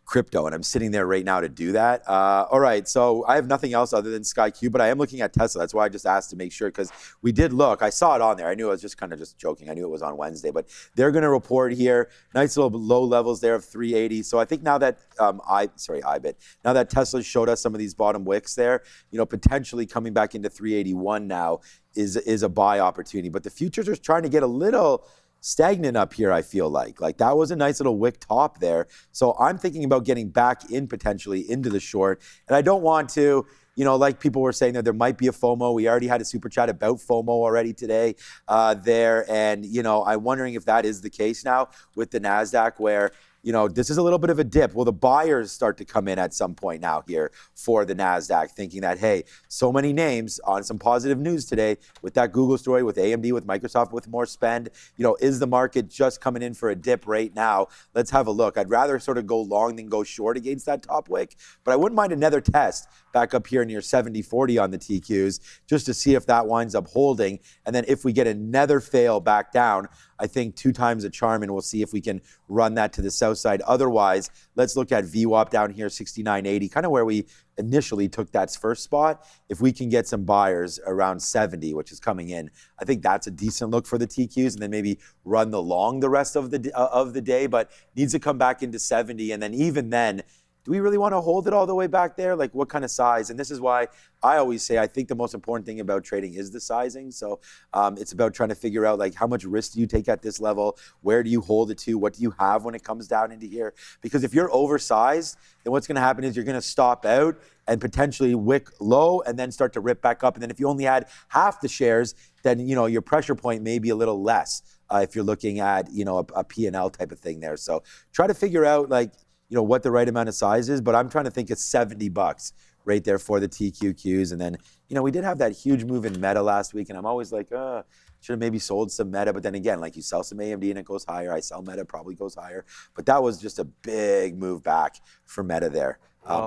crypto, and I'm sitting there right now to do that. All right, so I have nothing else other than SkyQ, but I am looking at Tesla. That's why I just asked to make sure, because we did look. I saw it on there. I knew I was just kind of just joking. I knew it was on Wednesday, but they're going to report here. Nice little low levels there of 380. So I think now that IBIT, now that Tesla showed us some of these bottom wicks there, potentially coming back into 381 now is a buy opportunity. But the futures are trying to get a little stagnant up here, I feel like. Like that was a nice little wick top there. So I'm thinking about getting back in potentially into the short. And I don't want to, like people were saying that there might be a FOMO. We already had a super chat about FOMO already today there. And, I'm wondering if that is the case now with the NASDAQ where, this is a little bit of a dip. Will the buyers start to come in at some point now here for the NASDAQ, thinking that, hey, so many names on some positive news today with that Google story, with AMD, with Microsoft, with more spend, is the market just coming in for a dip right now? Let's have a look. I'd rather sort of go long than go short against that top wick, but I wouldn't mind another test back up here near 70.40 on the TQs just to see if that winds up holding. And then if we get another fail back down, I think 2 times a charm, and we'll see if we can run that to the south side. Otherwise, let's look at VWAP down here, 69.80, kind of where we initially took that first spot. If we can get some buyers around 70, which is coming in, I think that's a decent look for the TQs, and then maybe run the long the rest of the day, but needs to come back into 70, and then even then, do we really want to hold it all the way back there? Like, what kind of size? And this is why I always say I think the most important thing about trading is the sizing. So it's about trying to figure out, like, how much risk do you take at this level? Where do you hold it to? What do you have when it comes down into here? Because if you're oversized, then what's going to happen is you're going to stop out and potentially wick low and then start to rip back up. And then if you only had half the shares, then, you know, your pressure point may be a little less if you're looking at, you know, a P&L type of thing there. So try to figure out, like, you know, what the right amount of size is, but I'm trying to think it's $70 right there for the TQQs. And then, you know, we did have that huge move in Meta last week, and I'm always like, should have maybe sold some Meta, but then again, like, you sell some AMD and it goes higher. I sell Meta, probably goes higher. But that was just a big move back for Meta there.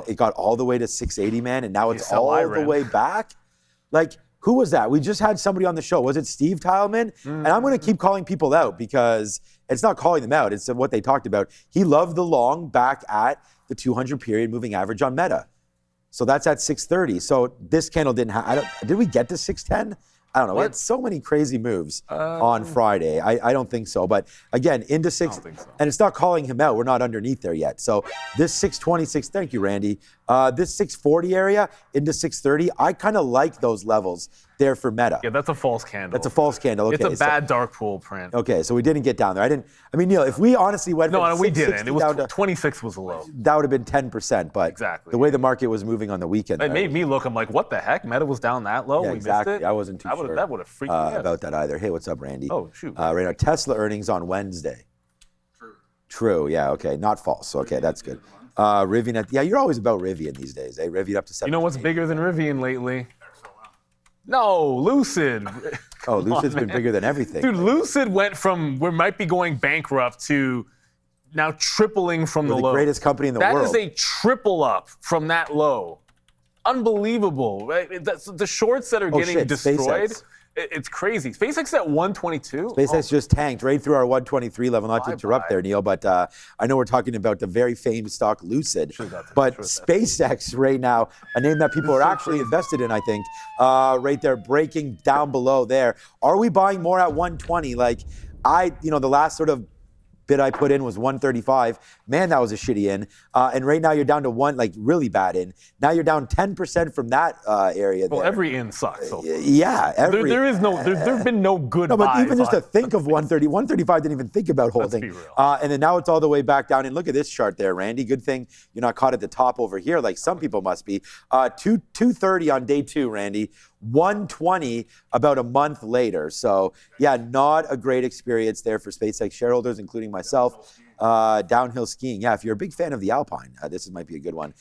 It got all the way to 680, man, and now it's all the way back. Like, who was that? We just had somebody on the show. Was it Steve Tileman? And I'm going to keep calling people out because it's not calling them out. It's what they talked about. He loved the long back at the 200 period moving average on Meta. So that's at 630. So this candle didn't have, did we get to 610? I don't know. We had so many crazy moves on Friday. I don't think so. But again, into 6, and it's not calling him out. We're not underneath there yet. So this 626, thank you, Randy. This 640 area into 630, I kind of like those levels there for Meta. Yeah, that's a false candle. That's a false candle. Okay, it's a bad dark pool print. Okay, so we didn't get down there. I mean, Neil, if we honestly went from we didn't. It was down to 26 was a low. That would have been 10%. But exactly. The way the market was moving on the weekend, it made me look. I'm like, what the heck? Meta was down that low. Yeah, we exactly. missed it. I wasn't too sure. That would have freaked me out about that either. Hey, what's up, Randy? Oh, shoot. Right now, Tesla earnings on Wednesday. True. Yeah. Okay. Not false. Okay, that's good. Rivian. Yeah, you're always about Rivian these days. Eh? Rivian up to 7. You know what's bigger than Rivian lately? No, Lucid. Oh, Lucid's been bigger than everything. Dude, Lucid went from we might be going bankrupt to now tripling from the low. The greatest company in the world. That is a triple up from that low. Unbelievable. Right? That's the shorts that are getting destroyed. SpaceX. It's crazy. SpaceX at 122. SpaceX just tanked right through our 123 level. Not to interrupt there, Neil, but I know we're talking about the very famous stock Lucid. But SpaceX right now, a name that people are actually invested in, I think, right there, breaking down below there. Are we buying more at 120? Like, the last sort of bid I put in was 135. Man, that was a shitty in. And right now you're down to 1, like, really bad in. Now you're down 10% from that area there. Well, every in sucks. So yeah. There's been no good buys. But even just to think of 130, 135 didn't even think about holding. Let's be real. And then now it's all the way back down. And look at this chart there, Randy. Good thing you're not caught at the top over here like some people must be. 230 on day 2, Randy. 120 about a month later. So, yeah, not a great experience there for SpaceX shareholders, including myself. Downhill skiing. Yeah, if you're a big fan of the Alpine, this might be a good one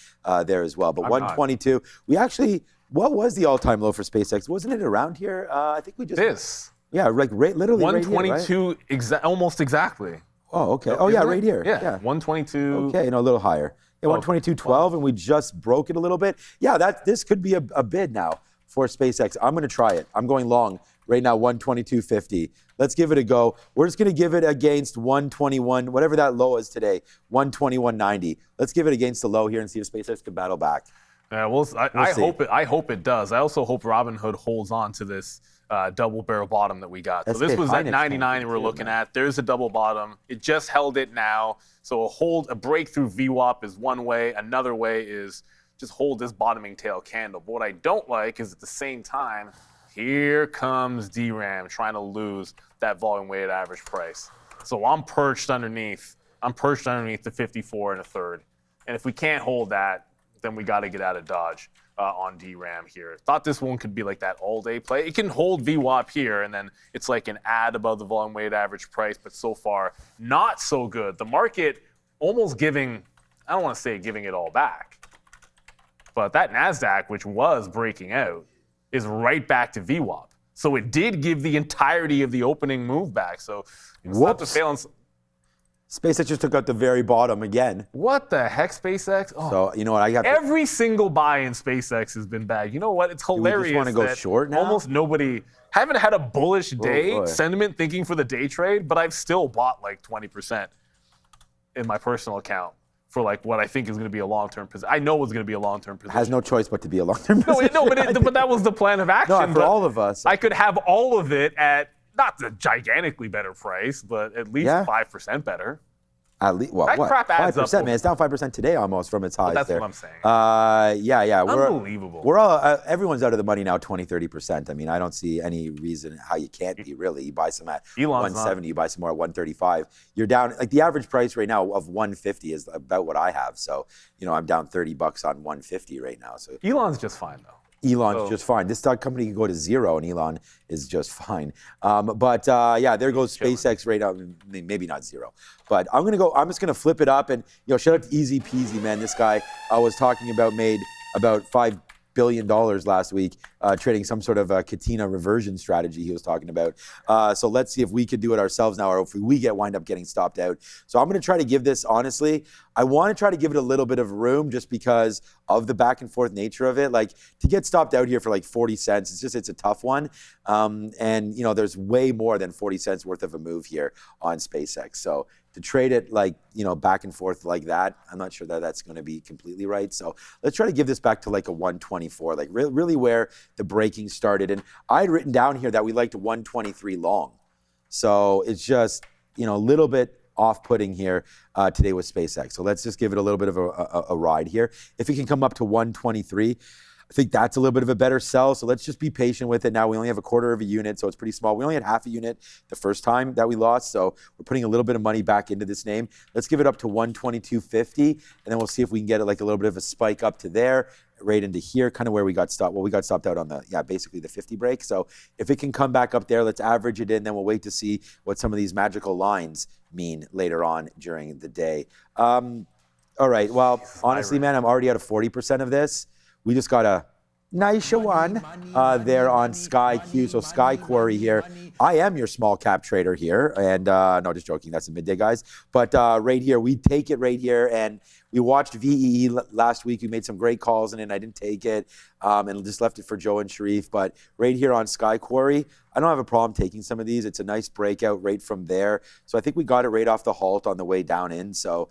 there as well. But 122, we actually, what was the all-time low for SpaceX? Wasn't it around here? I think we just... This. Yeah, like literally 122, right here, right? Almost exactly. Oh, okay. Oh, yeah, right here. Yeah, 122. Okay, a little higher. Yeah, 122.12, and we just broke it a little bit. Yeah, this could be a bid now for SpaceX. I'm going to try it. I'm going long right now, 122.50. Let's give it a go. We're just going to give it against 121, whatever that low is today, 121.90. Let's give it against the low here and see if SpaceX can battle back. Yeah, I hope it does. I also hope Robinhood holds on to this double barrel bottom that we got. So this was at 99 we're looking at. There's a double bottom. It just held it now. So a breakthrough VWAP is one way. Another way is just hold this bottoming tail candle. But what I don't like is at the same time, here comes DRAM trying to lose that volume weighted average price. So I'm perched underneath the 54 1/3. And if we can't hold that, then we got to get out of Dodge on DRAM here. Thought this one could be like that all-day play. It can hold VWAP here, and then it's like an add above the volume weighted average price, but so far, not so good. The market almost giving, I don't want to say giving it all back, but that NASDAQ, which was breaking out, is right back to VWAP. So it did give the entirety of the opening move back. So it's not the fail. SpaceX just took out the very bottom again. What the heck, SpaceX? Oh. So you know what? I got Every single buy in SpaceX has been bad. You know what? It's hilarious. just wanna go that short now? Almost nobody. Haven't had a bullish day boy. sentiment thinking for the day trade, but I've still bought like 20% in my personal account for like what I think is going to be a long-term position. I know it's going to be a long-term position. has no choice but to be a long-term No, position. but that was the plan of action. No, for but all of us. I could have all of it at not the gigantically better price, but at least 5% better. At least, well, That what? crap adds 5%, up. man. It's down 5% today almost from its highs That's there. what I'm saying. Yeah. Unbelievable. We're all, everyone's out of the money now, 20, 30%. I mean, I don't see any reason how you can't be, really. You buy some at Elon's 170, you buy some more at 135. You're down, like the average price right now of 150 is about what I have. So, you know, I'm down $30 on 150 right now. So Elon's just fine, though. Elon's just fine. This stock company can go to zero, and Elon is just fine. Yeah, there goes SpaceX right up. Maybe not zero, but I'm just gonna flip it up, and shout out to Easy Peasy, man. This guy I was talking about made about $5 billion last week, trading some sort of a Katina reversion strategy he was talking about. So let's see if we could do it ourselves now, or if we wind up getting stopped out. So I'm going to try to give this, honestly, I want to try to give it a little bit of room just because of the back and forth nature of it. Like, to get stopped out here for like 40 cents, it's a tough one. And there's way more than 40 cents worth of a move here on SpaceX. So to trade it like, back and forth like that, I'm not sure that that's going to be completely right. So let's try to give this back to like a 124, like really where the breaking started. And I had written down here that we liked 123 long. So it's just, a little bit off-putting here today with SpaceX. So let's just give it a little bit of a ride here. If it can come up to 123, I think that's a little bit of a better sell. So let's just be patient with it. Now we only have a quarter of a unit, so it's pretty small. We only had half a unit the first time that we lost, so we're putting a little bit of money back into this name. Let's give it up to 122.50, and then we'll see if we can get it like a little bit of a spike up to there, right into here, kind of where we got stopped. Well, we got stopped out on basically the 50 break. So if it can come back up there, let's average it in. Then we'll wait to see what some of these magical lines mean later on during the day. All right. Well, honestly, man, I'm already out of 40% of this. We just got a nice one there on Sky Q. So Sky Quarry here. I am your small cap trader here. And no, just joking. That's a midday, guys. But right here, we take it right here. And we watched VEE last week. We made some great calls in it. I didn't take it and just left it for Joe and Sharif. But right here on Sky Quarry, I don't have a problem taking some of these. It's a nice breakout right from there. So I think we got it right off the halt on the way down in. So,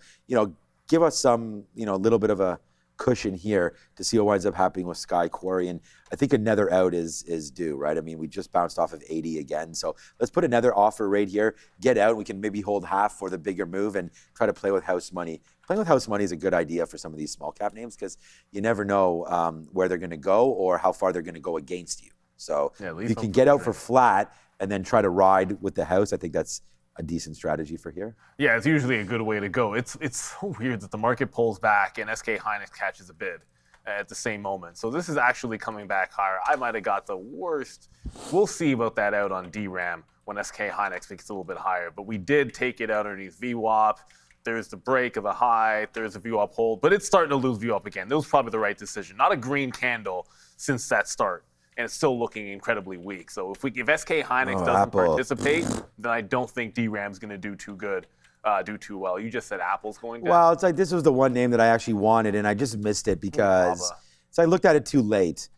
give us some, little bit of a cushion here to see what winds up happening with Sky Quarry. And I think another out is due, right? I mean, we just bounced off of 80 again. So let's put another offer right here, get out. We can maybe hold half for the bigger move and try to play with house money. Playing with house money is a good idea for some of these small cap names because you never know where they're going to go or how far they're going to go against you. So if you can get out for flat and then try to ride with the house, I think that's a decent strategy for here. Yeah, it's usually a good way to go. It's so weird that the market pulls back and SK Hynix catches a bid at the same moment. So this is actually coming back higher. I might have got the worst. We'll see about that out on DRAM when SK Hynix makes it a little bit higher. But we did take it out underneath VWAP. There's the break of a high. There's a VWAP hold. But it's starting to lose VWAP again. That was probably the right decision. Not a green candle since that start. And it's still looking incredibly weak. So if SK Hynix doesn't participate, then I don't think DRAM's going to do too well. You just said Apple's going down. Well, it's like this was the one name that I actually wanted, and I just missed it because I looked at it too late.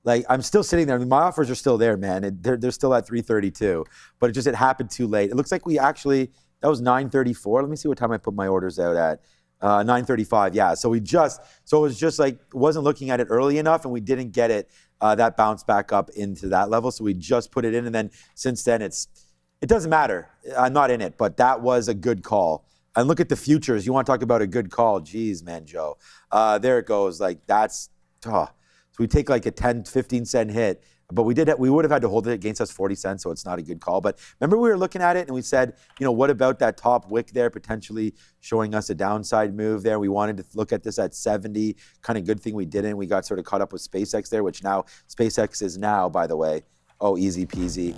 Like, I'm still sitting there. I mean, my offers are still there, man. They're still at 332, but it happened too late. It looks like that was 9:34. Let me see what time I put my orders out at. 9:35, yeah. So it was just like, wasn't looking at it early enough, and we didn't get it that bounce back up into that level. So we just put it in, and then since then it doesn't matter. I'm not in it, but that was a good call. And look at the futures. You want to talk about a good call? Jeez, man, Joe. There it goes. Like so we take like a 10, 15 cent hit. But we would have had to hold it against us 40 cents, so it's not a good call. But remember, we were looking at it and we said, what about that top wick there potentially showing us a downside move there? We wanted to look at this at 70. Kind of good thing we didn't. We got sort of caught up with SpaceX there, which now SpaceX is now, by the way, easy peasy.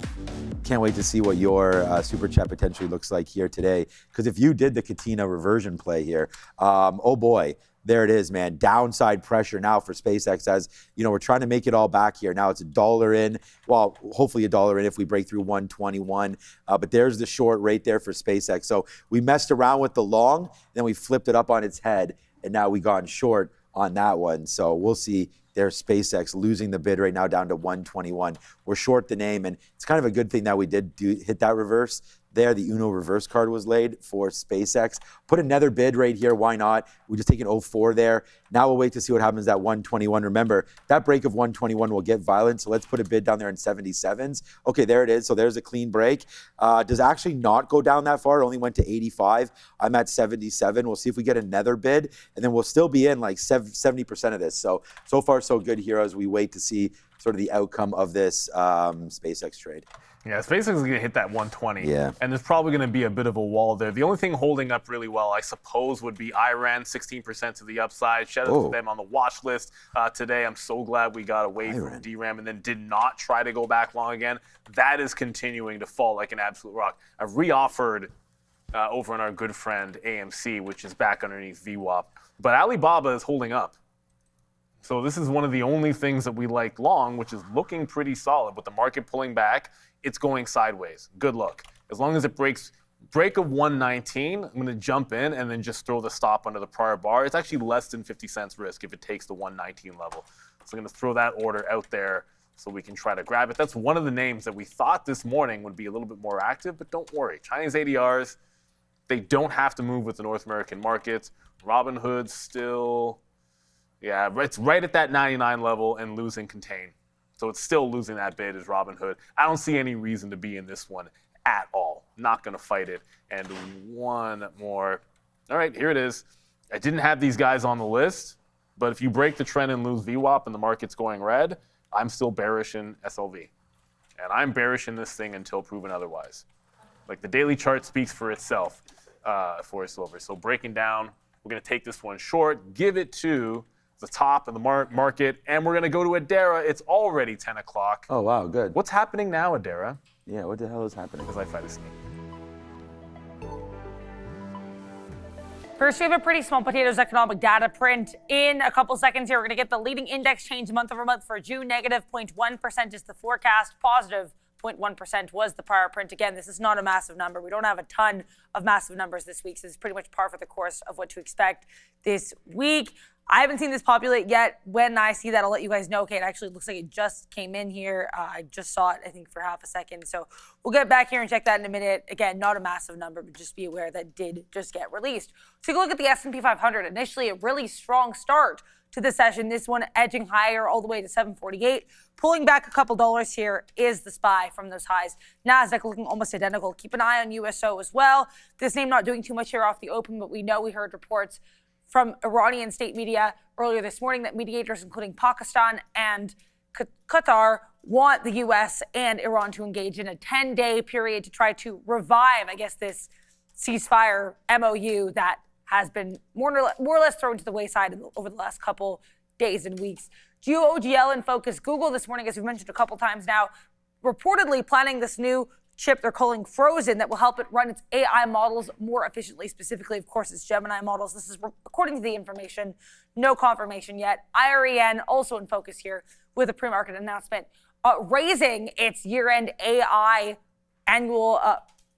Can't wait to see what your super chat potentially looks like here today. Because if you did the Katina reversion play here, oh boy, there it is, man. Downside pressure now for SpaceX as, we're trying to make it all back here. Now it's $1 in. Well, hopefully $1 in if we break through 121. But there's the short right there for SpaceX. So we messed around with the long, then we flipped it up on its head, and now we gone short on that one. So we'll see. There's SpaceX losing the bid right now down to 121. We're short the name, and it's kind of a good thing that we did hit that reverse there. The Uno reverse card was laid for SpaceX. Put another bid right here. Why not? We just take an 04 there. Now we'll wait to see what happens at 121. Remember, that break of 121 will get violent, so let's put a bid down there in 77s. Okay, there it is. So there's a clean break. Does actually not go down that far. It only went to 85. I'm at 77. We'll see if we get another bid, and then we'll still be in like 70% of this. So far so good here as we wait to see sort of the outcome of this SpaceX trade. Yeah, SpaceX is going to hit that 120. Yeah. And there's probably going to be a bit of a wall there. The only thing holding up really well, I suppose, would be Iran, 16% to the upside. Shout out to them on the watch list today. I'm so glad we got away from DRAM and then did not try to go back long again. That is continuing to fall like an absolute rock. I've reoffered over on our good friend AMC, which is back underneath VWAP. But Alibaba is holding up. So this is one of the only things that we like long, which is looking pretty solid. With the market pulling back, it's going sideways. Good luck. As long as it break of 119, I'm going to jump in and then just throw the stop under the prior bar. It's actually less than 50 cents risk if it takes the 119 level. So I'm going to throw that order out there so we can try to grab it. That's one of the names that we thought this morning would be a little bit more active, but don't worry. Chinese ADRs, they don't have to move with the North American markets. Robinhood still... yeah, it's right at that 99 level and losing contain. So it's still losing that bid as Robinhood. I don't see any reason to be in this one at all. Not going to fight it. And one more. All right, here it is. I didn't have these guys on the list, but if you break the trend and lose VWAP and the market's going red, I'm still bearish in SLV. And I'm bearish in this thing until proven otherwise. Like the daily chart speaks for itself for silver. So breaking down, we're going to take this one short, give it to the top of the market, and we're going to go to Adara. It's already 10 o'clock. Oh, wow, good. What's happening now, Adara? Yeah, what the hell is happening? Because I fight a snake. First, we have a pretty small potatoes economic data print. In a couple seconds here, we're going to get the leading index change month over month for June. Negative 0.1% is the forecast. Positive 0.1% was the prior print. Again, this is not a massive number. We don't have a ton of massive numbers this week, so it's pretty much par for the course of what to expect this week. I haven't seen this populate yet. When I see that, I'll let you guys know. Okay, it actually looks like it just came in here. I just saw it, I think, for half a second. So we'll get back here and check that in a minute. Again, not a massive number, but just be aware that did just get released. Take a look at the S&P 500. Initially, a really strong start to the session. This one edging higher all the way to 748. Pulling back a couple dollars here is the SPY from those highs. NASDAQ looking almost identical. Keep an eye on USO as well. This name not doing too much here off the open, but we heard reports from Iranian state media earlier this morning that mediators, including Pakistan and Qatar, want the U.S. and Iran to engage in a 10-day period to try to revive, I guess, this ceasefire MOU that has been more or less thrown to the wayside over the last couple days and weeks. GOGL in focus. Google this morning, as we've mentioned a couple times now, reportedly planning this new chip they're calling Frozen that will help it run its AI models more efficiently. Specifically, of course, its Gemini models. This is according to the information, no confirmation yet. IREN also in focus here with a pre-market announcement, raising its year-end AI annual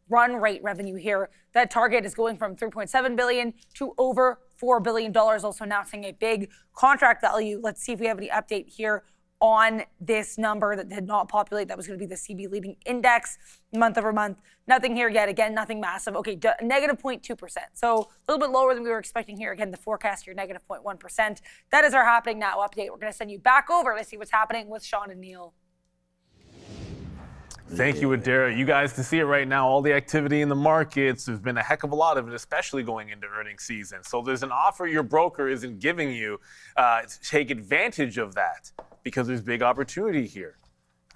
run rate revenue here. That target is going from $3.7 billion to over $4 billion, also announcing a big contract value. Let's see if we have any update here on this number that did not populate. That was going to be the CB leading index month over month. Nothing here yet. Again, nothing massive. Okay, negative 0.2%. So a little bit lower than we were expecting here. Again, the forecast here, negative 0.1%. That is our happening now update. We're going to send you back over to see what's happening with Sean and Neil. Thank you, Adara. You guys can see it right now, all the activity in the markets. There's been a heck of a lot of it, especially going into earnings season. So there's an offer your broker isn't giving you to take advantage of that, because there's big opportunity here.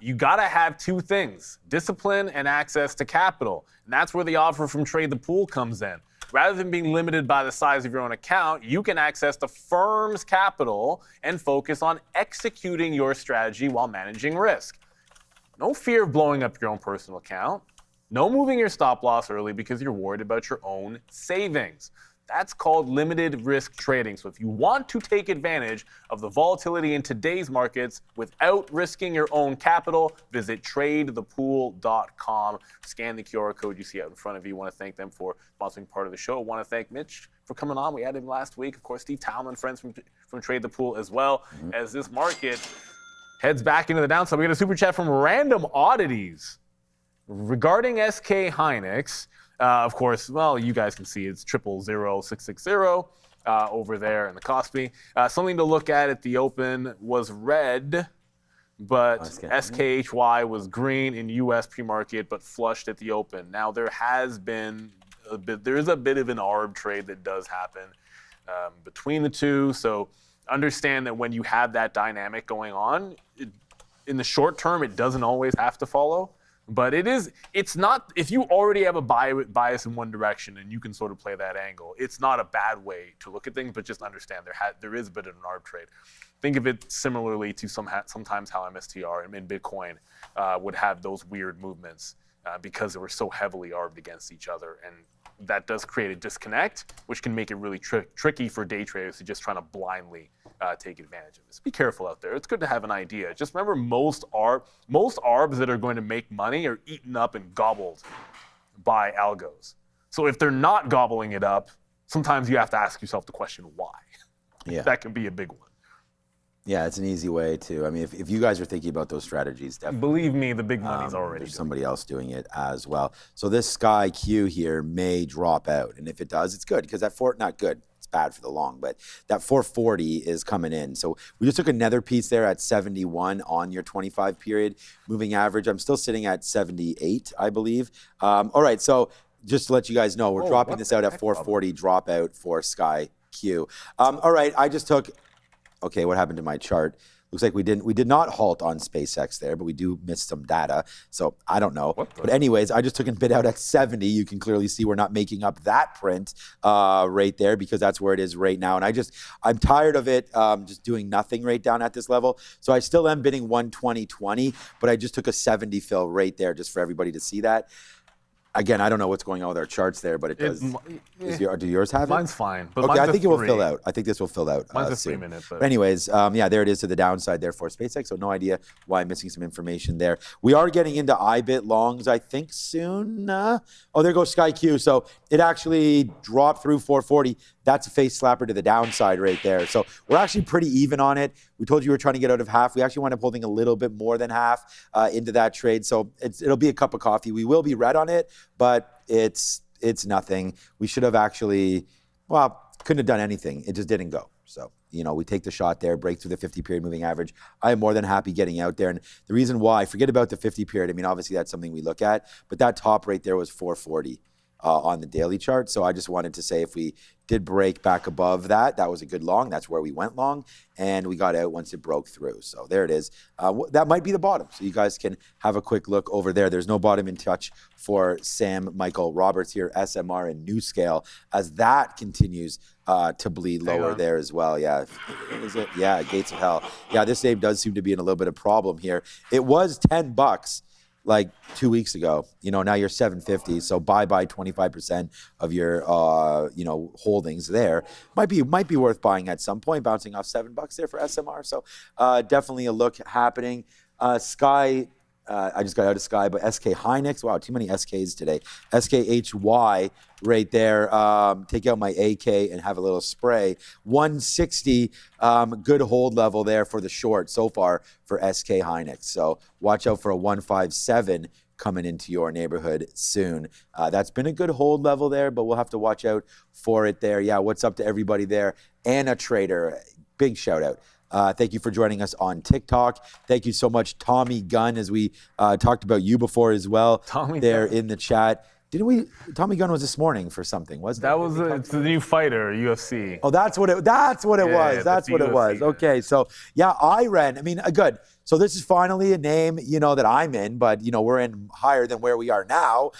You gotta have two things, discipline and access to capital. And that's where the offer from Trade the Pool comes in. Rather than being limited by the size of your own account, you can access the firm's capital and focus on executing your strategy while managing risk. No fear of blowing up your own personal account. No moving your stop loss early because you're worried about your own savings. That's called limited risk trading. So if you want to take advantage of the volatility in today's markets without risking your own capital, visit tradethepool.com. Scan the QR code you see out in front of you. Want to thank them for sponsoring part of the show. Want to thank Mitch for coming on. We had him last week. Of course, Steve Talman, friends from Trade the Pool as well. As this market heads back into the downside, we got a super chat from Random Oddities regarding SK Hynix. Of course, well, you guys can see it's 000660 over there in the Kospi. Something to look at the open was red, but SKHY was green in U.S. pre-market, but flushed at the open. Now there is a bit of an arb trade that does happen between the two. So understand that when you have that dynamic going on, in the short term, it doesn't always have to follow. But it's not, if you already have a bias in one direction and you can sort of play that angle, it's not a bad way to look at things, but just understand there is a bit of an arb trade. Think of it similarly to sometimes how MSTR and Bitcoin would have those weird movements because they were so heavily arbed against each other. And that does create a disconnect, which can make it really tricky for day traders to just trying to blindly take advantage of this. Be careful out there. It's good to have an idea. Just remember, most arbs that are going to make money are eaten up and gobbled by algos. So if they're not gobbling it up, sometimes you have to ask yourself the question, why? Yeah. That can be a big one. Yeah, it's an easy way to. I mean, if you guys are thinking about those strategies, definitely. Believe me, the big money's already There's doing somebody else doing it as well. So this Sky Q here may drop out, and if it does, it's good because that not good. It's bad for the long, but that 440 is coming in. So we just took another piece there at 71 on your 25 period moving average. I'm still sitting at 78, I believe. All right, so just to let you guys know, we're dropping this out at 440 dropout for Sky Q. All right, I just took. Okay, what happened to my chart? Looks like we did not halt on SpaceX there, but we do miss some data. So I don't know. But anyways, I just took a bid out at 70. You can clearly see we're not making up that print right there because that's where it is right now. And I'm tired of it just doing nothing right down at this level. So I still am bidding 120.20, but I just took a 70 fill right there just for everybody to see that. Again, I don't know what's going on with our charts there, but it does. Do yours have it? Mine's fine. But okay, I think it will fill out. I think this will fill out. Mine's a soon. 3 minute. But anyways, yeah, there it is to the downside there for SpaceX. So no idea why I'm missing some information there. We are getting into IBIT longs, I think, soon. Oh, there goes Sky Q. So it actually dropped through 440. That's a face slapper to the downside right there. So we're actually pretty even on it. We told you we were trying to get out of half. We actually wound up holding a little bit more than half into that trade. So it'll be a cup of coffee. We will be red on it, but it's nothing. We should have actually, couldn't have done anything. It just didn't go. So, we take the shot there, break through the 50 period moving average. I am more than happy getting out there. And the reason why, forget about the 50 period. I mean, obviously that's something we look at, but that top right there was 440. On the daily chart. So I just wanted to say if we did break back above that was a good long. That's where we went long. And we got out once it broke through. So there it is. That might be the bottom. So you guys can have a quick look over there. There's no bottom in touch for Sam Michael Roberts here, SMR and New Scale, as that continues to bleed lower there as well. Yeah. Is it? Yeah, Gates of Hell. Yeah, this name does seem to be in a little bit of problem here. It was $10 like 2 weeks ago. Now you're 750. So buy 25% of your holdings there. Might be worth buying at some point, bouncing off $7 there for SMR. So definitely a look happening. Sky, I just got out of Sky, but SK Hynix. Wow, too many SKs today. SKHY right there. Take out my AK and have a little spray. 160, good hold level there for the short so far for SK Hynix. So watch out for a 157 coming into your neighborhood soon. That's been a good hold level there, but we'll have to watch out for it there. Yeah, what's up to everybody there? Anna Trader, big shout out. Thank you for joining us on TikTok. Thank you so much, Tommy Gunn, as we talked about you before as well. Tommy there Gunn. In the chat. Didn't we? Tommy Gunn was this morning for something, wasn't it? That was it's the new fighter, UFC. Oh, that's what it was. That's what it was. UFC, Okay, so yeah, I ran. I mean, good. So this is finally a name, that I'm in, but, we're in higher than where we are now.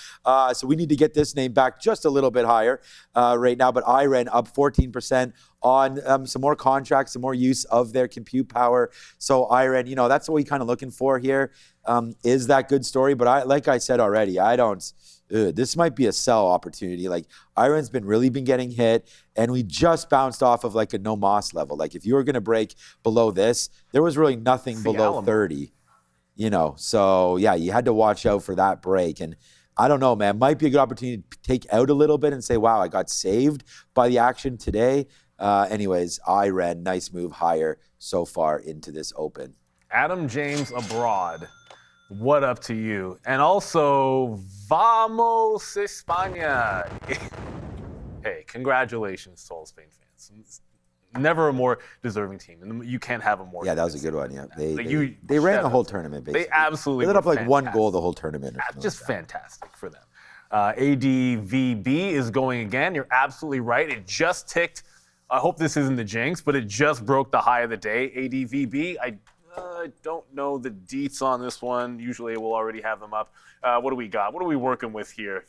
So we need to get this name back just a little bit higher right now. But IREN up 14% on some more contracts, some more use of their compute power. So IREN, that's what we're kind of looking for here. Is that good story? But like I said already, this might be a sell opportunity. Like IREN's really been getting hit, and we just bounced off of like a no moss level. Like if you were going to break below this, there was really nothing below 30, So yeah, you had to watch out for that break. And I don't know, man, might be a good opportunity to take out a little bit and say, wow, I got saved by the action today. Anyways, IREN, nice move higher so far into this open. Adam James abroad. What up to you? And also, Vamos España. Hey, congratulations to all Spain fans. Never a more deserving team. And you can't have a more. Yeah, that was a good one. Yeah, they ran the whole tournament, basically. They absolutely lit up like one goal the whole tournament. Just fantastic for them. ADVB is going again. You're absolutely right. It just ticked. I hope this isn't the jinx, but it just broke the high of the day. ADVB, I don't know the deets on this one. Usually we'll already have them up. What do we got? What are we working with here?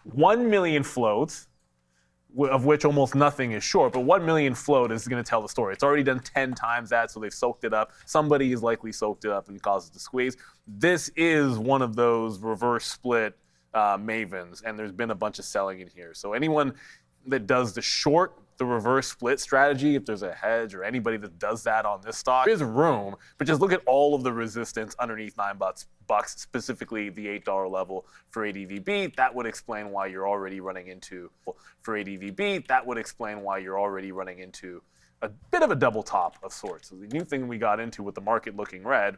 1 million floats, of which almost nothing is short, but 1 million float is going to tell the story. It's already done 10 times that, so they've soaked it up. Somebody has likely soaked it up and caused it to squeeze. This is one of those reverse split mavens, and there's been a bunch of selling in here. So anyone that does the reverse split strategy, if there's a hedge or anybody that does that on this stock, there's room, but just look at all of the resistance underneath $9, specifically the $8 level for ADVB. That would explain why you're already running into, a bit of a double top of sorts. So the new thing we got into with the market looking red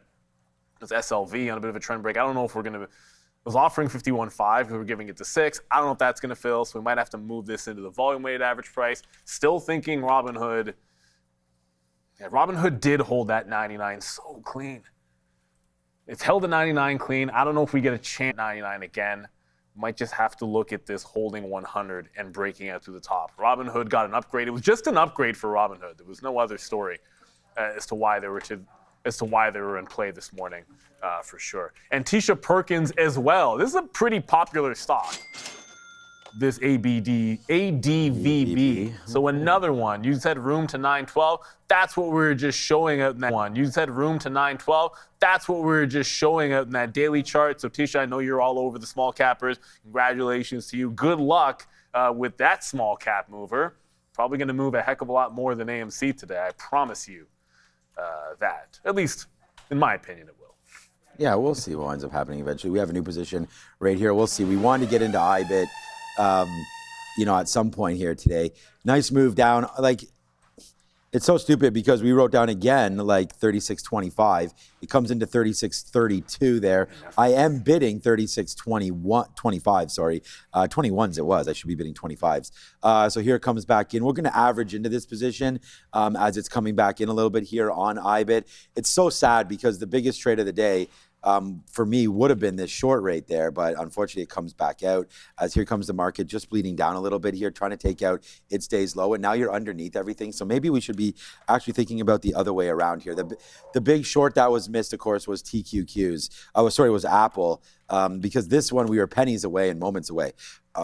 is SLV on a bit of a trend break. I don't know if we're going to, was offering 51.5, we were giving it to 6. I don't know if that's going to fill, so we might have to move this into the volume-weighted average price. Still thinking Robinhood. Yeah, Robinhood did hold that 99 so clean. It's held the 99 clean. I don't know if we get a chance 99 again. Might just have to look at this holding 100 and breaking out to the top. Robinhood got an upgrade. It was just an upgrade for Robinhood. There was no other story as to why they were in play this morning, for sure. And Tisha Perkins as well. This is a pretty popular stock, this ADVB. So another one. You said room to 912. That's what we were just showing out in that one. You said room to 912. That's what we were just showing out in that daily chart. So Tisha, I know you're all over the small cappers. Congratulations to you. Good luck with that small cap mover. Probably going to move a heck of a lot more than AMC today. I promise you. That. At least, in my opinion, it will. Yeah, we'll see what ends up happening eventually. We have a new position right here. We'll see. We wanted to get into IBIT, at some point here today. Nice move down. Like, it's so stupid because we wrote down again, like 36.25. It comes into 36.32 there. I am bidding 36.25, sorry. 21s it was. I should be bidding 25s. So here it comes back in. We're going to average into this position as it's coming back in a little bit here on IBIT. It's so sad because the biggest trade of the day for me would have been this short rate there, but unfortunately it comes back out as here comes the market just bleeding down a little bit here, trying to take out its days low, and now you're underneath everything. So maybe we should be actually thinking about the other way around here. The big short that was missed, of course, was TQQs. Was Apple, because this one we were pennies away and moments away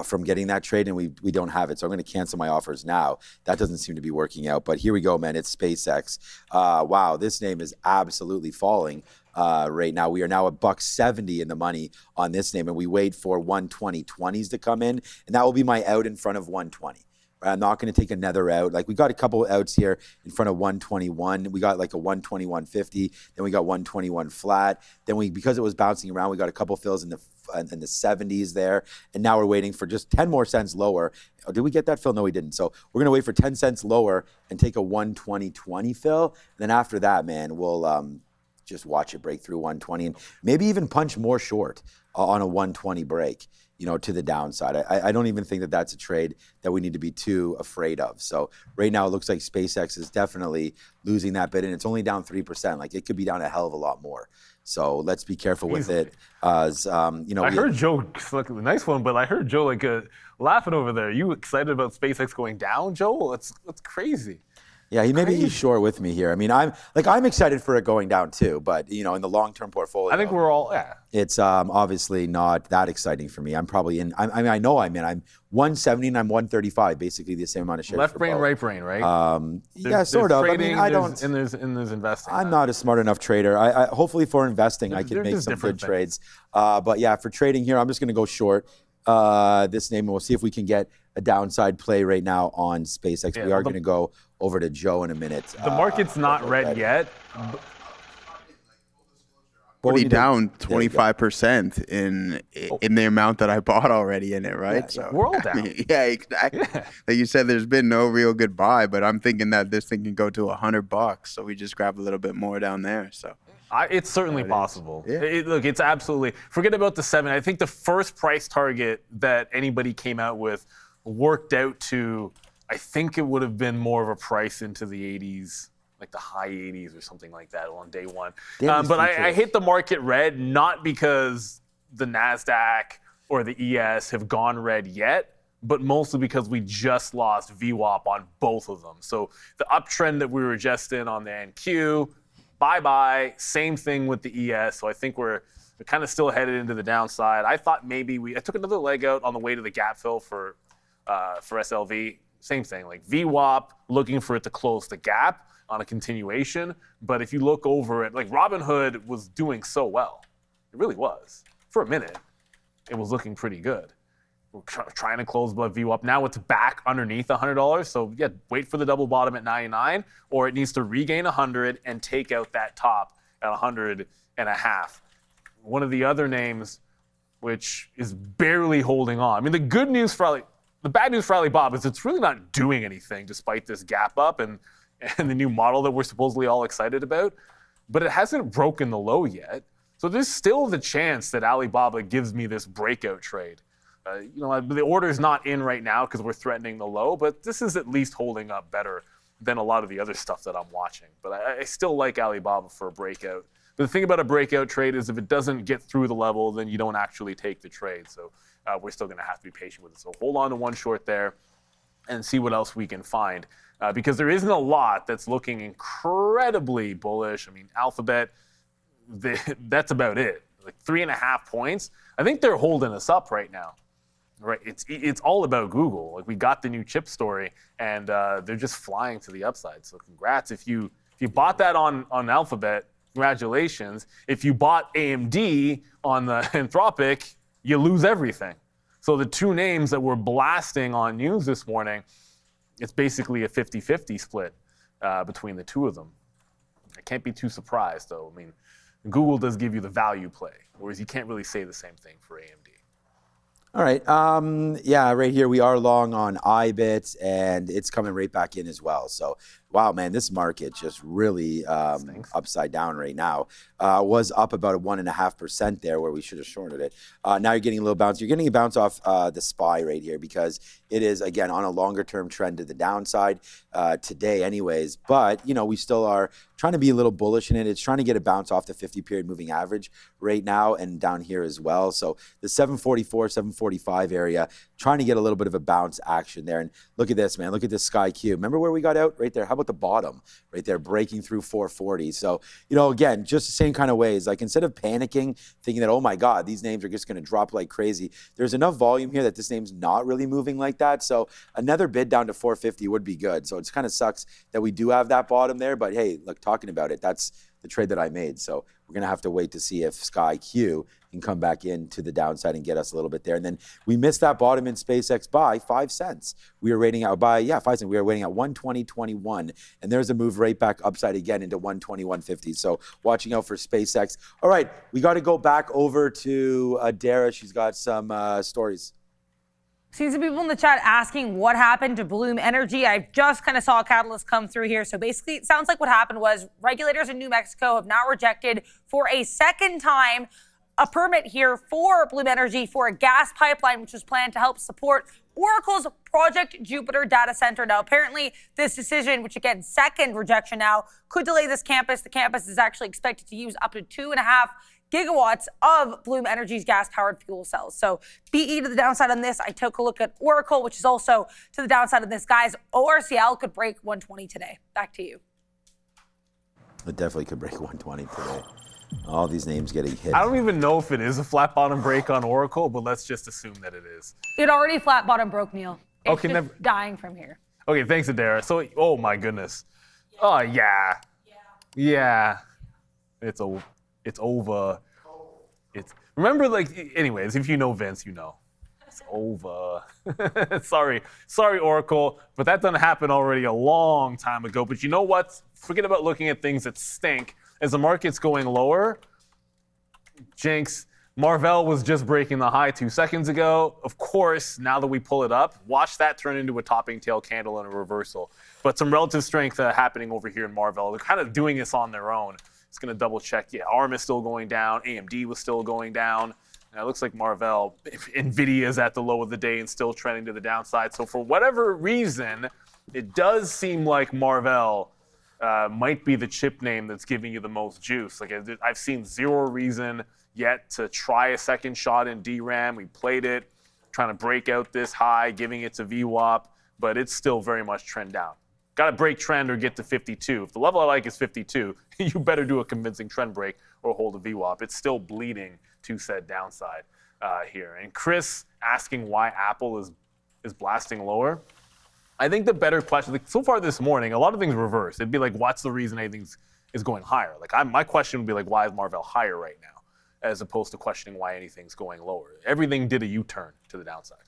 from getting that trade, and we don't have it. So I'm going to cancel my offers now. That doesn't seem to be working out, but here we go, man. It's SpaceX. Wow, this name is absolutely falling. Right now, we are now $1.70 in the money on this name, and we wait for 120.20s to come in, and that will be my out in front of 120. I'm not going to take another out. Like, we got a couple outs here in front of 121. We got like a 121.50. Then we got 121 flat. Then because it was bouncing around, we got a couple fills in the 70s there. And now we're waiting for just 10 more cents lower. Oh, did we get that fill? No, we didn't. So we're going to wait for 10 cents lower and take a 120.20 fill. And then after that, man, we'll just watch it break through 120 and maybe even punch more short on a 120 break, to the downside. I don't even think that that's a trade that we need to be too afraid of. So right now it looks like SpaceX is definitely losing that bit, and it's only down 3%. Like, it could be down a hell of a lot more. So let's be careful with it. I heard Joe, like, nice one, but I heard Joe laughing over there. You excited about SpaceX going down, Joe? That's crazy. Yeah, he's short with me here. I mean, I'm excited for it going down too, but in the long-term portfolio, I think we're all it's obviously not that exciting for me. I'm probably in. I know I'm in. I'm 170 and I'm 135, basically the same amount of shares. Left brain, both. right brain, right? Yeah, sort of. Trading, I mean, I don't. And there's investing. I'm not a smart enough trader. I hopefully for investing, I can make some good trades. But yeah, for trading here, I'm just going to go short this name, and we'll see if we can get a downside play right now on SpaceX. We are going to go over to Joe in a minute. The market's not red yet. Already down 25% in the amount that I bought already in it, right? Yeah, so we're all down. Yeah, exactly. Like you said, there's been no real good buy, but I'm thinking that this thing can go to $100, so we just grab a little bit more down there. So it's certainly possible. Yeah. Look, it's absolutely. Forget about the 7. I think the first price target that anybody came out with worked out to. I think it would have been more of a price into the 80s, like the high 80s or something like that on day one. But I hit the market red, not because the NASDAQ or the ES have gone red yet, but mostly because we just lost VWAP on both of them. So the uptrend that we were just in on the NQ, bye-bye, same thing with the ES. So I think we're kind of still headed into the downside. I thought maybe I took another leg out on the way to the gap fill for SLV. Same thing, like VWAP, looking for it to close the gap on a continuation. But if you look over it, like Robinhood was doing so well. It really was. For a minute, it was looking pretty good. We're trying to close above VWAP. Now it's back underneath $100. So yeah, wait for the double bottom at 99, or it needs to regain 100 and take out that top at 100.5. One of the other names, which is barely holding on. I mean, the bad news for Alibaba is it's really not doing anything despite this gap up and the new model that we're supposedly all excited about. But it hasn't broken the low yet. So there's still the chance that Alibaba gives me this breakout trade. The order's not in right now because we're threatening the low, but this is at least holding up better than a lot of the other stuff that I'm watching. But I still like Alibaba for a breakout. But the thing about a breakout trade is if it doesn't get through the level, then you don't actually take the trade. So we're still going to have to be patient with it. So hold on to one short there and see what else we can find. Because there isn't a lot that's looking incredibly bullish. I mean, Alphabet, that's about it. Like 3.5 points. I think they're holding us up right now. Right? It's all about Google. Like we got the new chip story, and they're just flying to the upside. So congrats if you bought that on Alphabet. Congratulations. If you bought AMD on the Anthropic, you lose everything. So the two names that we're blasting on news this morning, it's basically a 50-50 split between the two of them. I can't be too surprised, though. I mean, Google does give you the value play, whereas you can't really say the same thing for AMD. All right. Yeah, right here we are long on IBIT, and it's coming right back in as well. So, wow, man, this market just really upside down right now. Was up about 1.5% there where we should have shorted it. Now you're getting a little bounce. You're getting a bounce off the SPY right here because it is, again, on a longer-term trend to the downside today anyways. But, we still are trying to be a little bullish in it. It's trying to get a bounce off the 50-period moving average right now and down here as well. So the 744, 745 area, trying to get a little bit of a bounce action there. And look at this, man. Look at this Sky Q. Remember where we got out? Right there. How about the bottom? Right there, breaking through 440. So, again, just the same kind of ways. Like instead of panicking, thinking that, oh my God, these names are just going to drop like crazy, there's enough volume here that this name's not really moving like that. So another bid down to 450 would be good. So it kind of sucks that we do have that bottom there. But hey, look, talking about it, that's the trade that I made. So we're going to have to wait to see if Sky Q can come back into the downside and get us a little bit there. And then we missed that bottom in SpaceX by 5 cents. We were rating out by, 5 cents. We were waiting at 120.21. And there's a move right back upside again into 121.50. So watching out for SpaceX. All right, we got to go back over to Dara. She's got some stories. Seems some people in the chat asking what happened to Bloom Energy. I just kind of saw a catalyst come through here. So basically, it sounds like what happened was regulators in New Mexico have now rejected for a second time a permit here for Bloom Energy for a gas pipeline, which was planned to help support Oracle's Project Jupiter data center. Now, apparently, this decision, which again, second rejection now, could delay this campus. The campus is actually expected to use up to 2.5 gigawatts of Bloom Energy's gas-powered fuel cells. So BE to the downside on this. I took a look at Oracle, which is also to the downside of this. Guys, ORCL could break 120 today. Back to you. It definitely could break 120 today. All these names getting hit. I don't even know if it is a flat bottom break on Oracle, but let's just assume that it is. It already flat bottom broke, Neil. It's Okay, just dying from here. Okay, thanks, Adara. So, oh my goodness. Oh yeah. Yeah. It's over. It's remember, like, anyways, if you know Vince, you know. It's over. Sorry, Oracle, but that done happened already a long time ago. But you know what? Forget about looking at things that stink. As the market's going lower, jinx, Marvell was just breaking the high 2 seconds ago. Of course, now that we pull it up, watch that turn into a topping tail candle and a reversal. But some relative strength happening over here in Marvell. They're kind of doing this on their own. It's going to double check. Yeah, ARM is still going down. AMD was still going down. And it looks like Marvell, Nvidia is at the low of the day and still trending to the downside. So for whatever reason, it does seem like Marvell might be the chip name that's giving you the most juice. Like, I've seen zero reason yet to try a second shot in DRAM. We played it, trying to break out this high, giving it to VWAP, but it's still very much trend down. Got to break trend or get to 52. If the level I like is 52, you better do a convincing trend break or hold a VWAP. It's still bleeding to said downside here. And Chris asking why Apple is blasting lower. I think the better question, like so far this morning, a lot of things reverse. It'd be like, what's the reason anything is going higher? Like my question would be like, why is Marvell higher right now? As opposed to questioning why anything's going lower. Everything did a U-turn to the downside.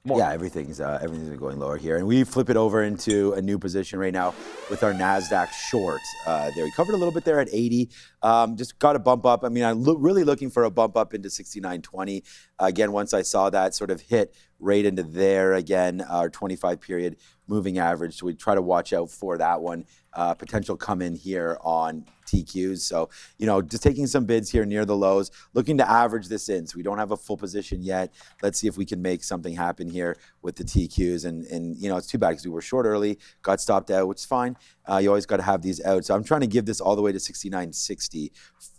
More. Yeah, everything's going lower here. And we flip it over into a new position right now with our NASDAQ short. There, we covered a little bit there at 80. Just got a bump up. I mean, I'm really looking for a bump up into 69.20. Again, once I saw that sort of hit right into there again, our 25 period moving average. So we try to watch out for that one. Potential come in here on TQs. So, you know, just taking some bids here near the lows, looking to average this in. So we don't have a full position yet. Let's see if we can make something happen here with the TQs. And you know, it's too bad because we were short early, got stopped out, which is fine. You always got to have these out. So I'm trying to give this all the way to 69.60.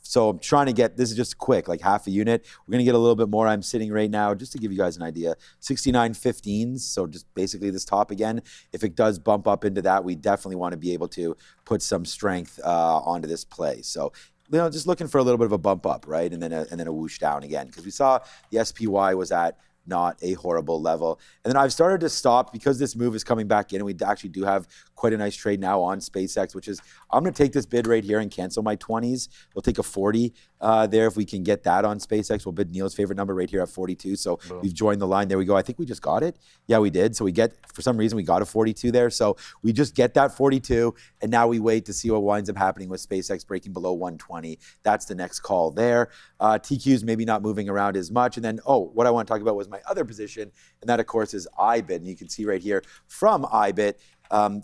So I'm trying to get, this is just quick, like half a unit. We're going to get a little bit more. I'm sitting right now, just to give you guys an idea, 69.15. So just basically this top again. If it does bump up into that, we definitely want to be able to put some strength onto this play. So, you know, just looking for a little bit of a bump up, right? And then a whoosh down again. Because we saw the SPY was at not a horrible level. And then I've started to stop because this move is coming back in, and we actually do have quite a nice trade now on SpaceX, which is, I'm going to take this bid right here and cancel my 20s. We'll take a 40 there if we can get that on SpaceX. We'll bid Neil's favorite number right here at 42. So boom. We've joined the line. There we go. I think we just got it. Yeah, we did. So we get, for some reason, we got a 42 there. So we just get that 42, and now we wait to see what winds up happening with SpaceX breaking below 120. That's the next call there. TQ's maybe not moving around as much. And then, what I want to talk about was my other position, and that, of course, is IBIT. And you can see right here from IBIT,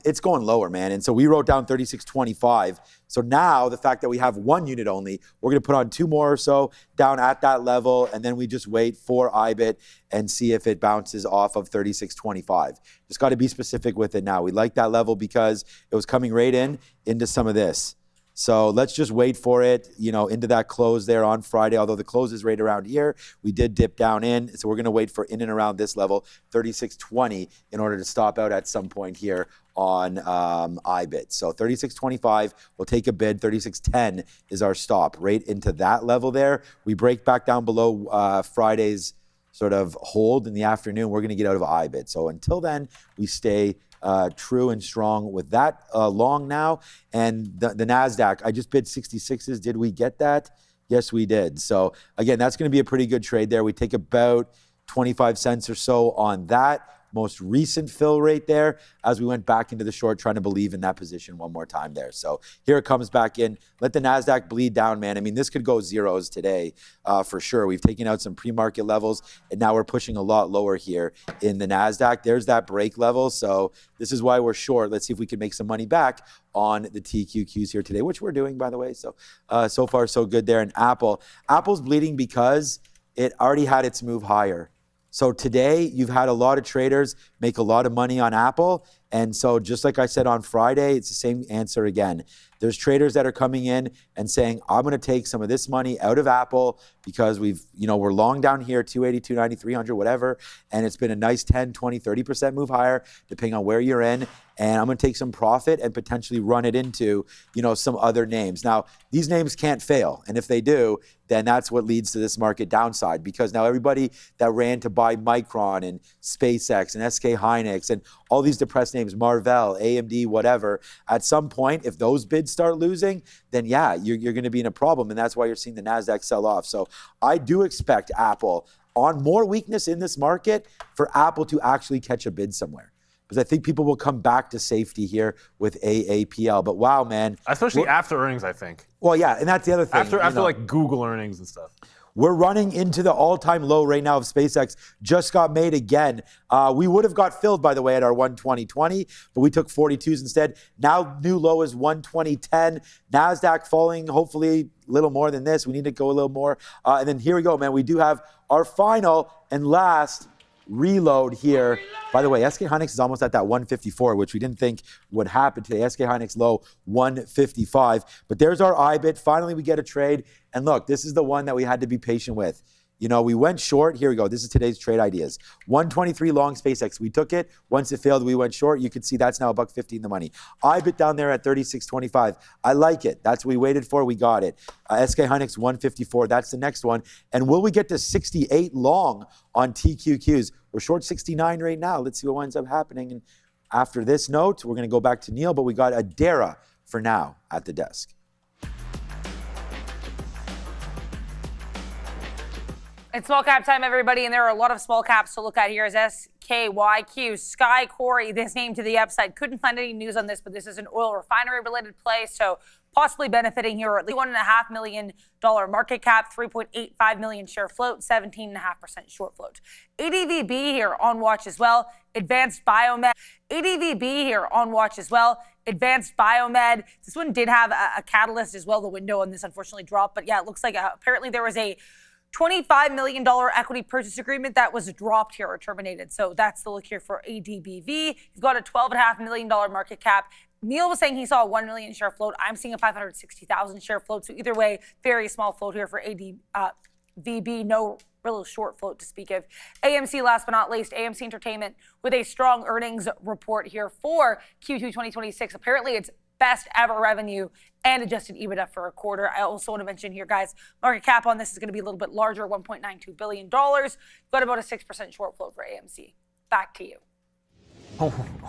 it's going lower, man. And so we wrote down 36.25. So now the fact that we have one unit only, we're going to put on two more or so down at that level. And then we just wait for IBIT and see if it bounces off of 36.25. Just got to be specific with it now. We like that level because it was coming right into some of this. So let's just wait for it, you know, into that close there on Friday. Although the close is right around here, we did dip down in. So we're going to wait for in and around this level, 36.20, in order to stop out at some point here on IBIT. So 36.25, we'll take a bid. 36.10 is our stop right into that level there. We break back down below Friday's sort of hold in the afternoon. We're going to get out of IBIT. So until then, we stay true and strong with that long now. And the NASDAQ, I just bid 66s. Did we get that? Yes, we did. So again, that's going to be a pretty good trade there. We take about 25 cents or so on that most recent fill rate there as we went back into the short, trying to believe in that position one more time there. So here it comes back in. Let the NASDAQ bleed down, man. I mean, this could go zeros today for sure. We've taken out some pre-market levels, and now we're pushing a lot lower here in the NASDAQ. There's that break level. So this is why we're short. Let's see if we can make some money back on the TQQs here today, which we're doing, by the way. So, so far, so good there. And Apple's bleeding because it already had its move higher. So today, you've had a lot of traders make a lot of money on Apple. And so just like I said on Friday, it's the same answer again. There's traders that are coming in and saying, I'm going to take some of this money out of Apple because we're long down here, 280, 290, 300, whatever. And it's been a nice 10, 20, 30% move higher, depending on where you're in. And I'm going to take some profit and potentially run it into, some other names. Now, these names can't fail. And if they do, then that's what leads to this market downside, because now everybody that ran to buy Micron and SpaceX and SK Hynix and all these depressed names, Marvell, AMD, whatever, at some point, if those bids start losing, then yeah, you're going to be in a problem. And that's why you're seeing the NASDAQ sell off. So I do expect Apple, on more weakness in this market, for Apple to actually catch a bid somewhere. Because I think people will come back to safety here with AAPL. But wow, man. Especially after earnings, I think. Well, yeah, and that's the other thing. After like Google earnings and stuff. We're running into the all-time low right now of SpaceX. Just got made again. We would have got filled, by the way, at our 120.20, but we took 42s instead. Now new low is 120.10. NASDAQ falling, hopefully a little more than this. We need to go a little more. And then here we go, man. We do have our final and last reload here. By the way, SK Hynix is almost at that 154, which we didn't think would happen today. SK Hynix low 155. But there's our IBIT. Finally, we get a trade. And look, this is the one that we had to be patient with. We went short. Here we go. This is today's trade ideas. 123 long SpaceX. We took it. Once it failed, we went short. You can see that's now $1.50 in the money. IBIT down there at 36.25. I like it. That's what we waited for. We got it. SK Hynix 154. That's the next one. And will we get to 68 long on TQQs? We're short 69 right now. Let's see what winds up happening. And after this note, we're going to go back to Neil, but we got Adara for now at the desk. It's small cap time, everybody, and there are a lot of small caps to look at here. Is SKYQ, Sky Quarry, this name to the upside. Couldn't find any news on this, but this is an oil refinery-related play, so possibly benefiting here. At least $1.5 million market cap, 3.85 million share float, 17.5% short float. ADVB here on watch as well. Advanced Biomed. ADVB here on watch as well. Advanced Biomed. This one did have a catalyst as well. The window on this unfortunately dropped, but yeah, it looks like apparently there was a $25 million equity purchase agreement that was dropped here or terminated. So that's the look here for ADBV. He's got a $12.5 million market cap. Neil was saying he saw a 1 million share float. I'm seeing a 560,000 share float. So either way, very small float here for ADVB. No real short float to speak of. AMC, last but not least, AMC Entertainment with a strong earnings report here for Q2 2026. Apparently it's best ever revenue and adjusted EBITDA for a quarter. I also want to mention here, guys, market cap on this is going to be a little bit larger, $1.92 billion. Got about a 6% short float for AMC. Back to you.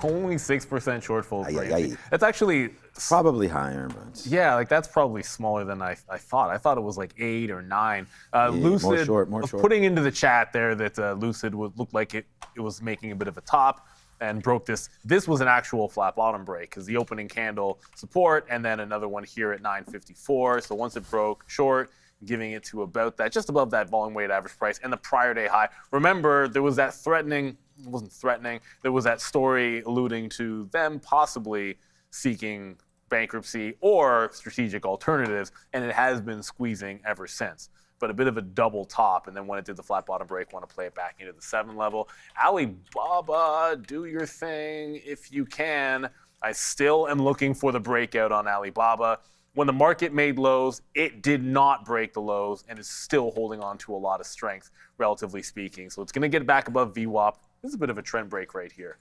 Only 6% short float for AMC. That's actually probably higher, but yeah, like that's probably smaller than I thought. I thought it was like 8 or 9. Lucid, more short. Putting into the chat there that Lucid looked like it was making a bit of a top and broke this. This was an actual flat bottom break because the opening candle support and then another one here at 954. So once it broke short, giving it to about that, just above that volume weighted average price and the prior day high. Remember, there was that threatening, it wasn't threatening, there was that story alluding to them possibly seeking bankruptcy or strategic alternatives, and it has been squeezing ever since. But a bit of a double top, and then when it did the flat bottom break, want to play it back into the 7 level. Alibaba, do your thing if you can. I still am looking for the breakout on Alibaba. When the market made lows, it did not break the lows and is still holding on to a lot of strength, relatively speaking. So it's going to get back above VWAP. This is a bit of a trend break right here.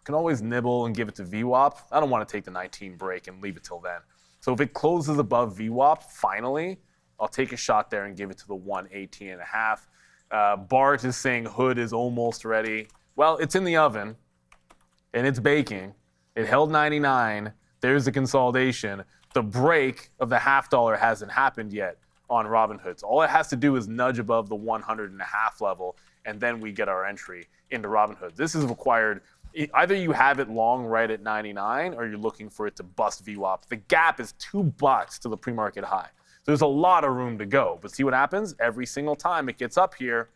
Can always nibble and give it to VWAP. I don't want to take the 19 break and leave it till then. So if it closes above VWAP, finally, I'll take a shot there and give it to the 118.5. Bart is saying Hood is almost ready. Well, it's in the oven, and it's baking. It held 99. There's the consolidation. The break of the $0.50 hasn't happened yet on Robinhood. So all it has to do is nudge above the 100.5 level, and then we get our entry into Robinhood. This is required. Either you have it long right at 99, or you're looking for it to bust VWAP. The gap is $2 to the pre-market high. There's a lot of room to go, but see what happens? Every single time it gets up here,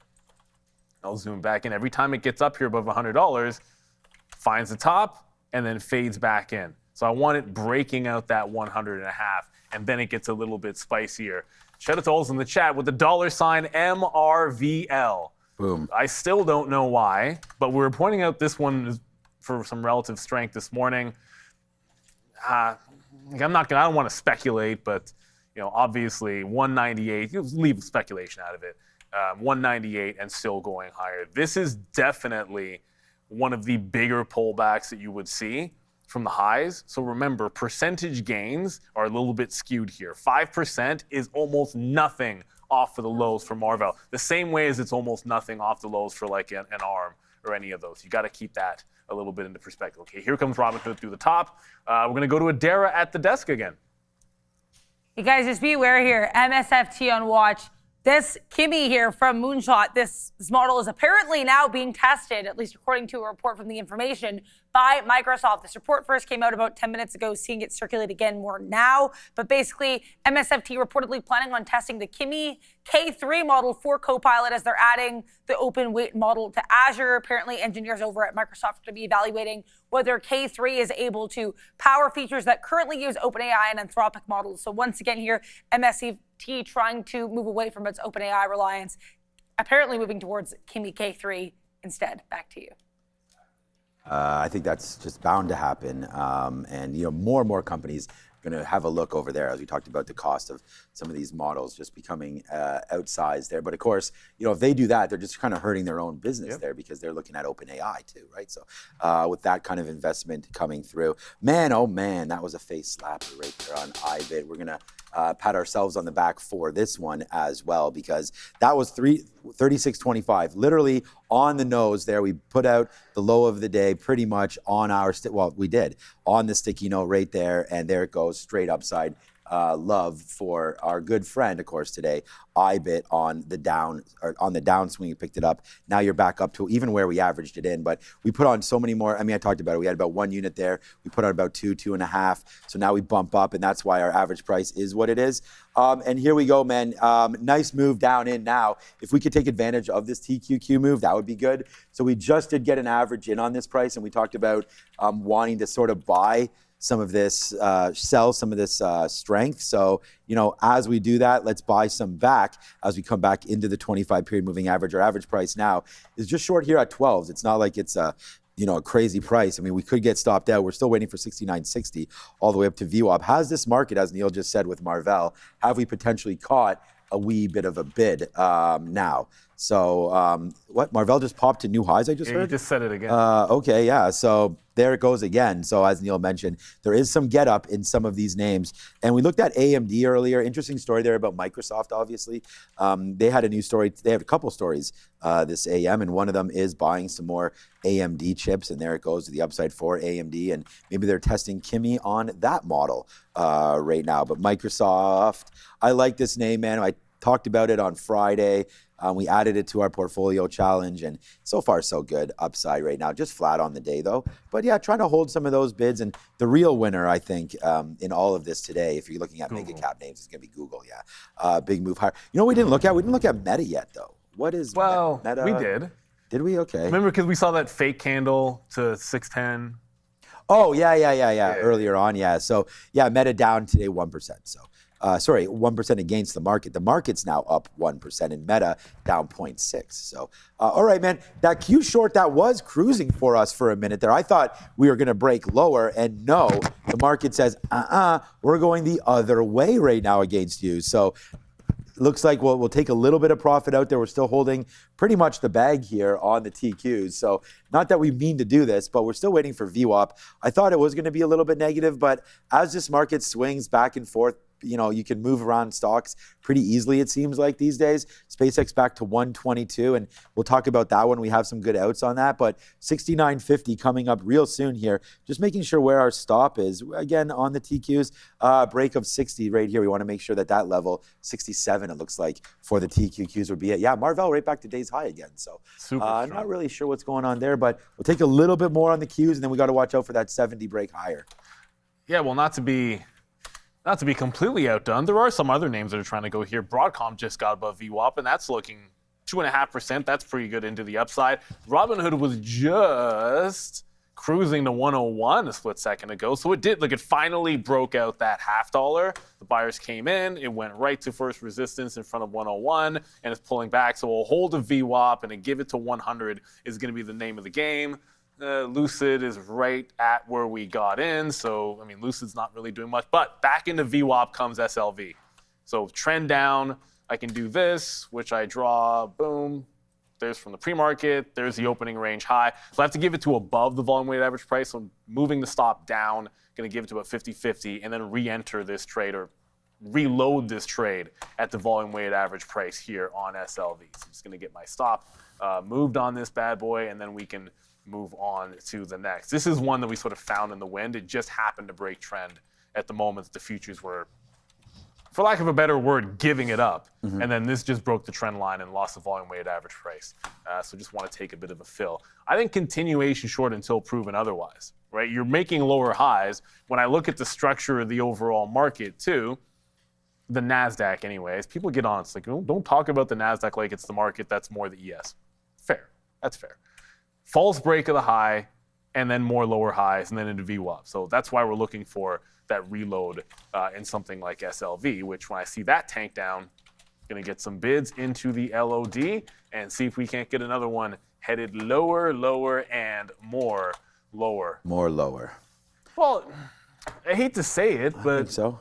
I'll zoom back in. Every time it gets up here above $100, finds the top and then fades back in. So I want it breaking out that 100.5, and then it gets a little bit spicier. Shout out to all in the chat with the $MRVL. Boom. I still don't know why, but we were pointing out this one for some relative strength this morning. I don't want to speculate, but obviously 198. You leave speculation out of it. 198 and still going higher. This is definitely one of the bigger pullbacks that you would see from the highs. So remember, percentage gains are a little bit skewed here. 5% is almost nothing off of the lows for Marvell. The same way as it's almost nothing off the lows for like an ARM or any of those. You got to keep that a little bit into perspective. Okay, here comes Robinhood through the top. We're going to go to Adara at the desk again. You guys just be aware here, MSFT on watch. This Kimmy here from Moonshot, this model is apparently now being tested, at least according to a report from The Information, by Microsoft. This report first came out about 10 minutes ago, seeing it circulate again more now. But basically, MSFT reportedly planning on testing the Kimmy K3 model for Copilot as they're adding the open weight model to Azure. Apparently, engineers over at Microsoft are going to be evaluating whether K3 is able to power features that currently use OpenAI and Anthropic models. So once again here, MSFT trying to move away from its OpenAI reliance, apparently moving towards Kimmy K3 instead. Back to you. I think that's just bound to happen, and more and more companies are going to have a look over there, as we talked about the cost of some of these models just becoming outsized there. But of course, if they do that, they're just kind of hurting their own business there, because they're looking at OpenAI too, right? So with that kind of investment coming through, man, oh man, that was a face slapper right there on IBIT. We're gonna pat ourselves on the back for this one as well, because that was 36.25, literally on the nose there. We put out the low of the day pretty much on our, we did, on the sticky note right there, and there it goes, straight upside. Love for our good friend, of course, today, IBIT on the downswing. You picked it up. Now you're back up to even where we averaged it in, but we put on so many more. I mean, I talked about it. We had about 1 unit there. We put on about 2.5. So now we bump up, and that's why our average price is what it is. And here we go, man. Nice move down in now. If we could take advantage of this TQQ move, that would be good. So we just did get an average in on this price, and we talked about wanting to sort of buy some of this, sell some of this strength. So, as we do that, let's buy some back as we come back into the 25 period moving average. Our average price now is just short here at 12s. It's not like it's a crazy price. I mean, we could get stopped out. We're still waiting for 69.60 all the way up to VWAP. Has this market, as Neil just said with Marvell, have we potentially caught a wee bit of a bid now? So what, Marvell just popped to new highs, I just heard? You just said it again. Okay, yeah, so there it goes again. So as Neil mentioned, there is some get up in some of these names. And we looked at AMD earlier. Interesting story there about Microsoft, obviously. They had a new story. They had a couple stories this AM, and one of them is buying some more AMD chips, and there it goes to the upside for AMD, and maybe they're testing Kimmy on that model right now. But Microsoft, I like this name, man. I talked about it on Friday. We added it to our portfolio challenge, and so far so good. Upside right now, just flat on the day though. But yeah, trying to hold some of those bids, and the real winner, I think, in all of this today, if you're looking at mega cap names, it's gonna be Google. Yeah, big move higher. We didn't look at Meta yet though. What is Meta? We did. Did we? Okay. Remember, because we saw that fake candle to 610. Oh yeah. Earlier on, yeah. So yeah, Meta down today 1%. So. 1% against the market. The market's now up 1%, and Meta down 0.6. So, all right, man, that Q short, that was cruising for us for a minute there. I thought we were going to break lower, and no, the market says, we're going the other way right now against you. So, looks like we'll take a little bit of profit out there. We're still holding pretty much the bag here on the TQs. So not that we mean to do this, but we're still waiting for VWAP. I thought it was going to be a little bit negative, but as this market swings back and forth, you can move around stocks pretty easily, it seems like these days. SpaceX back to 122, and we'll talk about that when we have some good outs on that. But 69.50 coming up real soon here. Just making sure where our stop is. Again, on the TQs, break of 60 right here. We want to make sure that level, 67, it looks like, for the TQQs would be it. Yeah, Marvell right back to day's high again. So I'm not really sure what's going on there, but we'll take a little bit more on the Qs, and then we got to watch out for that 70 break higher. Yeah, well, not to be completely outdone, there are some other names that are trying to go here. Broadcom just got above VWAP, and that's looking 2.5%. That's pretty good into the upside. Robinhood was just cruising to 101 a split second ago. So it did, like, it finally broke out that $0.50. The buyers came in, it went right to first resistance in front of 101, and it's pulling back. So we'll hold a VWAP and then give it to 100 is going to be the name of the game. Lucid is right at where we got in. So, I mean, Lucid's not really doing much, but back into VWAP comes SLV. So trend down, I can do this, which I draw, boom. There's from the pre-market, there's the opening range high. So I have to give it to above the volume weighted average price. So I'm moving the stop down, gonna give it to a 50-50 and then re-enter this trade or reload this trade at the volume weighted average price here on SLV. So I'm just gonna get my stop moved on this bad boy, and then we can move on to the next. This is one that we sort of found in the wind. It just happened to break trend at the moment that the futures were, for lack of a better word, giving it up. And then this just broke the trend line and lost the volume weighted average price. So just want to take a bit of a fill. I think continuation short until proven otherwise, right? You're making lower highs. When I look at the structure of the overall market too, the NASDAQ anyways, people get on, it's like, don't talk about the NASDAQ like it's the market that's more the ES. Fair, that's fair. False break of the high, and then more lower highs, and then into VWAP. So that's why we're looking for that reload in something like SLV, which when I see that tank down, gonna get some bids into the LOD and see if we can't get another one headed lower, lower, and more lower. More lower. Well, I hate to say it, but I think so.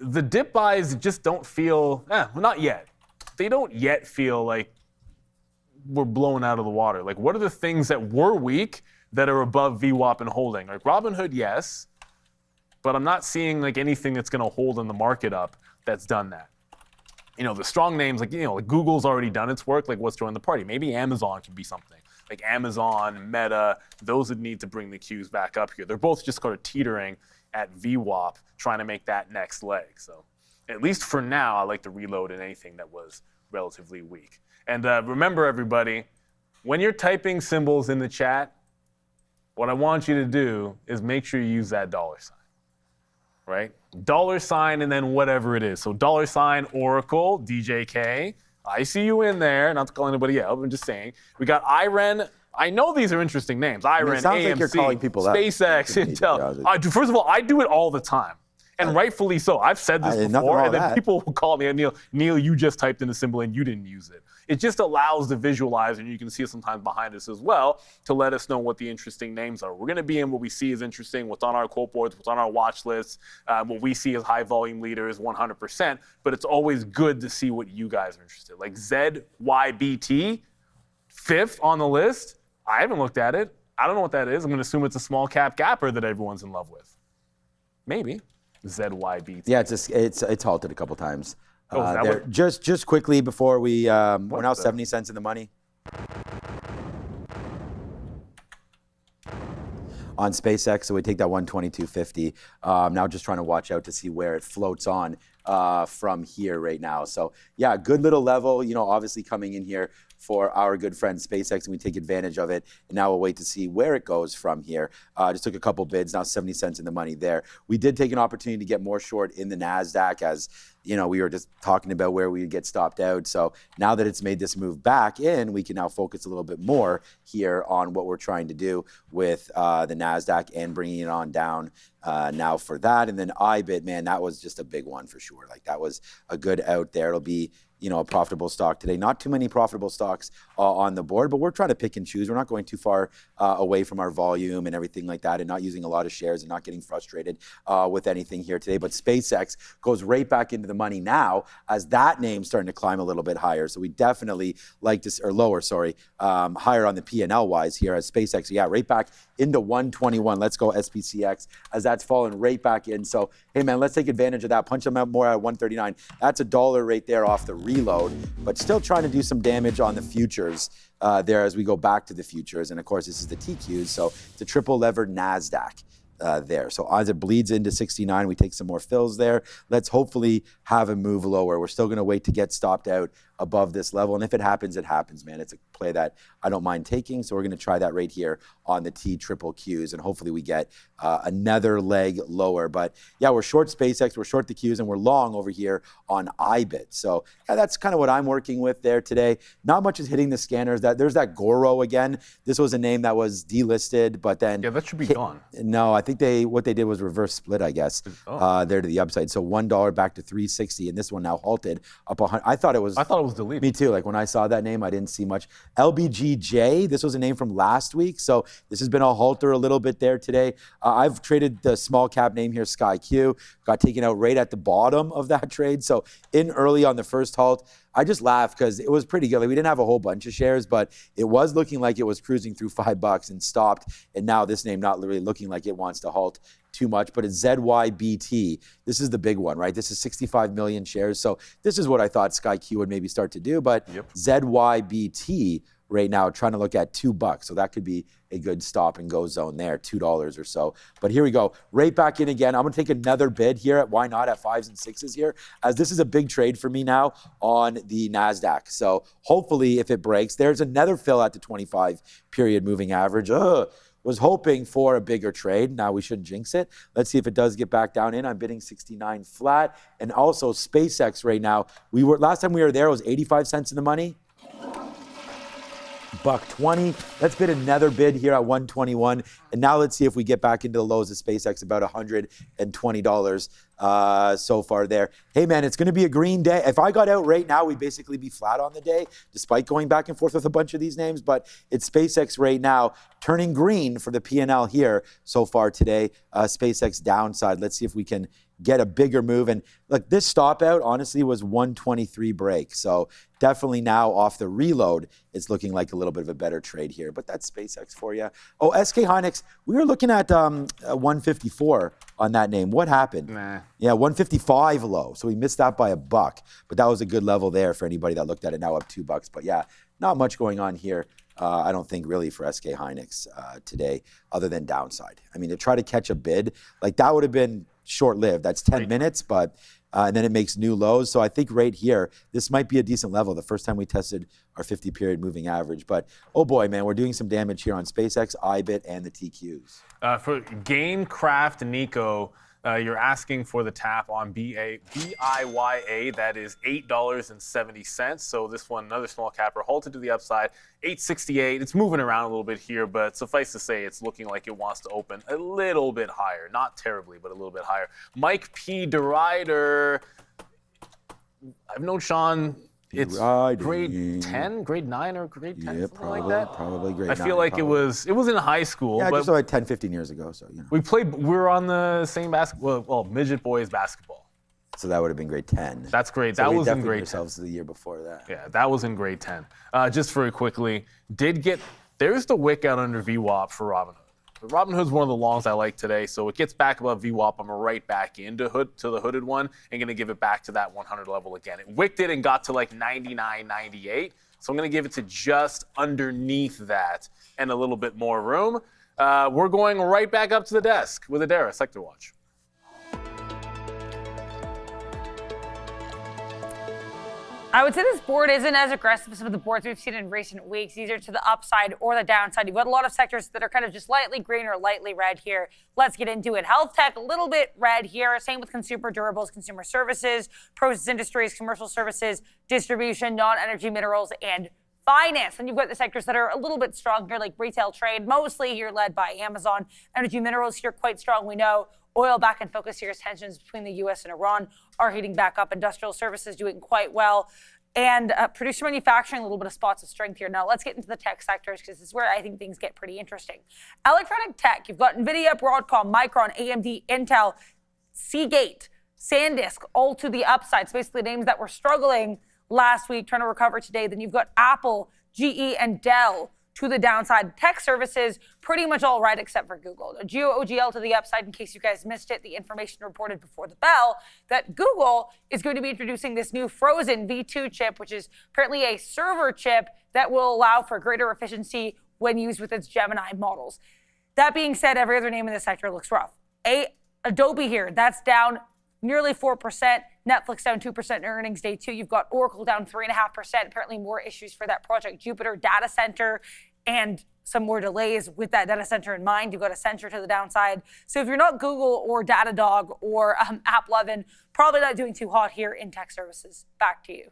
The dip buys just don't feel, well, not yet. They don't yet feel like we're blown out of the water. Like, what are the things that were weak that are above VWAP and holding? Like Robinhood, yes, but I'm not seeing like anything that's going to hold in the market up that's done that. You know, the strong names, like, you know, like Google's already done its work. Like, what's joined the party? Maybe Amazon can be something. Like Amazon, Meta, those would need to bring the Qs back up here. They're both just sort of teetering at VWAP, trying to make that next leg. So at least for now, I like to reload in anything that was relatively weak. And remember, everybody, when you're typing symbols in the chat, what I want you to do is make sure you use that dollar sign, right? Dollar sign and then whatever it is. So dollar sign, Oracle, DJK. I see you in there, not to call anybody out, I'm just saying. We got IREN. I know these are interesting names. IREN, sounds AMC, like you're calling people out. SpaceX, Intel. First of all, I do it all the time. And rightfully so. I've said this before, and then people will call me, Neil, you just typed in a symbol and you didn't use it. It just allows the visualizer, and you can see it sometimes behind us as well, to let us know what the interesting names are. We're going to be in what we see as interesting, what's on our quote boards, what's on our watch lists, what we see as high volume leaders, 100%. But it's always good to see what you guys are interested in. Like ZYBT, 5th on the list. I haven't looked at it. I don't know what that is. I'm going to assume it's a small cap gapper that everyone's in love with. Maybe. ZYBT. Yeah, it's halted a couple times. Oh, just quickly before we we're now 70 cents in the money on SpaceX, so we take that 122.50. Now just trying to watch out to see where it floats on from here right now. So yeah, good little level. You know, obviously coming in here for our good friend SpaceX, and we take advantage of it. And now we'll wait to see where it goes from here. Just took a couple bids, now 70 cents in the money there. We did take an opportunity to get more short in the NASDAQ, as you know, we were just talking about where we would get stopped out. So now that it's made this move back in, we can now focus a little bit more here on what we're trying to do with the NASDAQ and bringing it on down now for that. And then IBIT, man, that was just a big one for sure. Like that was a good out there. It'll be, you know, a profitable stock today. Not too many profitable stocks on the board, but we're trying to pick and choose. We're not going too far away from our volume and everything like that, and not using a lot of shares and not getting frustrated with anything here today. But SpaceX goes right back into the money now as that name's starting to climb a little bit higher. So we definitely like to, or lower, sorry, higher on the P&L wise here as SpaceX. Yeah, right back into 121. Let's go SPCX as that's fallen right back in. So, hey man, let's take advantage of that. Punch them out more at 139. That's $1 right there off the reload, but still trying to do some damage on the futures there as we go back to the futures. And of course, this is the TQs, so it's a triple levered NASDAQ there. So as it bleeds into 69, we take some more fills there. Let's hopefully have a move lower. We're still going to wait to get stopped out above this level. And if it happens, it happens, man. It's a play that I don't mind taking. So we're going to try that right here on the TQQs, and hopefully we get another leg lower. But yeah, we're short SpaceX, we're short the Qs, and we're long over here on IBIT. So yeah, that's kind of what I'm working with there today. Not much is hitting the scanners. There's that Goro again. This was a name that was delisted, but then Yeah, that should be gone. No, I think what they did was reverse split, I guess, there to the upside. So $1 back to 360, and this one now halted up 100. I thought it was deleted. Me too. Like when I saw that name, I didn't see much. LBGJ, this was a name from last week, so this has been a halter a little bit there today. I've traded the small cap name here, SkyQ, got taken out right at the bottom of that trade. So in early on the first halt, I just laughed because it was pretty good. Like we didn't have a whole bunch of shares, but it was looking like it was cruising through $5 and stopped. And now this name not really looking like it wants to halt too much, but it's ZYBT. This is the big one, right? This is 65 million shares. So this is what I thought SkyQ would maybe start to do, but ZYBT right now trying to look at $2. So that could be a good stop and go zone there, $2 or so. But here we go, right back in again. I'm gonna take another bid here at why not at 5s and 6s here, as this is a big trade for me now on the NASDAQ. So hopefully if it breaks, there's another fill at the 25 period moving average. Was hoping for a bigger trade. Now we shouldn't jinx it. Let's see if it does get back down in. I'm bidding 69 flat. And also SpaceX right now, last time we were there, it was 85 cents in the money. $1.20. Let's bid another bid here at 121. And now let's see if we get back into the lows of SpaceX, about $120 so far there. Hey man, it's going to be a green day. If I got out right now, we'd basically be flat on the day, despite going back and forth with a bunch of these names. But it's SpaceX right now turning green for the P&L here so far today. SpaceX downside. Let's see if we can get a bigger move. And look, this stop out honestly was 123 break. So definitely now off the reload, it's looking like a little bit of a better trade here. But that's SpaceX for you. Oh, SK Hynix, we were looking at 154 on that name. What happened? Nah. Yeah, 155 low. So we missed that by $1. But that was a good level there for anybody that looked at it, now up $2. But yeah, not much going on here. I don't think really for SK Hynix today, other than downside. I mean, to try to catch a bid, like that would have been short-lived. That's 10 minutes, but and then it makes new lows. So I think right here, this might be a decent level. The first time we tested our 50-period moving average. But oh boy, man, we're doing some damage here on SpaceX, IBIT, and the TQs. For Gamecraft Nico, you're asking for the tap on BIYA. That is $8.70. So this one, another small capper, halted to the upside, 868. It's moving around a little bit here, but suffice to say, it's looking like it wants to open a little bit higher. Not terribly, but a little bit higher. Mike P. DeRider. I've known Sean. It's grade 10, grade 9, or grade 10, yeah, something like that. Probably grade 9. I feel like it was in high school. Yeah, but just like 10, 15 years ago. So you know. We were on the same basketball, well, midget boys basketball. So that would have been grade 10. That's great. So that we was in grade 10. ourselves the year before that. Yeah, that was in grade 10. Just very quickly, there's the wick out under VWAP for Robinhood. Robinhood's one of the longs I like today, so it gets back above VWAP. I'm right back into the hooded one and going to give it back to that 100 level again. It wicked it and got to like 99, 98, so I'm going to give it to just underneath that and a little bit more room. We're going right back up to the desk with Adara, Sector Watch. I would say this board isn't as aggressive as some of the boards we've seen in recent weeks, either to the upside or the downside. You've got a lot of sectors that are kind of just lightly green or lightly red here. Let's get into it. Health tech, a little bit red here. Same with consumer durables, consumer services, process industries, commercial services, distribution, non-energy minerals, and finance. And you've got the sectors that are a little bit stronger, like retail trade, mostly here led by Amazon. Energy minerals here quite strong, we know. Oil back in focus here as tensions between the U.S. and Iran are heating back up. Industrial services doing quite well. And producer manufacturing, a little bit of spots of strength here. Now, let's get into the tech sectors because this is where I think things get pretty interesting. Electronic tech, you've got Nvidia, Broadcom, Micron, AMD, Intel, Seagate, SanDisk, all to the upside. It's basically names that were struggling last week, trying to recover today. Then you've got Apple, GE, and Dell to the downside. Tech services, pretty much all right except for Google. GOGL to the upside, in case you guys missed it, the information reported before the bell that Google is going to be introducing this new frozen V2 chip, which is apparently a server chip that will allow for greater efficiency when used with its Gemini models. That being said, every other name in this sector looks rough. Adobe here, that's down nearly 4%. Netflix down 2% in earnings day 2. You've got Oracle down 3.5%. Apparently more issues for that project Jupiter data center and some more delays with that data center in mind. You've got a sensor to the downside. So if you're not Google or Datadog or AppLovin, probably not doing too hot here in tech services. Back to you.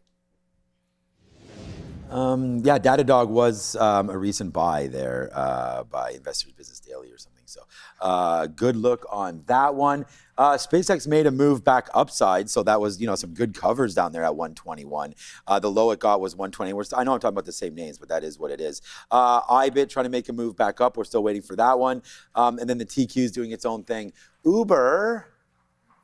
Yeah, Datadog was a recent buy there by Investors Business Daily or something. So good look on that one. SpaceX made a move back upside, so that was some good covers down there at 121. The low it got was 120. I know I'm talking about the same names, but that is what it is. iBit trying to make a move back up. We're still waiting for that one. And then the TQ is doing its own thing. Uber.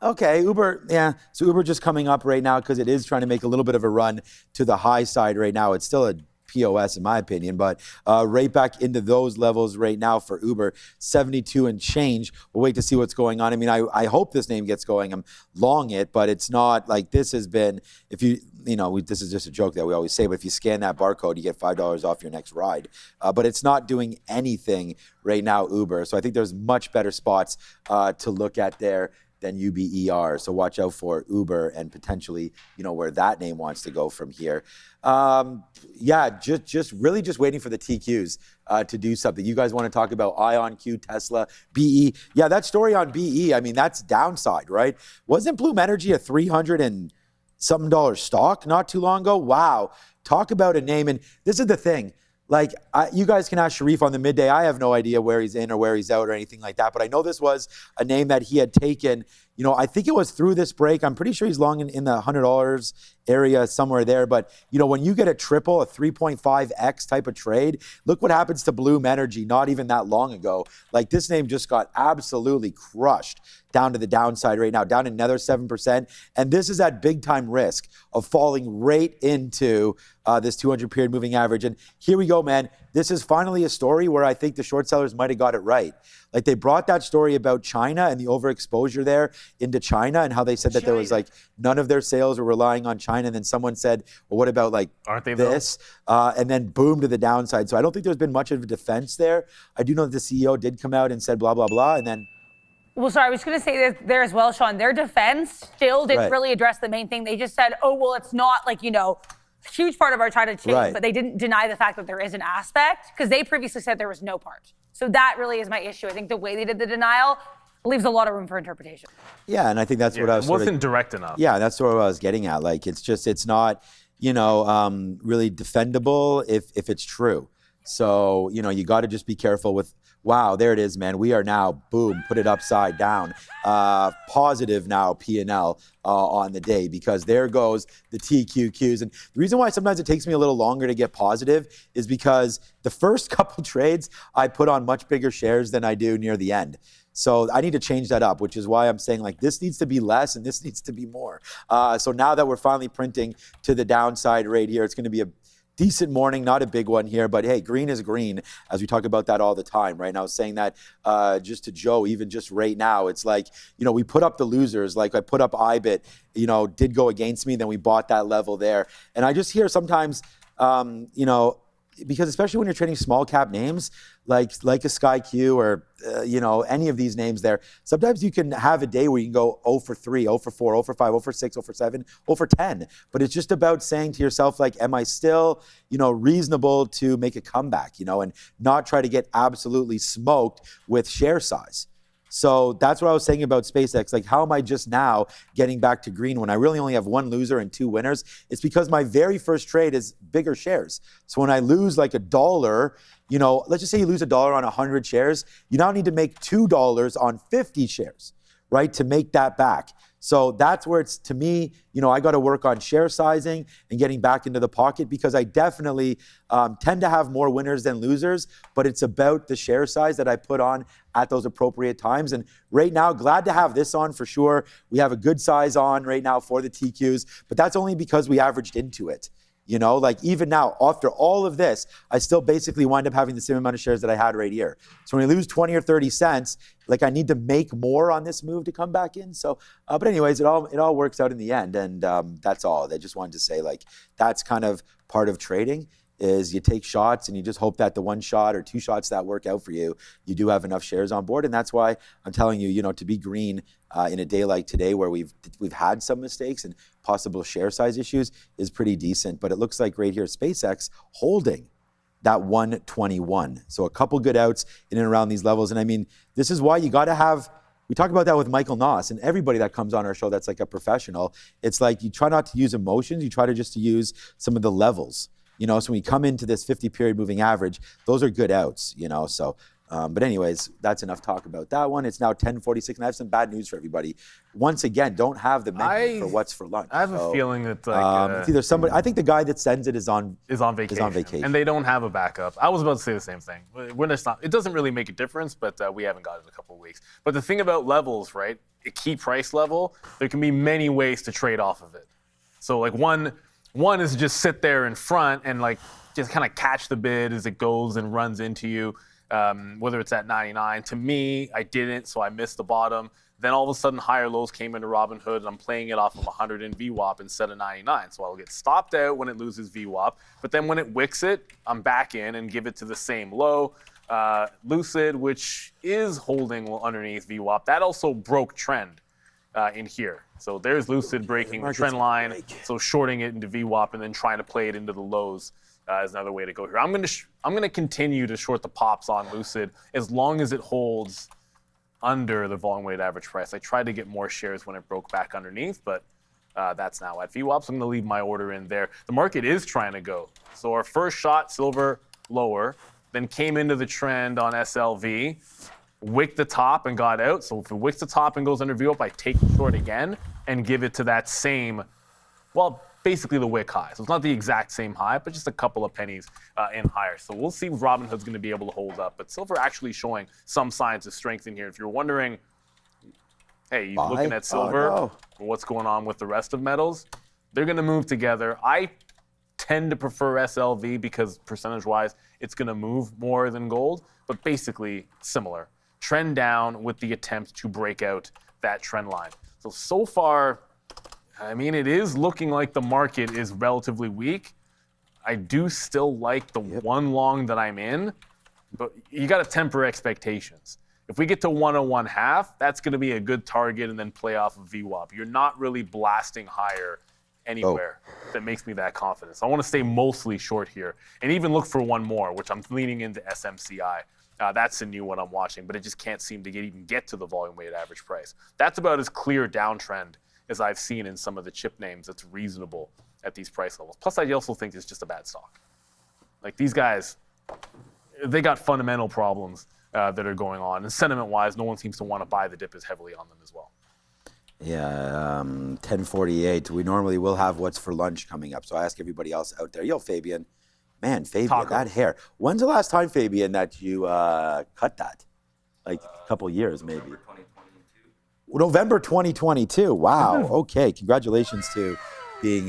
Okay, Uber, yeah. So Uber just coming up right now because it is trying to make a little bit of a run to the high side right now. It's still a POS in my opinion, but right back into those levels right now for Uber, 72 and change. We'll wait to see what's going on. I mean, I hope this name gets going. I'm long it, but it's not like this has been, if you this is just a joke that we always say, but if you scan that barcode, you get $5 off your next ride. But it's not doing anything right now, Uber. So I think there's much better spots to look at there than UBER. So watch out for Uber and potentially, where that name wants to go from here. Yeah, just really waiting for the TQs to do something. You guys want to talk about IonQ, Tesla, BE? Yeah, that story on BE, I mean, that's downside, right? Wasn't Bloom Energy a $300 and something stock not too long ago? Wow. Talk about a name. And this is the thing. Like, you guys can ask Sharif on the midday. I have no idea where he's in or where he's out or anything like that. But I know this was a name that he had taken. I think it was through this break. I'm pretty sure he's long in the $100 area somewhere there. But, when you get a 3.5x type of trade, look what happens to Bloom Energy not even that long ago. Like, this name just got absolutely crushed down to the downside right now, down another 7%. And this is at big time risk of falling right into this 200 period moving average. And here we go, man. This is finally a story where I think the short sellers might have got it right. Like, they brought that story about China and the overexposure there into China and how they said that there was none of their sales were relying on China. And then someone said, well, what about aren't they this? And then boom to the downside. So I don't think there's been much of a defense there. I do know that the CEO did come out and said blah, blah, blah. And then well, sorry, I was going to say that there as well, Sean. Their defense still didn't really address the main thing. They just said, oh, well, it's not huge part of our China chain, but they didn't deny the fact that there is an aspect because they previously said there was no part. So that really is my issue. I think the way they did the denial leaves a lot of room for interpretation. Yeah, and I think that's what I was. It wasn't direct enough. Yeah, that's what I was getting at. Like, it's not, really defendable if it's true. So, you got to just be careful with. Wow, there it is, man. We are now, boom, put it upside down. Positive now P&L on the day because there goes the TQQs. And the reason why sometimes it takes me a little longer to get positive is because the first couple trades I put on much bigger shares than I do near the end. So I need to change that up, which is why I'm saying this needs to be less and this needs to be more. So now that we're finally printing to the downside right here, it's going to be a decent morning, not a big one here, but hey, green is green, as we talk about that all the time, right? And I was saying that just to Joe, even just right now, it's we put up the losers, I put up iBit, did go against me, then we bought that level there. And I just hear sometimes, because especially when you're trading small cap names, like a SkyQ or, any of these names there, sometimes you can have a day where you can go 0 for 3, 0 for 4, 0 for 5, 0 for 6, 0 for 7, 0 for 10. But it's just about saying to yourself, am I still, reasonable to make a comeback, and not try to get absolutely smoked with share size. So that's what I was saying about SpaceX. How am I just now getting back to green when I really only have one loser and two winners? It's because my very first trade is bigger shares. So when I lose $1, let's just say you lose $1 on 100 shares, you now need to make $2 on 50 shares, right, to make that back. So that's where it's, to me, I got to work on share sizing and getting back into the pocket because I definitely tend to have more winners than losers, but it's about the share size that I put on at those appropriate times. And right now, glad to have this on for sure. We have a good size on right now for the TQs, but that's only because we averaged into it. Even now, after all of this, I still basically wind up having the same amount of shares that I had right here. So when I lose 20 or 30 cents, I need to make more on this move to come back in. So, but anyways, it all works out in the end. And that's all. I just wanted to say, that's kind of part of trading. is you take shots and you just hope that the one shot or two shots that work out for you, you do have enough shares on board. And that's why I'm telling you, to be green in a day like today where we've had some mistakes and possible share size issues is pretty decent. But it looks like right here, SpaceX holding that 121. So a couple good outs in and around these levels. And I mean, this is why you got to have, we talk about that with Michael Noss and everybody that comes on our show that's like a professional. It's like you try not to use emotions, you try to just to use some of the levels. So when you come into this 50 period moving average, those are good outs, so. But anyways, that's enough talk about that one. It's now 10:46, and I have some bad news for everybody. Once again, don't have the menu for what's for lunch. I have a feeling that like, it's either somebody. I think the guy that sends it is on vacation, and they don't have a backup. I was about to say the same thing. It doesn't really make a difference, but we haven't got it in a couple of weeks. But the thing about levels, right? A key price level, there can be many ways to trade off of it. So like one is just sit there in front and like just kind of catch the bid as it goes and runs into you. Whether it's at 99. To me, I didn't, so I missed the bottom. Then all of a sudden, higher lows came into Robinhood, and I'm playing it off of 100 in VWAP instead of 99. So I'll get stopped out when it loses VWAP. But then when it wicks it, I'm back in and give it to the same low. Lucid, which is holding underneath VWAP, that also broke trend in here. So there's Lucid breaking the trend line, so shorting it into VWAP and then trying to play it into the lows. Is another way to go here. I'm going to continue to short the pops on Lucid as long as it holds under the volume weighted average price. I tried to get more shares when it broke back underneath, but that's now at VWAP, so I'm going to leave my order in there. The market is trying to go. So our first shot, silver lower, then came into the trend on SLV, wicked the top and got out. So if it wicks the top and goes under VWAP, I take the short again and give it to that same, basically the wick high. So it's not the exact same high, but just a couple of pennies in higher. So we'll see if Robinhood's going to be able to hold up. But silver actually showing some signs of strength in here. If you're wondering, hey, you're looking at silver, what's going on with the rest of metals? They're going to move together. I tend to prefer SLV because percentage-wise, it's going to move more than gold, but basically similar. Trend down with the attempt to break out that trend line. So far, I mean, it is looking like the market is relatively weak. I do still like the one long that I'm in, but you got to temper expectations. If we get to 101.5, that's going to be a good target and then play off of VWAP. You're not really blasting higher anywhere that makes me that confident. So I want to stay mostly short here and even look for one more, which I'm leaning into SMCI. That's the new one I'm watching, but it just can't seem to even get to the volume weighted average price. That's about as clear downtrend as I've seen in some of the chip names that's reasonable at these price levels. Plus, I also think it's just a bad stock. Like these guys, they got fundamental problems that are going on. And sentiment-wise, no one seems to want to buy the dip as heavily on them as well. Yeah, 10:48. We normally will have what's for lunch coming up. So I ask everybody else out there, yo, Fabian. Man, Fabian, that hair. When's the last time, Fabian, that you cut that? Like a couple years, maybe. November 2022. Wow. Okay. Congratulations to being,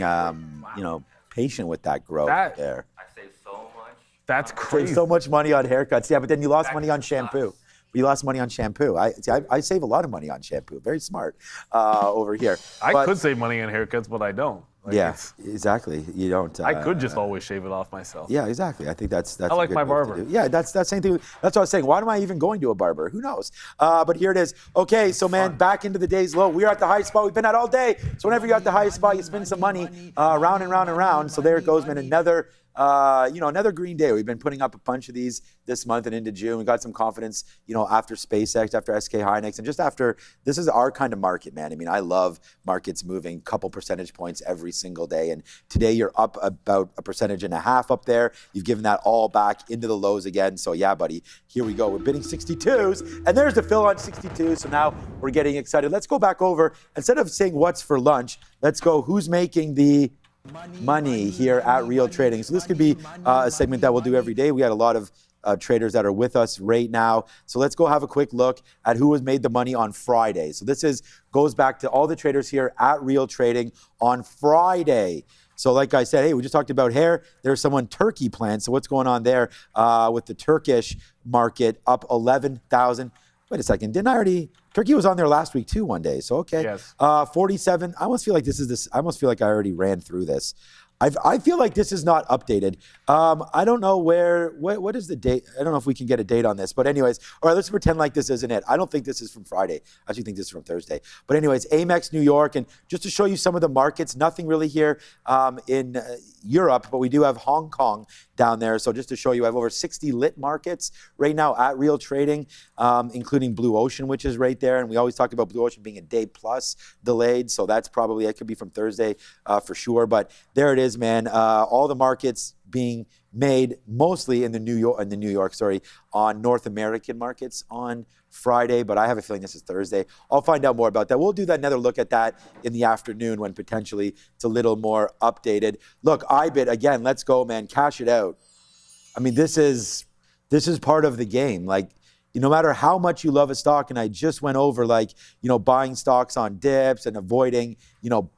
patient with that growth there. I saved so much. That's crazy. Saved so much money on haircuts. Yeah, but then you lost money on shampoo. You lost money on shampoo. I save a lot of money on shampoo. Very smart over here. I could save money on haircuts, but I don't. Exactly. You don't. I could just always shave it off myself. Yeah, exactly. I think that's. I like my barber. Yeah, that's the same thing. That's what I was saying. Why am I even going to a barber? Who knows? But here it is. Okay, so man, back into the day's low. We're at the high spot. We've been at all day. So whenever you're at the highest spot, you spend some money round and round and round. So there it goes, man. Another green day. We've been putting up a bunch of these this month and into June. We got some confidence, after SpaceX, after SK Hynix, and just after, this is our kind of market, man. I mean, I love markets moving a couple percentage points every single day. And today you're up about 1.5% up there. You've given that all back into the lows again. So yeah, buddy, here we go. We're bidding 62s, and there's the fill on 62. So now we're getting excited. Let's go back over. Instead of saying what's for lunch, let's go who's making the money here at Real Trading. So this could be a segment that we'll do every day. We had a lot of traders that are with us right now. So let's go have a quick look at who has made the money on Friday. So this goes back to all the traders here at Real Trading on Friday. So like I said, hey, we just talked about hair. There's someone Turkey planned. So what's going on there with the Turkish market up 11,000? Wait a second, Turkey was on there last week too one day, so okay. Yes. 47, I almost feel like I already ran through this. I feel like this is not updated. I don't know what is the date? I don't know if we can get a date on this, but anyways, all right, let's pretend like this isn't it. I don't think this is from Friday. I actually think this is from Thursday. But anyways, Amex New York, and just to show you some of the markets, nothing really here in Europe, but we do have Hong Kong down there. So just to show you, I have over 60 lit markets right now at Real Trading, including Blue Ocean, which is right there. And we always talk about Blue Ocean being a day plus delayed. So that's probably, it could be from Thursday for sure. But there it is, man. All the markets being made mostly in the New York, on North American markets on Friday, but I have a feeling this is Thursday. I'll find out more about that. We'll do another look at that in the afternoon when potentially it's a little more updated. Look, IBIT, again, let's go, man. Cash it out. I mean, this is part of the game. Like, no matter how much you love a stock, and I just went over buying stocks on dips and avoiding,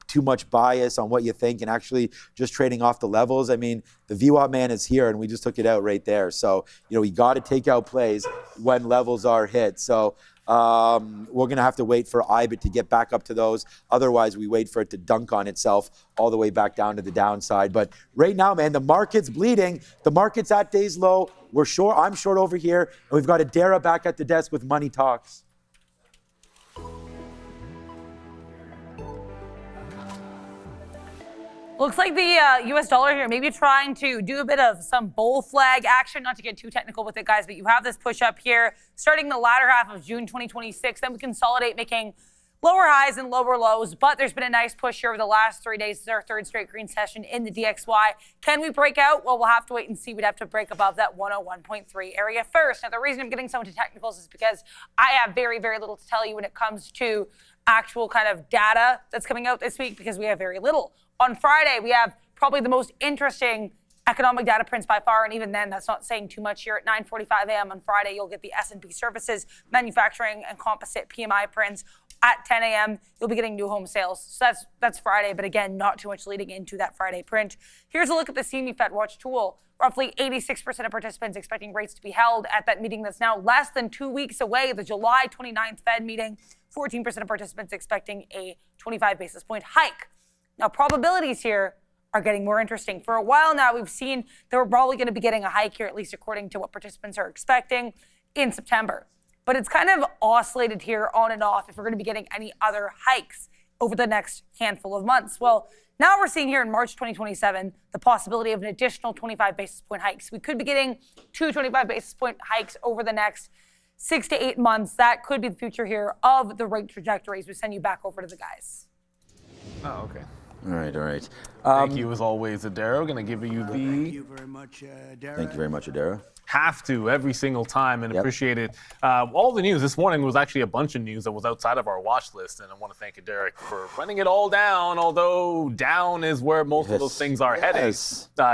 too much bias on what you think and actually just trading off the levels. I mean, the VWAP man is here and we just took it out right there. So, we got to take out plays when levels are hit. So we're going to have to wait for IBIT to get back up to those. Otherwise, we wait for it to dunk on itself all the way back down to the downside. But right now, man, the market's bleeding. The market's at day's low. We're short. I'm short over here. And we've got Adara back at the desk with Money Talks. Looks like the US dollar here maybe trying to do a bit of some bull flag action, not to get too technical with it, guys, but you have this push up here starting the latter half of June 2026. Then we consolidate, making lower highs and lower lows, but there's been a nice push here over the last 3 days. This is our third straight green session in the DXY. Can we break out? Well, we'll have to wait and see. We'd have to break above that 101.3 area first. Now, the reason I'm getting so into technicals is because I have very, very little to tell you when it comes to actual kind of data that's coming out this week, because we have very little. On Friday, we have probably the most interesting economic data prints by far, and even then, that's not saying too much here. At 9:45 a.m. on Friday, you'll get the S&P Services, Manufacturing, and Composite PMI prints. At 10 a.m., you'll be getting new home sales. So that's Friday, but again, not too much leading into that Friday print. Here's a look at the CME Fed Watch tool. Roughly 86% of participants expecting rates to be held at that meeting that's now less than 2 weeks away, the July 29th Fed meeting. 14% of participants expecting a 25 basis point hike. Now, probabilities here are getting more interesting. For a while now, we've seen that we're probably going to be getting a hike here, at least according to what participants are expecting in September. But it's kind of oscillated here on and off if we're going to be getting any other hikes over the next handful of months. Well, now we're seeing here in March 2027 the possibility of an additional 25 basis point hikes. We could be getting 2 25 basis point hikes over the next 6 to 8 months. That could be the future here of the rate trajectories. We send you back over to the guys. Oh, okay. All right. Thank you, as always, Adara. Going to give you the... Thank you very much, Adara. Thank you very much, Adara. Have to every single time, and appreciate it. All the news this morning was actually a bunch of news that was outside of our watch list, and I want to thank Derek for running it all down, although down is where most of those things are heading,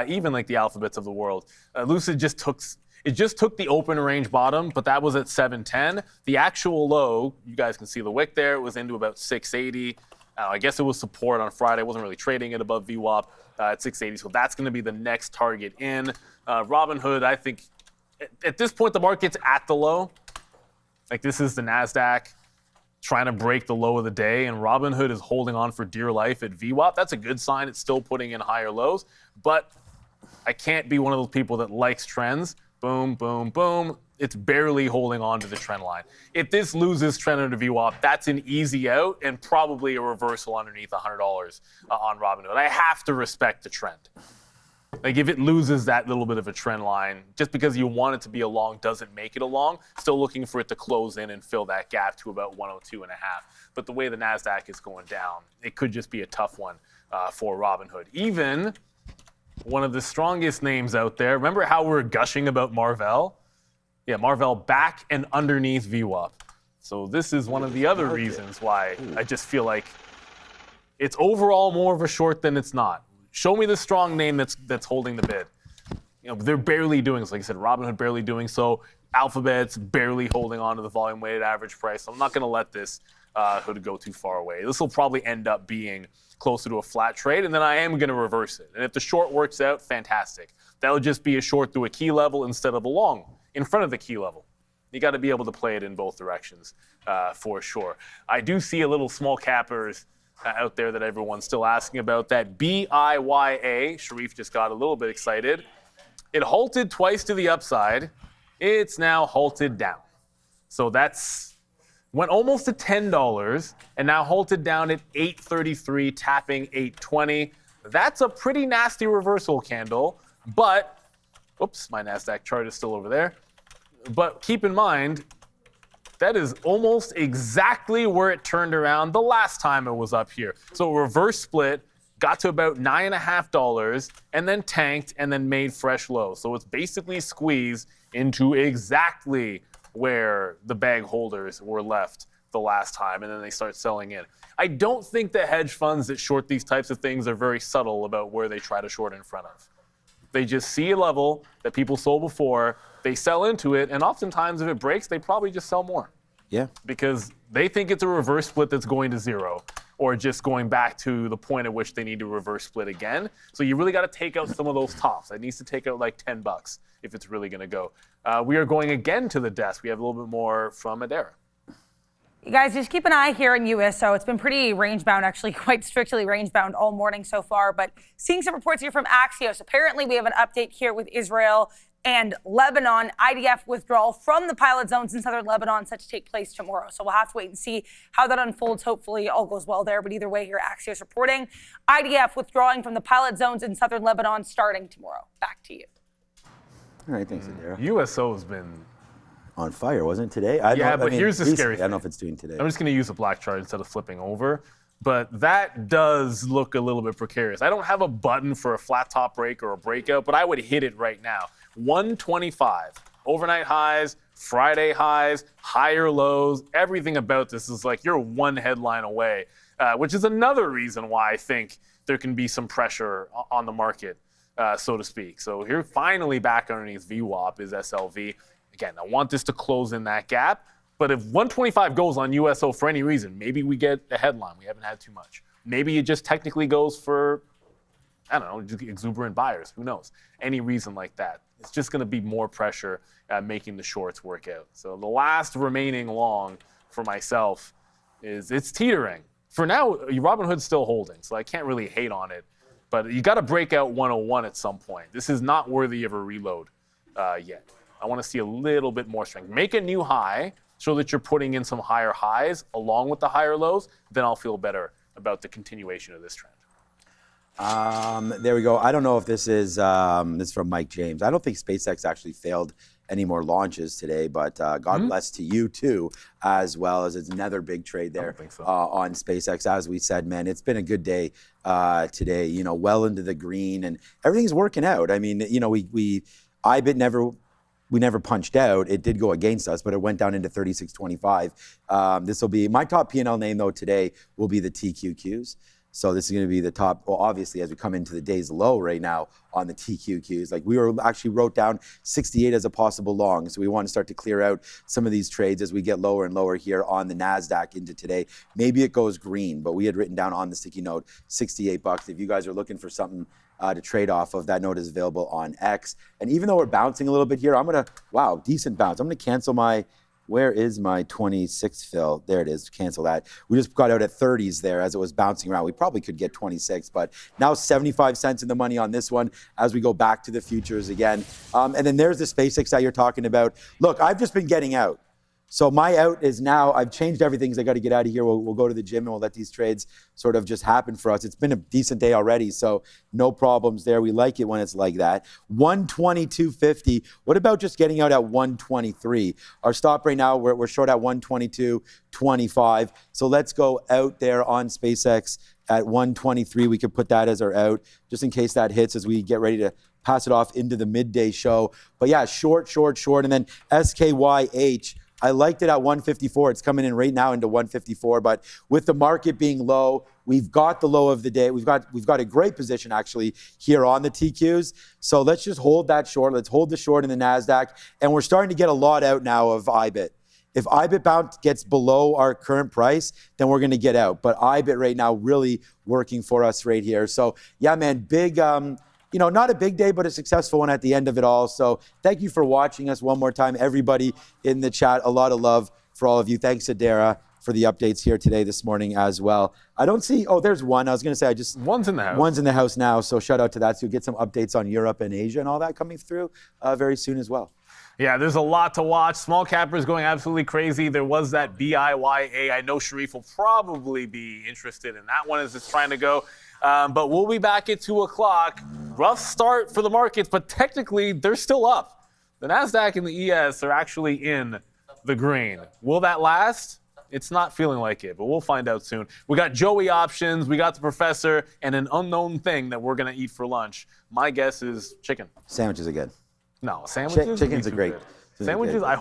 even like the Alphabets of the world. Lucid just took the open range bottom, but that was at 710. The actual low, you guys can see the wick there, it was into about 680. I guess it was support on Friday. I wasn't really trading it above VWAP at 680, so that's going to be the next target in. Robinhood, I think, at this point, the market's at the low. Like, this is the NASDAQ trying to break the low of the day, and Robinhood is holding on for dear life at VWAP. That's a good sign. It's still putting in higher lows, but I can't be one of those people that likes trends. Boom, boom, boom. It's barely holding on to the trend line. If this loses trend under VWAP, that's an easy out and probably a reversal underneath $100 on Robinhood. I have to respect the trend. Like, if it loses that little bit of a trend line, just because you want it to be a long doesn't make it a long. Still looking for it to close in and fill that gap to about 102.5. But the way the NASDAQ is going down, it could just be a tough one for Robinhood. Even one of the strongest names out there. Remember how we're gushing about Marvell? Yeah, Marvell back and underneath VWAP. So this is one of the other reasons why I just feel like it's overall more of a short than it's not. Show me the strong name that's holding the bid. They're barely doing so. Like I said, Robinhood barely doing so. Alphabet's barely holding on to the volume weighted average price. I'm not going to let this hood go too far away. This will probably end up being closer to a flat trade, and then I am going to reverse it. And if the short works out, fantastic. That'll just be a short through a key level instead of a long in front of the key level. You got to be able to play it in both directions for sure. I do see a little small cappers out there that everyone's still asking about, that BIYA. Sharif just got a little bit excited. It halted twice to the upside. It's now halted down. So that's went almost to $10 and now halted down at 833, tapping 820. That's a pretty nasty reversal candle, but, oops, my NASDAQ chart is still over there. But keep in mind, that is almost exactly where it turned around the last time it was up here. So reverse split, got to about $9.50 and then tanked and then made fresh lows. So it's basically squeezed into exactly where the bag holders were left the last time, and then they start selling in. I don't think the hedge funds that short these types of things are very subtle about where they try to short in front of. They just see a level that people sold before, they sell into it, and oftentimes if it breaks, they probably just sell more. Yeah. Because they think it's a reverse split that's going to zero, or just going back to the point at which they need to reverse split again. So you really got to take out some of those tops. It needs to take out like $10 if it's really going to go. We are going again to the desk. We have a little bit more from Adara. You guys, just keep an eye here in USO. It's been pretty range-bound, actually quite strictly range-bound all morning so far, but seeing some reports here from Axios. Apparently, we have an update here with Israel and Lebanon. IDF withdrawal from the pilot zones in southern Lebanon set to take place tomorrow. So we'll have to wait and see how that unfolds. Hopefully all goes well there. But either way, here Axios reporting IDF withdrawing from the pilot zones in southern Lebanon starting tomorrow. Back to you. All right, thanks, Adara. USO has been On fire, wasn't it today? Here's the scary thing. I don't know if it's doing today. I'm just going to use a black chart instead of flipping over. But that does look a little bit precarious. I don't have a button for a flat top break or a breakout, but I would hit it right now. 125. Overnight highs, Friday highs, higher lows. Everything about this is like you're one headline away, which is another reason why I think there can be some pressure on the market, so to speak. So here, finally back underneath VWAP is SLV. Again, I want this to close in that gap. But if 125 goes on USO for any reason, maybe we get a headline. We haven't had too much. Maybe it just technically goes for, I don't know, just exuberant buyers. Who knows? Any reason like that. It's just going to be more pressure at making the shorts work out. So the last remaining long for myself is it's teetering. For now, Robinhood's still holding, so I can't really hate on it. But you got to break out 101 at some point. This is not worthy of a reload yet. I want to see a little bit more strength. Make a new high, so that you're putting in some higher highs along with the higher lows, then I'll feel better about the continuation of this trend. There we go. I don't know if this is from Mike James. I don't think SpaceX actually failed any more launches today, but God bless to you too, as well as it's another big trade there on SpaceX. As we said, man, it's been a good day today, you know, well into the green and everything's working out. I mean, you know, IBIT never punched out. It did go against us, but it went down into 36.25. This will be my top P&L name though today will be the TQQs. So this is going to be the top. Well, obviously, as we come into the day's low right now on the TQQs, like we wrote down 68 as a possible long. So we want to start to clear out some of these trades as we get lower and lower here on the NASDAQ into today. Maybe it goes green, but we had written down on the sticky note $68. If you guys are looking for something to trade off of, that note is available on X. And even though we're bouncing a little bit here, wow, decent bounce. I'm going to cancel where is my 26 fill? There it is, cancel that. We just got out at 30s there as it was bouncing around. We probably could get 26, but now 75 cents in the money on this one as we go back to the futures again. And then there's the SpaceX that you're talking about. Look, I've just been getting out. So my out is now, I've changed everything because I got to get out of here. We'll go to the gym and we'll let these trades sort of just happen for us. It's been a decent day already, so no problems there. We like it when it's like that. 122.50. What about just getting out at 123? Our stop right now, we're short at 122.25. So let's go out there on SpaceX at 123. We could put that as our out just in case that hits as we get ready to pass it off into the midday show. But yeah, short. And then SKYH. I liked it at 154. It's coming in right now into 154. But with the market being low, we've got the low of the day. We've got a great position actually here on the TQs. So let's just hold that short. Let's hold the short in the NASDAQ. And we're starting to get a lot out now of IBIT. If IBIT bounce gets below our current price, then we're going to get out. But IBIT right now really working for us right here. So yeah, man, big. Not a big day, but a successful one at the end of it all. So thank you for watching us one more time. Everybody in the chat, a lot of love for all of you. Thanks, Adara. for the updates here today, this morning as well. I don't see, oh, there's one. I was going to say, One's in the house. One's in the house now, so shout out to that. So you'll get some updates on Europe and Asia and all that coming through very soon as well. Yeah, there's a lot to watch. Small cappers going absolutely crazy. There was that BIYA. I know Sharif will probably be interested in that one as it's trying to go. But we'll be back at 2 o'clock. Rough start for the markets, but technically they're still up. The NASDAQ and the ES are actually in the green. Will that last? It's not feeling like it, but we'll find out soon. We got Joey options, we got the professor, and an unknown thing that we're going to eat for lunch. My guess is chicken. Sandwiches again. No, sandwiches. Chicken's a great. Sandwiches, I hope.